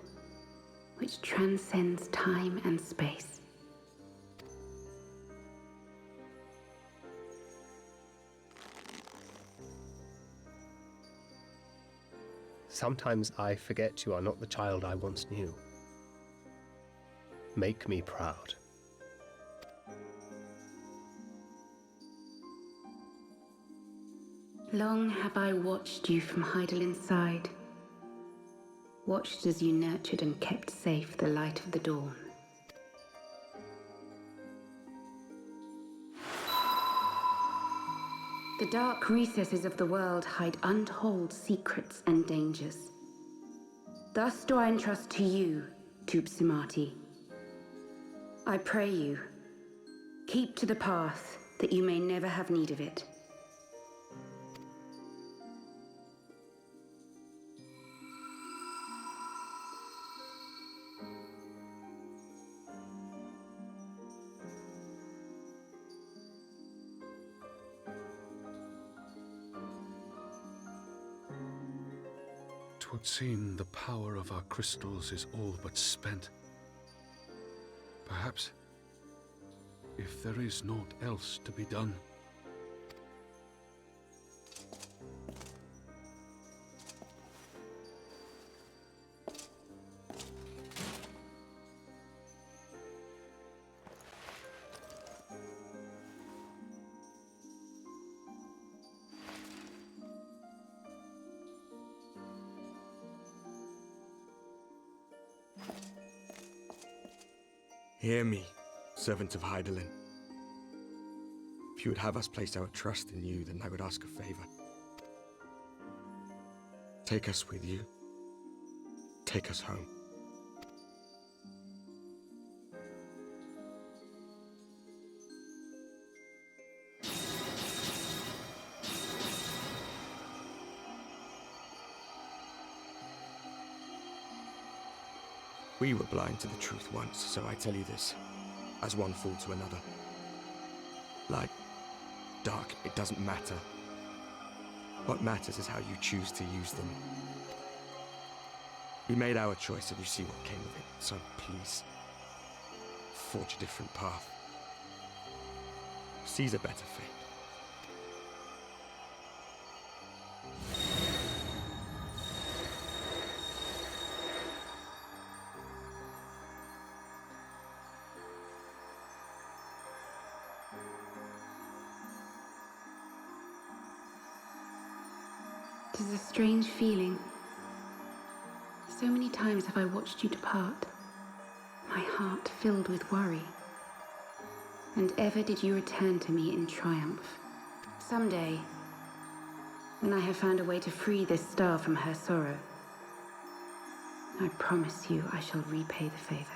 which transcends time and space. Sometimes I forget you are not the child I once knew. Make me proud. Long have I watched you from Heidelin's side, watched as you nurtured and kept safe the light of the dawn. The dark recesses of the world hide untold secrets and dangers. Thus do I entrust to you, Tupsimati. I pray you, keep to the path that you may never have need of it. Twould seem the power of our crystals is all but spent. Perhaps, if there is naught else to be done. Hear me, servant of Heidelin. If you would have us place our trust in you, then I would ask a favor. Take us with you. Take us home. We were blind to the truth once, so I tell you this, as one fool to another. Light, dark, it doesn't matter. What matters is how you choose to use them. We made our choice and you see what came of it, so please, forge a different path. Seize a better fate. It is a strange feeling. So many times have I watched you depart, my heart filled with worry. And ever did you return to me in triumph. Someday, when I have found a way to free this star from her sorrow, I promise you I shall repay the favor.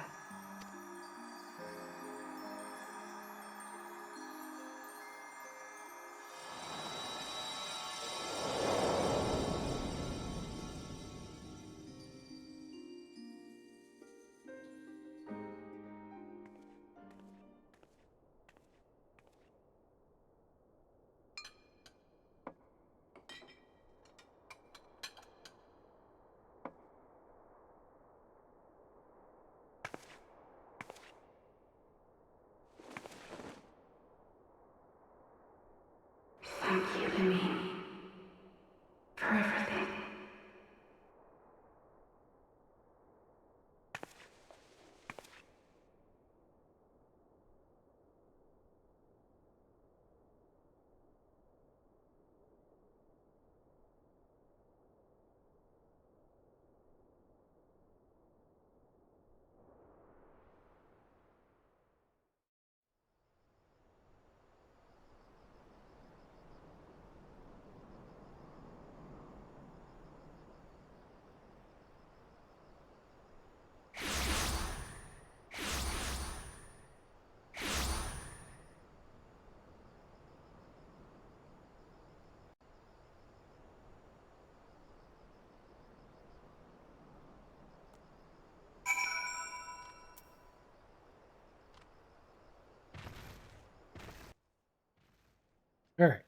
All right.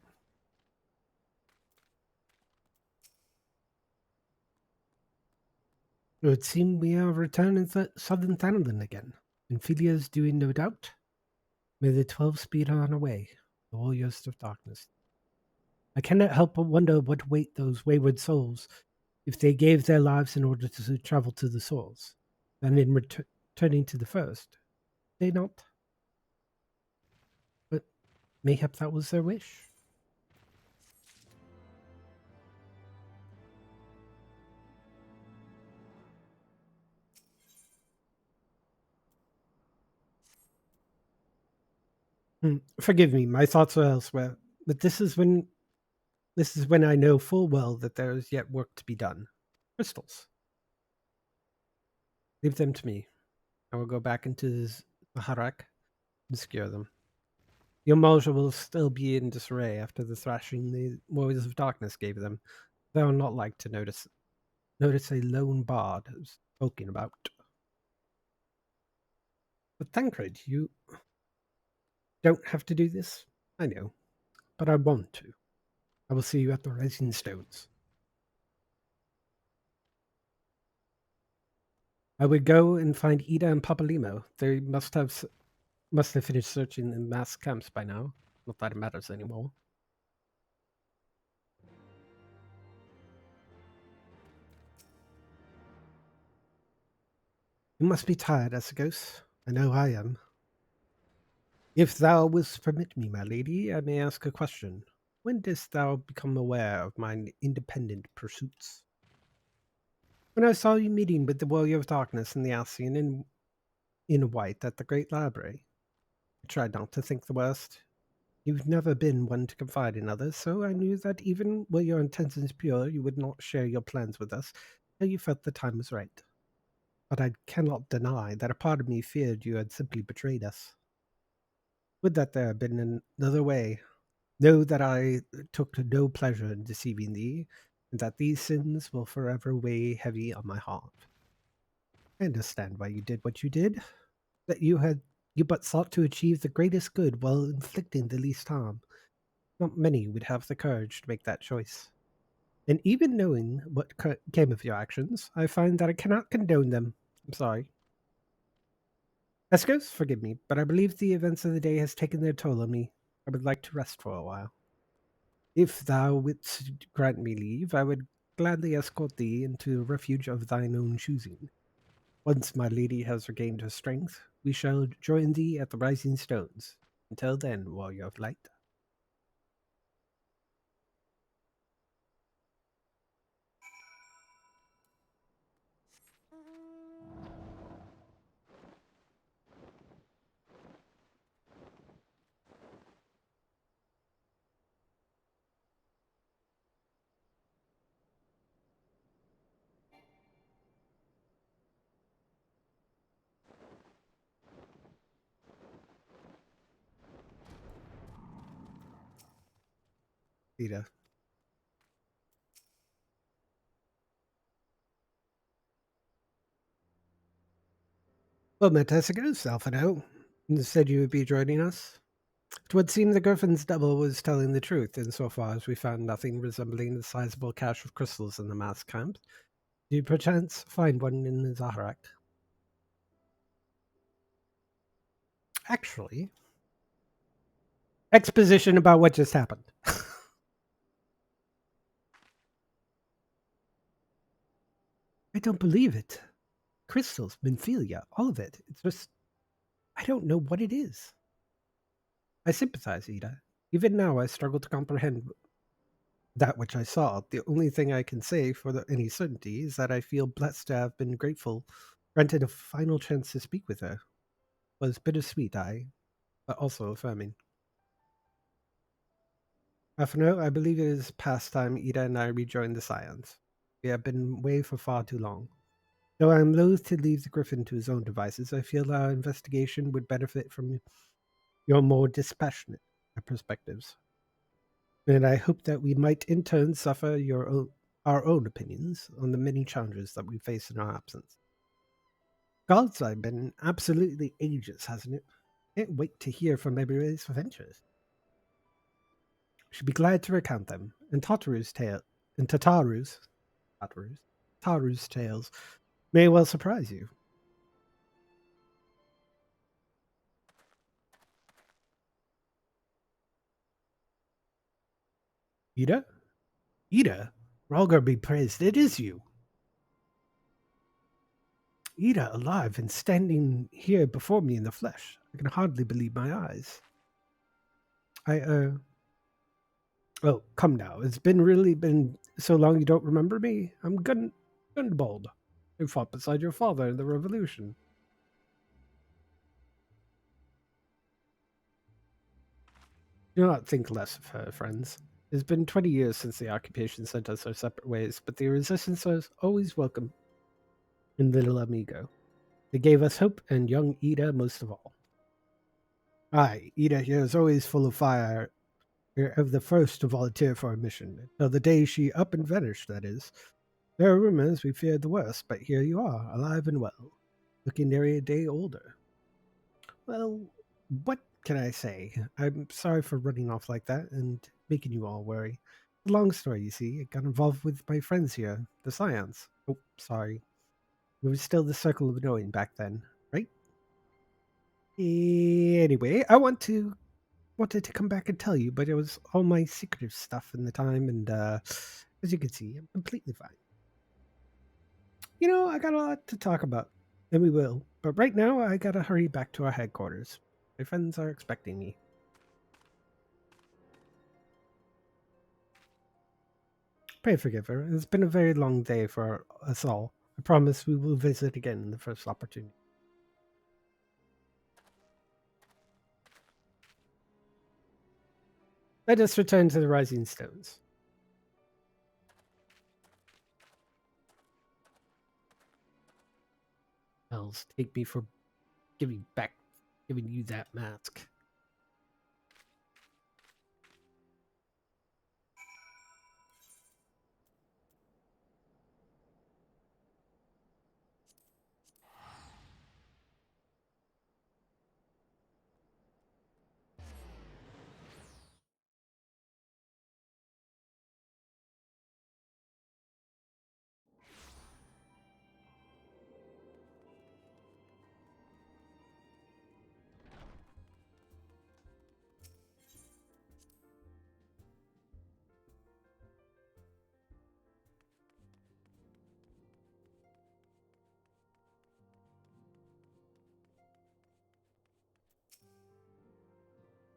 It would seem we are returning to southern Thanalan again. Infilia's doing no doubt. May the 12 speed on our way, the warriors of darkness. I cannot help but wonder what wait those wayward souls if they gave their lives in order to travel to the source, and in returning to the first, they not. But mayhap that was their wish. Forgive me, my thoughts are elsewhere. But this is when I know full well that there is yet work to be done. Crystals. Leave them to me. I will go back into the Harak and secure them. Your Malja will still be in disarray after the thrashing the Warriors of Darkness gave them. They will not like to notice a lone bard spoken about. But Thancred, you don't have to do this. I know. But I want to. I will see you at the Rising Stones. I would go and find Ida and Papalimo. They must have finished searching in mass camps by now. Not that it matters anymore. You must be tired, Esagos. I know I am. If thou wilt permit me, my lady, I may ask a question. When didst thou become aware of mine independent pursuits? When I saw you meeting with the Warrior of Darkness and the Ascian in white at the Great Library. I tried not to think the worst. You've never been one to confide in others, so I knew that even were your intentions pure, you would not share your plans with us till you felt the time was right. But I cannot deny that a part of me feared you had simply betrayed us. Would that there had been another way. Know that I took no pleasure in deceiving thee, and that these sins will forever weigh heavy on my heart. I understand why you did what you did, that you but sought to achieve the greatest good while inflicting the least harm. Not many would have the courage to make that choice. And even knowing what came of your actions, I find that I cannot condone them. I'm sorry. Escos, forgive me, but I believe the events of the day has taken their toll on me. I would like to rest for a while. If thou wouldst grant me leave, I would gladly escort thee into a refuge of thine own choosing. Once my lady has regained her strength, we shall join thee at the Rising Stones. Until then, warrior of light. Ida. Well met, Essigos, Alphino. You said you would be joining us. It would seem the Griffin's double was telling the truth, insofar as we found nothing resembling a sizable cache of crystals in the mass camp. Do you perchance find one in the Zaharak? Actually, exposition about what just happened. I don't believe it. Crystals, Minfilia, all of it. It's just, I don't know what it is. I sympathize, Ida. Even now, I struggle to comprehend that which I saw. The only thing I can say for any certainty is that I feel blessed to have been granted a final chance to speak with her. It was bittersweet, but also affirming. Afternoon, I believe it is past time Ida and I rejoin the Scions. We have been away for far too long. Though I am loath to leave the Griffin to his own devices, I feel our investigation would benefit from your more dispassionate perspectives. And I hope that we might in turn suffer our own opinions on the many challenges that we face in our absence. God's eye been absolutely ages, hasn't it? Can't wait to hear from everybody's adventures. She'd be glad to recount them, and Tataru's tales may well surprise you. Ida? Ida? Ralgar be praised, it is you. Ida alive and standing here before me in the flesh. I can hardly believe my eyes. Oh, come now. It's really been so long you don't remember me? I'm Gunbold, who fought beside your father in the Revolution. Do not think less of her, friends. It's been 20 years since the occupation sent us our separate ways, but the resistance was always welcome in Little Amigo. They gave us hope, and young Ida most of all. Aye, Ida here is always full of fire, of the first to volunteer for a mission, until the day she up and vanished, that is. There are rumors we feared the worst, but here you are, alive and well, looking nearly a day older. Well, what can I say? I'm sorry for running off like that and making you all worry. It's a long story, you see. I got involved with my friends here, the Scions. Oh, sorry. We were still the Circle of Knowing back then, right? Anyway, wanted to come back and tell you, but it was all my secretive stuff in the time, and as you can see, I'm completely fine. I got a lot to talk about, and we will. But right now, I gotta hurry back to our headquarters. My friends are expecting me. Pray forgive her. It's been a very long day for us all. I promise we will visit again in the first opportunity. Let us return to the Rising Stones. Hells, take me for giving you that mask.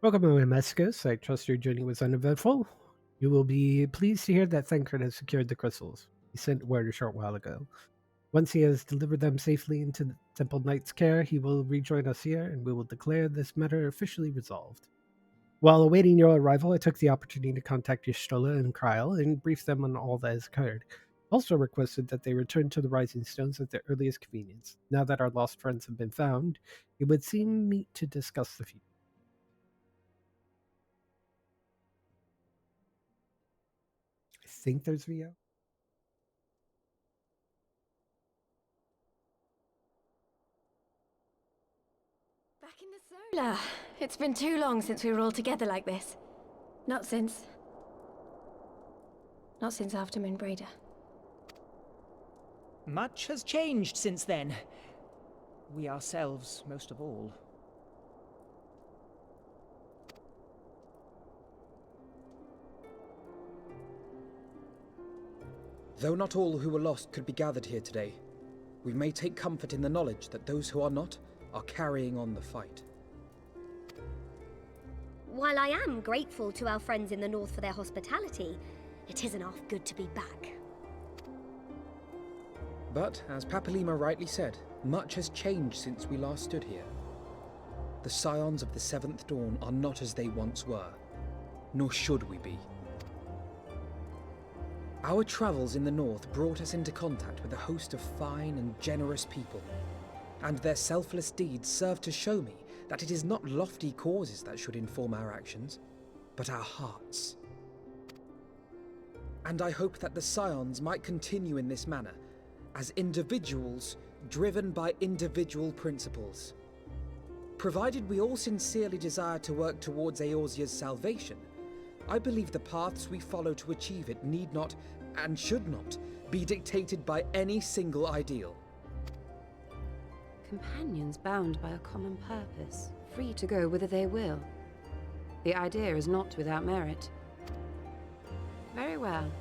Welcome, Mescus. I trust your journey was uneventful. You will be pleased to hear that Thancred has secured the crystals. He sent word a short while ago. Once he has delivered them safely into the Temple Knight's care, he will rejoin us here, and we will declare this matter officially resolved. While awaiting your arrival, I took the opportunity to contact Y'shtola and Kryl and brief them on all that has occurred. Also requested that they return to the Rising Stones at their earliest convenience. Now that our lost friends have been found, it would seem meet to discuss the future. I think there's VO. Back in the Solar. It's been too long since we were all together like this. Not since after Moonbraider. Much has changed since then. We ourselves, most of all. Though not all who were lost could be gathered here today, we may take comfort in the knowledge that those who are not are carrying on the fight. While I am grateful to our friends in the north for their hospitality, it isn't half good to be back. But, as Papalima rightly said, much has changed since we last stood here. The Scions of the Seventh Dawn are not as they once were, nor should we be. Our travels in the north brought us into contact with a host of fine and generous people, and their selfless deeds serve to show me that it is not lofty causes that should inform our actions, but our hearts. And I hope that the Scions might continue in this manner, as individuals driven by individual principles. Provided we all sincerely desire to work towards Eorzea's salvation, I believe the paths we follow to achieve it need not, and should not, be dictated by any single ideal. Companions bound by a common purpose, free to go whither they will. The idea is not without merit. Very well.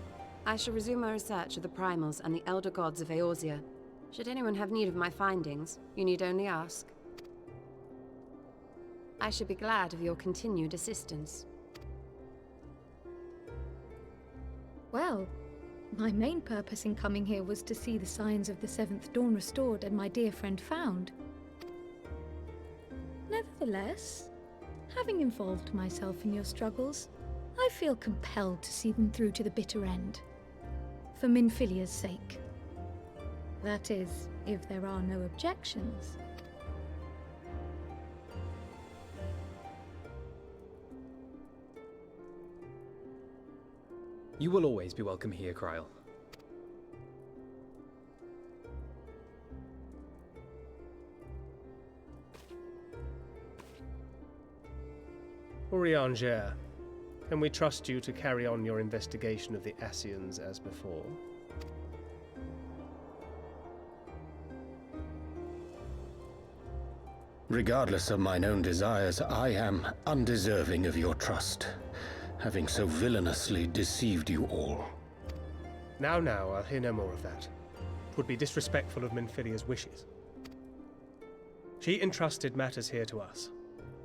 I shall resume my research of the primals and the elder gods of Eorzea. Should anyone have need of my findings, you need only ask. I should be glad of your continued assistance. Well, my main purpose in coming here was to see the signs of the Seventh Dawn restored and my dear friend found. Nevertheless, having involved myself in your struggles, I feel compelled to see them through to the bitter end. For Minfilia's sake. That is, if there are no objections. You will always be welcome here, Kryl. Urianger, can we trust you to carry on your investigation of the Ascians as before? Regardless of mine own desires, I am undeserving of your trust, having so villainously deceived you all. Now, I'll hear no more of that. 'Twould be disrespectful of Minfilia's wishes. She entrusted matters here to us,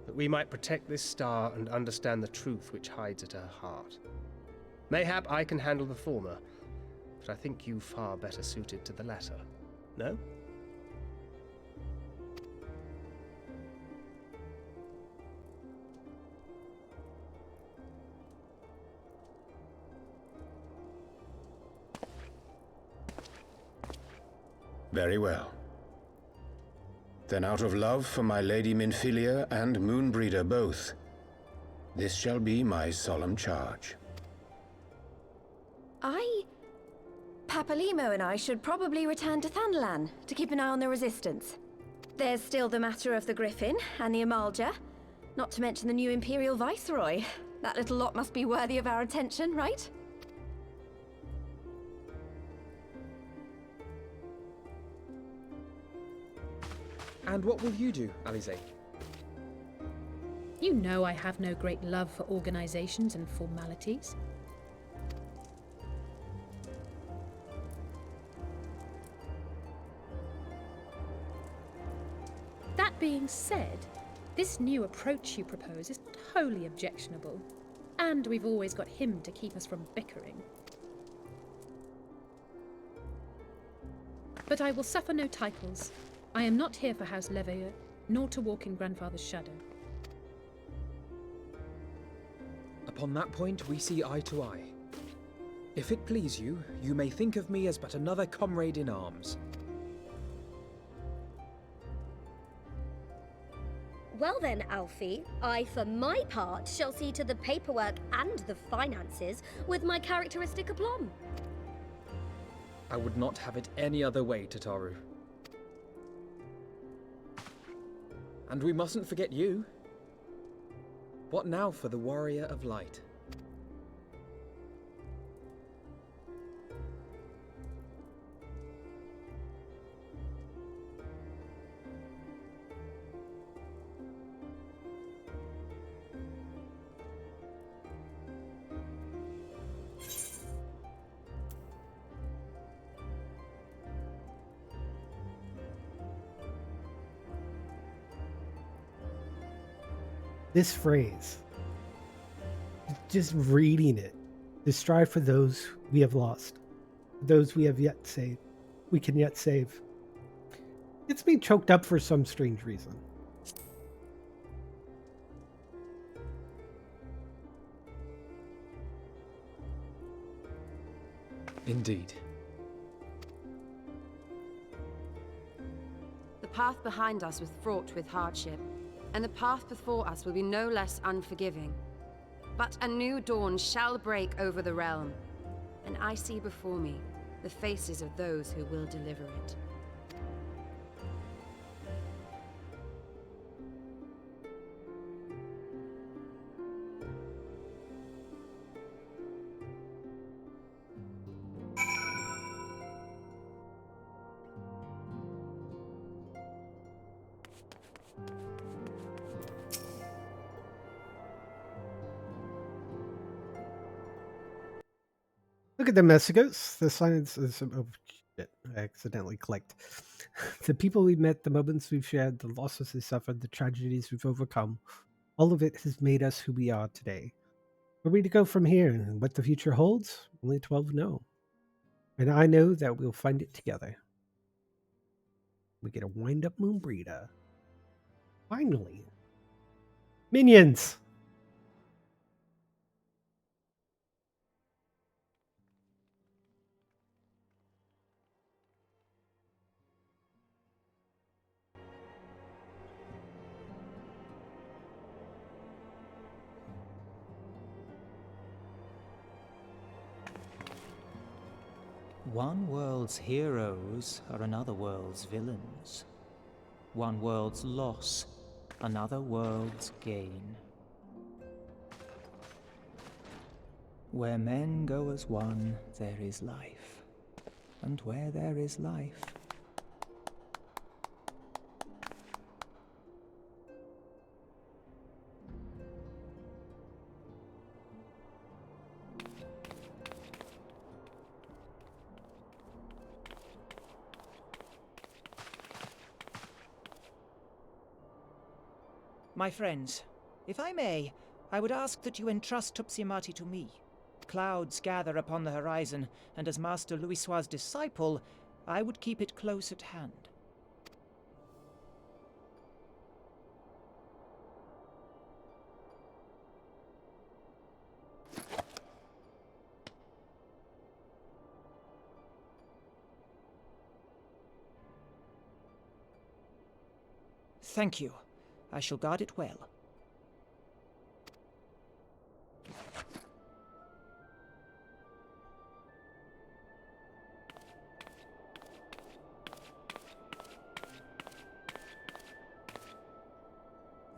that we might protect this star and understand the truth which hides at her heart. Mayhap I can handle the former, but I think you far better suited to the latter. No? Very well. Then out of love for my Lady Minfilia and Moonbreeder both, this shall be my solemn charge. Papalimo and I should probably return to Thanalan to keep an eye on the Resistance. There's still the matter of the Griffin and the Amalja, not to mention the new Imperial Viceroy. That little lot must be worthy of our attention, right? And what will you do, Alize? You know I have no great love for organizations and formalities. That being said, this new approach you propose is not wholly objectionable, and we've always got him to keep us from bickering. But I will suffer no titles. I am not here for House Leveilleur, nor to walk in Grandfather's shadow. Upon that point, we see eye to eye. If it please you, you may think of me as but another comrade in arms. Well then, Alfie, I, for my part, shall see to the paperwork and the finances with my characteristic aplomb. I would not have it any other way, Tataru. And we mustn't forget you. What now for the Warrior of Light? This phrase, just reading it, to strive for those we have lost, those we have yet saved, we can yet save. It's me choked up for some strange reason. Indeed. The path behind us was fraught with hardship, and the path before us will be no less unforgiving. But a new dawn shall break over the realm, and I see before me the faces of those who will deliver it. Look at the Mexicos. The science is. Oh, shit. I accidentally clicked. The people we met, the moments we've shared, the losses we suffered, the tragedies we've overcome, all of it has made us who we are today. Where are we to go from here and what the future holds? Only 12 know. And I know that we'll find it together. We get a wind up moon breeder. Finally. Minions! One world's heroes are another world's villains. One world's loss, another world's gain. Where men go as one, there is life. And where there is life, my friends, if I may, I would ask that you entrust Tupsimati to me. Clouds gather upon the horizon, and as Master Louisoix's disciple, I would keep it close at hand. Thank you. I shall guard it well.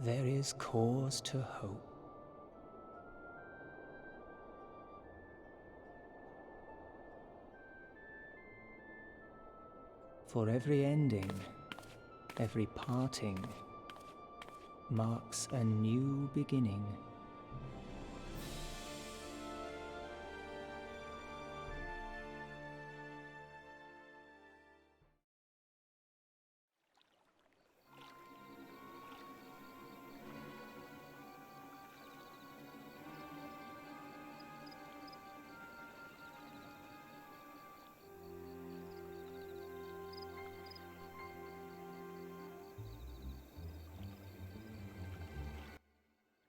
There is cause to hope. For every ending, every parting, marks a new beginning.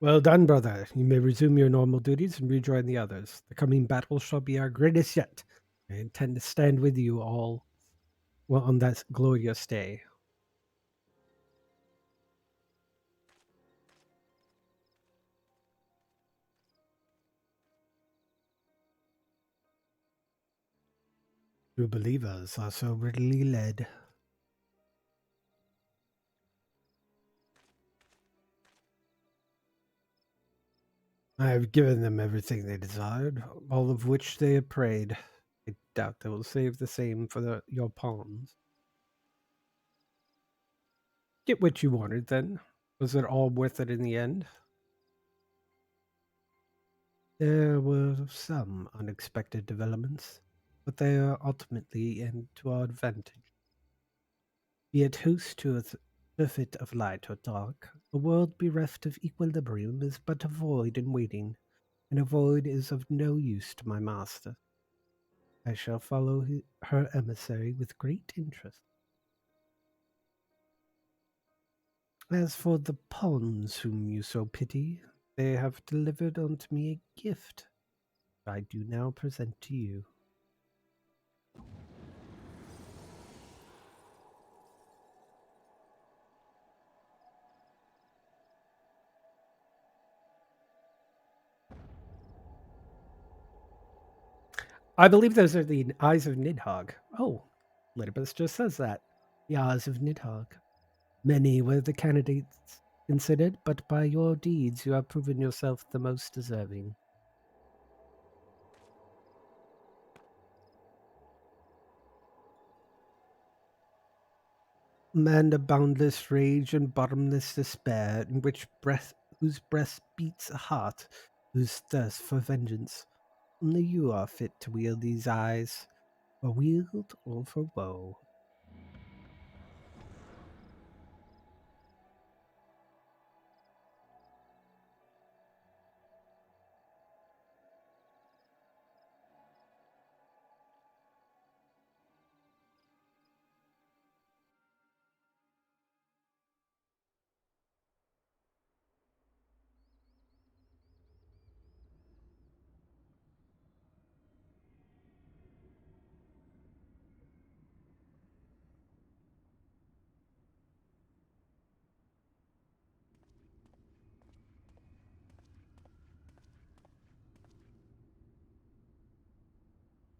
Well done, brother. You may resume your normal duties and rejoin the others. The coming battle shall be our greatest yet. I intend to stand with you all on that glorious day. True believers are so readily led. I have given them everything they desired, all of which they have prayed. I doubt they will save the same for your pawns. Get what you wanted, then. Was it all worth it in the end? There were some unexpected developments, but they are ultimately to our advantage. Be it whose to surfeit of light or dark, a world bereft of equilibrium is but a void in waiting, and a void is of no use to my master. I shall follow her emissary with great interest. As for the pawns whom you so pity, they have delivered unto me a gift I do now present to you. I believe those are the eyes of Nidhogg. Oh, Litibus just says that. The eyes of Nidhogg. Many were the candidates considered, but by your deeds you have proven yourself the most deserving. Man of boundless rage and bottomless despair, whose breast beats a heart whose thirst for vengeance. Only you are fit to wield these eyes, for weal or for woe.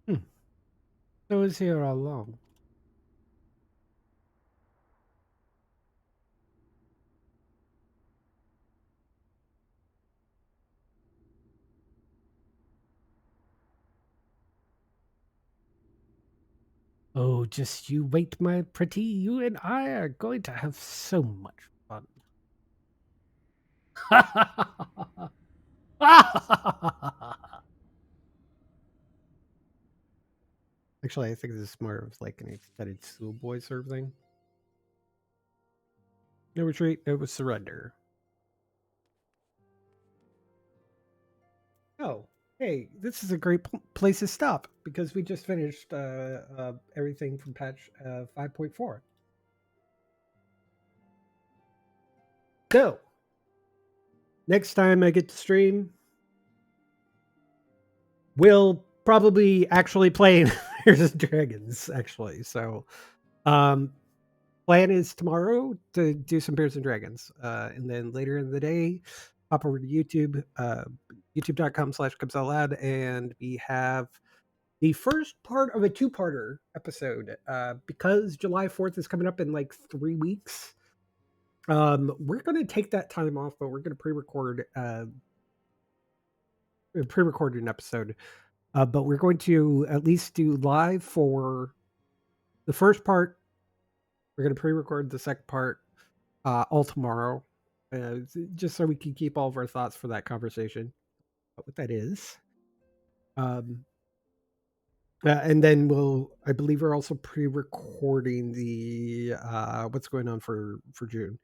Hmm. I was here all along. Oh, just you wait, my pretty. You and I are going to have so much fun. Actually, I think this is more of like an extended schoolboy sort of thing. No retreat, no surrender. Oh, hey, this is a great place to stop because we just finished everything from patch 5.4. So, next time I get to stream, we'll probably actually play Here's Dragons, actually. So, plan is tomorrow to do some Bears and Dragons. And then later in the day, hop over to YouTube, youtube.com/comes out loud, and we have the first part of a two-parter episode. Because July 4th is coming up in like 3 weeks. We're going to take that time off, but we're going to pre-record an episode. But we're going to at least do live for the first part. We're going to pre-record the second part all tomorrow, just so we can keep all of our thoughts for that conversation. What that is. And then I believe we're also pre-recording the what's going on for June,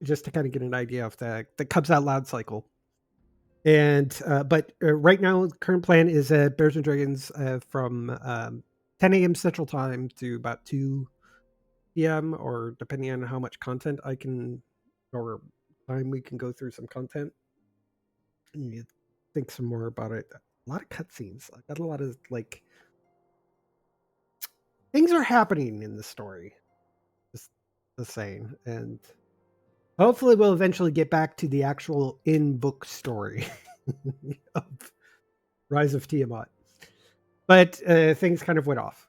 just to kind of get an idea of the Cubs Out Loud cycle. And but right now, the current plan is Bears and Dragons from 10 a.m. Central Time to about 2 p.m. or depending on how much content I can or time we can go through some content. And you think some more about it. A lot of cutscenes. I got a lot of like things are happening in the story. Just the same, and hopefully we'll eventually get back to the actual in-book story of Rise of Tiamat. But things kind of went off.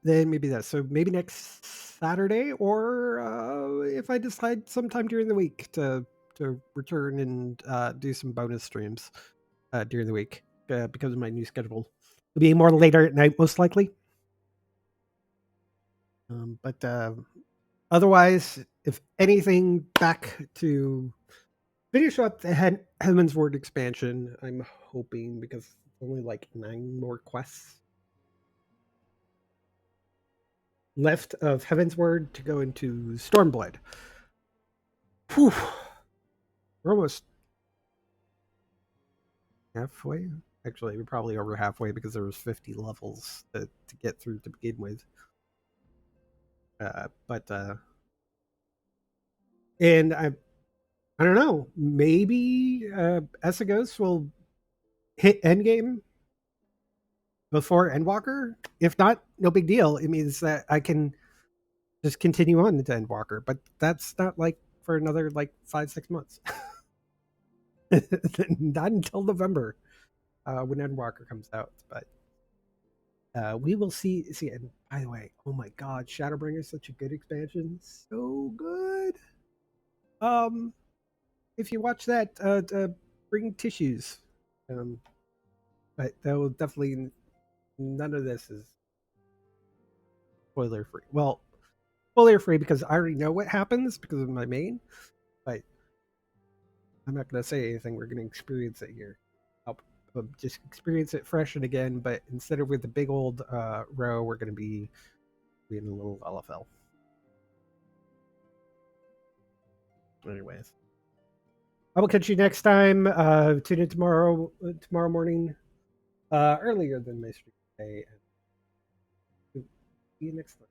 Then maybe that. So maybe next Saturday, or if I decide sometime during the week to return and do some bonus streams during the week because of my new schedule. It'll be more later at night, most likely. But otherwise, if anything, back to finish up the Heaven's Word expansion. I'm hoping because it's only like 9 more quests left of Heaven's Word to go into Stormblood. Whew. We're almost halfway. Actually, we're probably over halfway because there was 50 levels to get through to begin with. But and I don't know. Maybe Esagos will hit endgame before Endwalker. If not, no big deal. It means that I can just continue on into Endwalker. But that's not like for another like 5-6 months. Not until November when Endwalker comes out. But we will see. And by the way, oh my God, Shadowbringer is such a good expansion. So good. If you watch that, bring tissues. But that will definitely none of this is spoiler free. Well, spoiler free because I already know what happens because of my main. But I'm not going to say anything. We're going to experience it here. I'll just experience it fresh and again, but instead of with the big old row, we're going to be in a little LFL. Anyways, I will catch you next time. Tune in tomorrow morning, earlier than my stream today. See you next time.